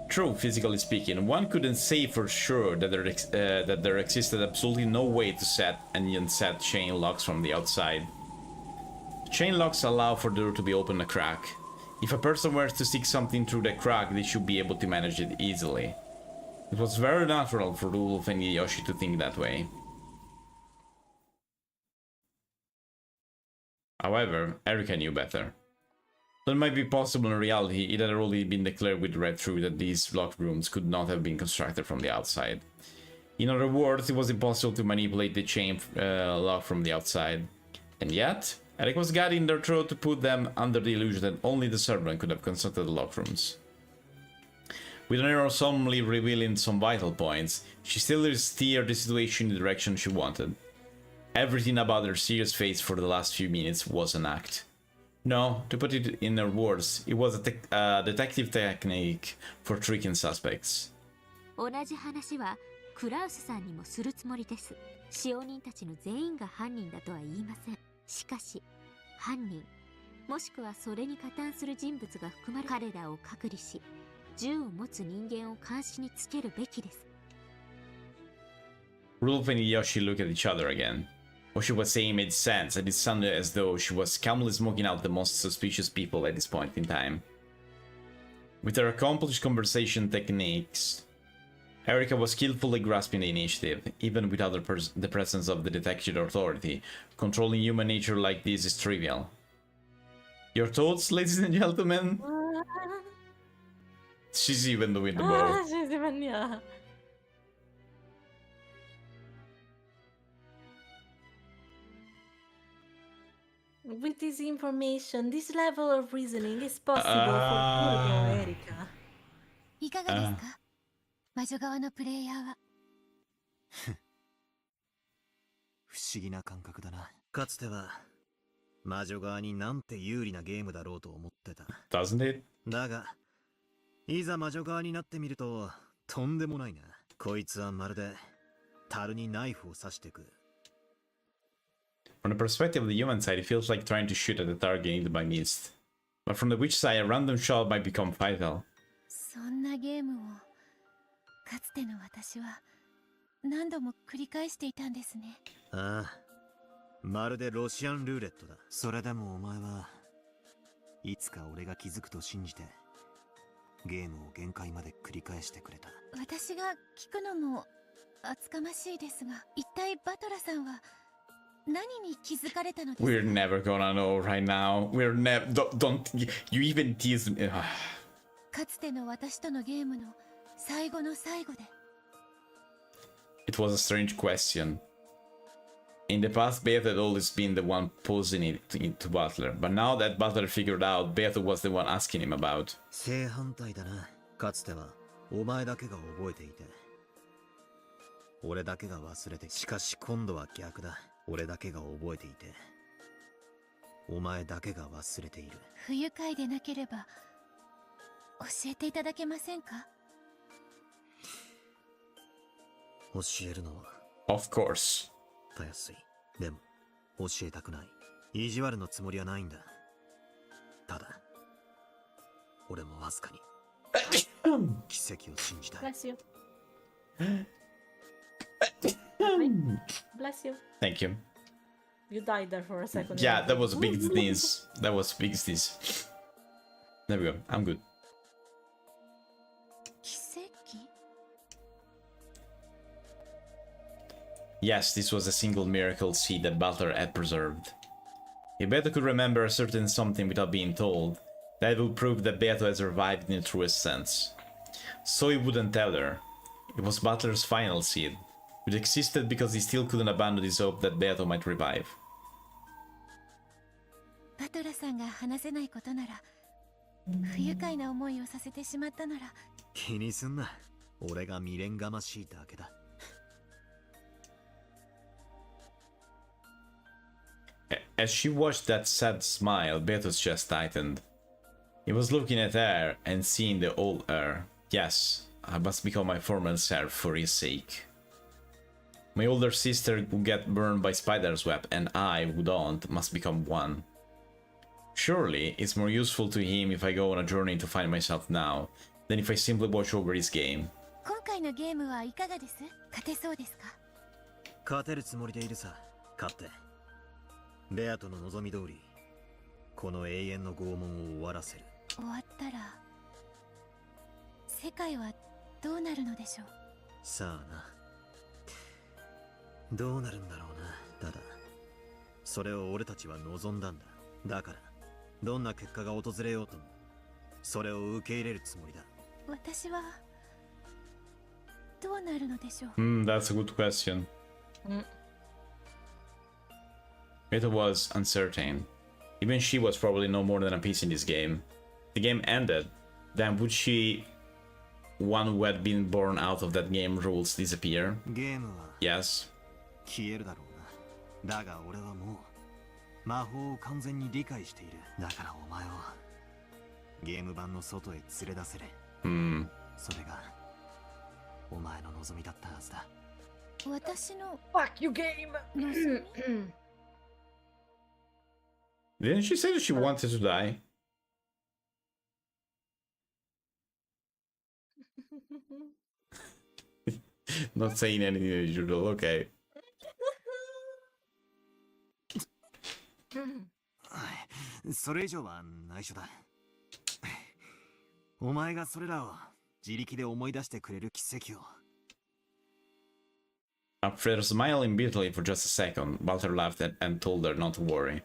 True, physically speaking, one couldn't say for sure that there existed absolutely no way to set and unset chain locks from the outside. Chain locks allow for the door to be opened a crack. If a person were to stick something through the crack, they should be able to manage it easily. It was very natural for Rudolph and Hideyoshi to think that way. However, Erika knew better. That might be possible in reality. It had already been declared with red through that these locked rooms could not have been constructed from the outside. In other words, it was impossible to manipulate the chain lock from the outside. And yet, Eric was guiding their throat to put them under the illusion that only the servant could have constructed the locked rooms. With an arrow solemnly revealing some vital points, she still steered the situation in the direction she wanted. Everything about her serious face for the last few minutes was an act. No, to put it in her words, it was a detective technique for tricking suspects. 同じ話はクラウスさんにもするつもりです。使用人たちの全員が犯人だとは言いません。しかし犯人もしくはそれに加担する人物が含まれ、彼らを隔離し銃を持つ人間を監視につけるべきです。 Rudolph and Yoshi looked at each other again. What she was saying made sense, and it sounded as though she was calmly smoking out the most suspicious people at this point in time. With her accomplished conversation techniques, Erica was skillfully grasping the initiative, even without the presence of the detection authority. Controlling human nature like this is trivial. Your thoughts, ladies and gentlemen? She's even doing the bow. She's even, yeah. With this information, this level of reasoning is possible for Burgo, Erika. いかがですか、魔女側のプレイヤーは。不思議な感覚だな。かつては魔女側になんて有利なゲームだろうと思ってた。Doesn't it? だがいざ魔女側になってみるととんでもないな。こいつはまるで樽にナイフを刺してく。From the perspective of the human side, it feels like trying to shoot at a target hidden by mist. But from the witch side, a random shot might become fatal. そんなゲームをかつての私は何度も繰り返していたんですね。ああ、まるでロシアンルーレットだ。それでもお前はいつか俺が気づくと信じてゲームを限界まで繰り返してくれた。私が聞くのも厚かましいですが、一体バトラさんは何に気づかれたのですか？ We're never gonna know right now. We're never. Don't. You even tease me. かつての私とのゲームの最後の最後で。It was a strange question. In the past, Beato had always been the one posing it to Butler, but now that Butler figured out, Beato was the one asking him about. 正反対だな。かつてはお前だけが覚えていて、俺だけが忘れて。しかし今度は逆だ。俺だけが覚えていて、お前だけが忘れている。不愉快でなければ教えていただけませんか？教えるのは Of course. たやすい。でも教えたくない。意地悪のつもりはないんだ。ただ俺もわずかに奇跡を信じたい。 Bless you. Bless you. Thank you. You died there for a second. Yeah, that was a big sneeze. That was a big sneeze. There we go. I'm good. 奇跡？ Yes, this was a single miracle seed that Butler had preserved. If Beato could remember a certain something without being told, that would prove that Beato had survived in the truest sense. So he wouldn't tell her. It was Butler's final seed. It existed because he still couldn't abandon his hope that Beato might revive. バトラさんが話せないことなら、不愉快な思いをさせてしまったなら。気にすんな。俺が未練がましいだけだ。As she watched that sad smile, Beato's chest tightened. He was looking at her and seeing the old her. Yes, I must become my former self for his sake. My older sister would get burned by spider's web, and I, who don't, must become one. Surely, it's more useful to him if I go on a journey to find myself now, than if I simply watch over his game. 今回のゲームはいかがです？勝てそうですか？勝てるつもりでいるさ。勝って。ベアトの望み通り、この永遠の拷問を終わらせる。終わったら、世界はどうなるのでしょう？さあな。どうなるんだろうな。ただ、それを俺たちは望んだんだ。だから、どんな結果が訪れようとも、それを受け入れるつもりだ。私はどうなるのでしょう？ That's a good question. Beato was uncertain. Even she was probably no more than a piece in this game. The game ended, then would she, one who had been born out of that game, rules disappear? ゲームは Yes. 消えるだろうな。だが俺はもう魔法を完全に理解している。だからお前をゲーム版の外へ連れ出せれ。それがお前の望みだったはずだ。私の Fuck you, game! Didn't she say that she wanted to die? Not saying anything unusual, okay. それ以上は内緒だ。お前がそれらを自力で思い出してくれる奇跡を。After smiling bitterly for just a second, Baltar laughed and told her not to worry.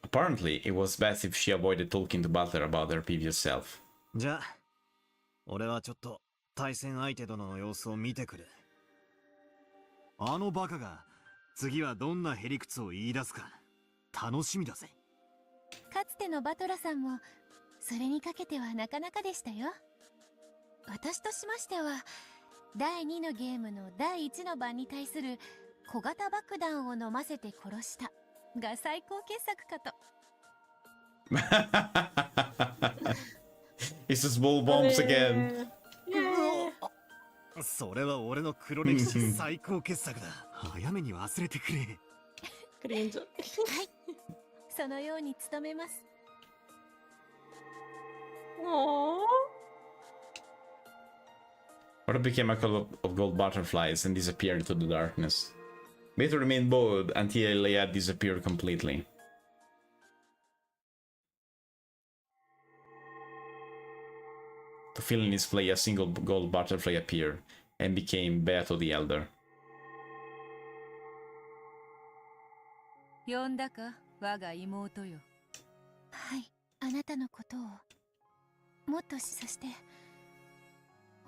Apparently, it was best if she avoided talking to Baltar about her previous self. じゃあ、俺はちょっと対戦相手殿の様子を見てくる。あのバカが次はどんなへりくつを言い出すか楽しみだぜ。かつてのバトラさんもそれにかけてはなかなかでしたよ。私としましては第2のゲームの第1の番に対する小型爆弾を飲ませて殺したが最高傑作かと。It's the small bombs again. それは俺の黒歴史最高傑作だ。早めに忘れてくれ。クリンジ。はい、そのように努めます。What became a couple of gold butterflies and disappeared into the darkness. Beto remained bold until Leia disappeared completely. To fill in his place, a single gold butterfly appeared and became Beto the Elder. 呼んだか、我が妹よ。はい、あなたのことをもっとそして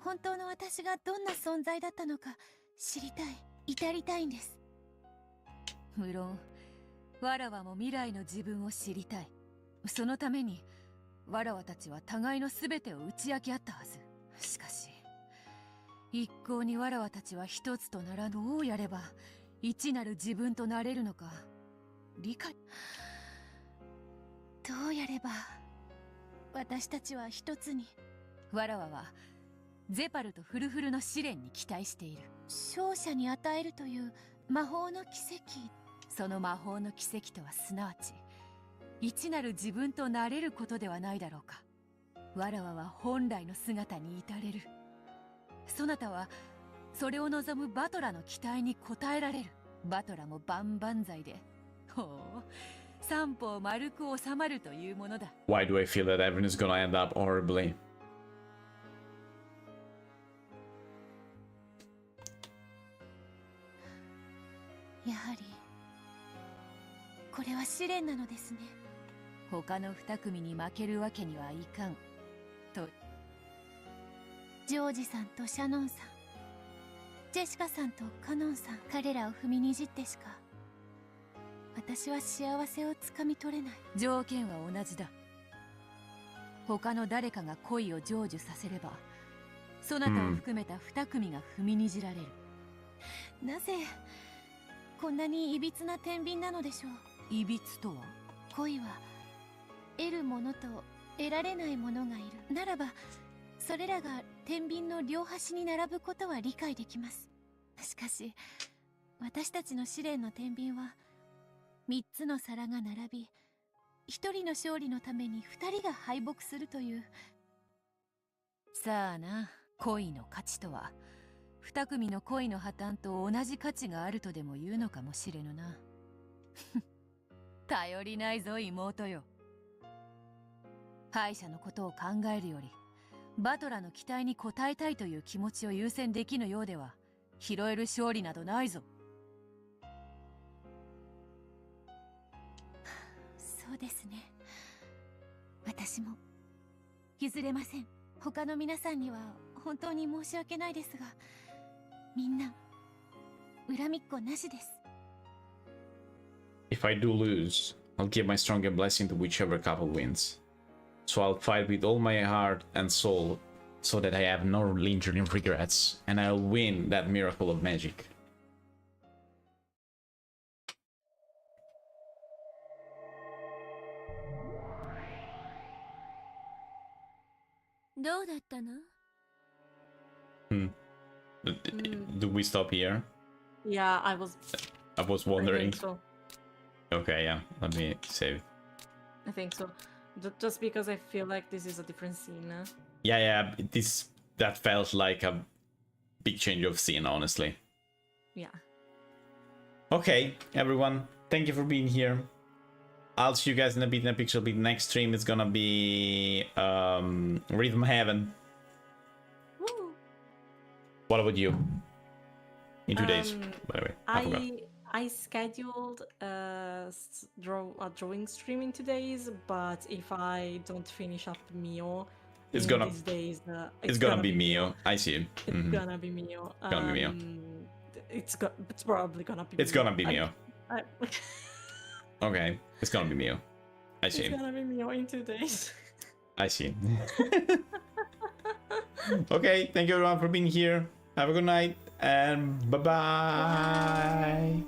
本当の私がどんな存在だったのか知りたい、至りたいんです。無論、わらわも未来の自分を知りたい。そのために、わらわたちは互いの全てを打ち明け合ったはず。しかし、一向にわらわたちは一つとならぬ。どうやれば、一なる自分となれるのか、理解。どうやれば、私たちは一つに。わらわは、ゼパルとフルフルの試練に期待している。勝者に与えるという魔法の奇跡。その魔法の奇跡とはすなわち、一なる自分となれることではないだろうか。わらわは本来の姿に至れる。そなたはそれを望むバトラの期待に応えられる。バトラも万々歳で、ほう、三方丸く収まるというものだ。 Why do I feel that everyone is gonna end up horribly? やはりこれは試練なのですね。他の二組に負けるわけにはいかんと。ジョージさんとシャノンさん、ジェシカさんとカノンさん、彼らを踏みにじってしか私は幸せをつかみ取れない。条件は同じだ。他の誰かが恋を成就させれば、そなたを含めた二組が踏みにじられる。なぜこんなにいびつな天秤なのでしょう。いびつとは、恋は得るものと得られないものがいるならば、それらが天秤の両端に並ぶことは理解できます。しかし私たちの試練の天秤は3つの皿が並び、1人の勝利のために2人が敗北するという。さあな、恋の価値とは二組の恋の破綻と同じ価値があるとでも言うのかもしれぬな。頼りないぞ妹よ。敗者のことを考えるより、バトラの期待に応えたいという気持ちを優先できぬようでは、拾える勝利などないぞ。そうですね。私も譲れません。他の皆さんには本当に申し訳ないですが、みんな恨みっこなしです。 If I do lose, I'll give my stronger blessing to whichever couple wins. So I'll fight with all my heart and soul so that I have no lingering regrets, and I'll win that miracle of magic. どうだったの？ Do we stop here? Yeah, I was wondering. think so. Okay, yeah. Let me save. I think so. Just because I feel like this is a different scene. Yeah. That felt like a big change of scene, honestly. Yeah. Okay, everyone. Thank you for being here. I'll see you guys in a bit in a PixelBit. Next stream is gonna be Rhythm Heaven. Woo. What about you? In 2 days, by the way. I forgot. I scheduled a drawing stream in 2 days, but if I don't finish up Mio It's in gonna these days, it's gonna be Mio. I see. It's gonna be Mio. It's gonna be Mio. It's probably gonna be. It's gonna be Mio. I- Okay, it's gonna be Mio. I see. It's gonna be Mio in 2 days. I see. Okay, thank you everyone for being here. Have a good night and bye-bye.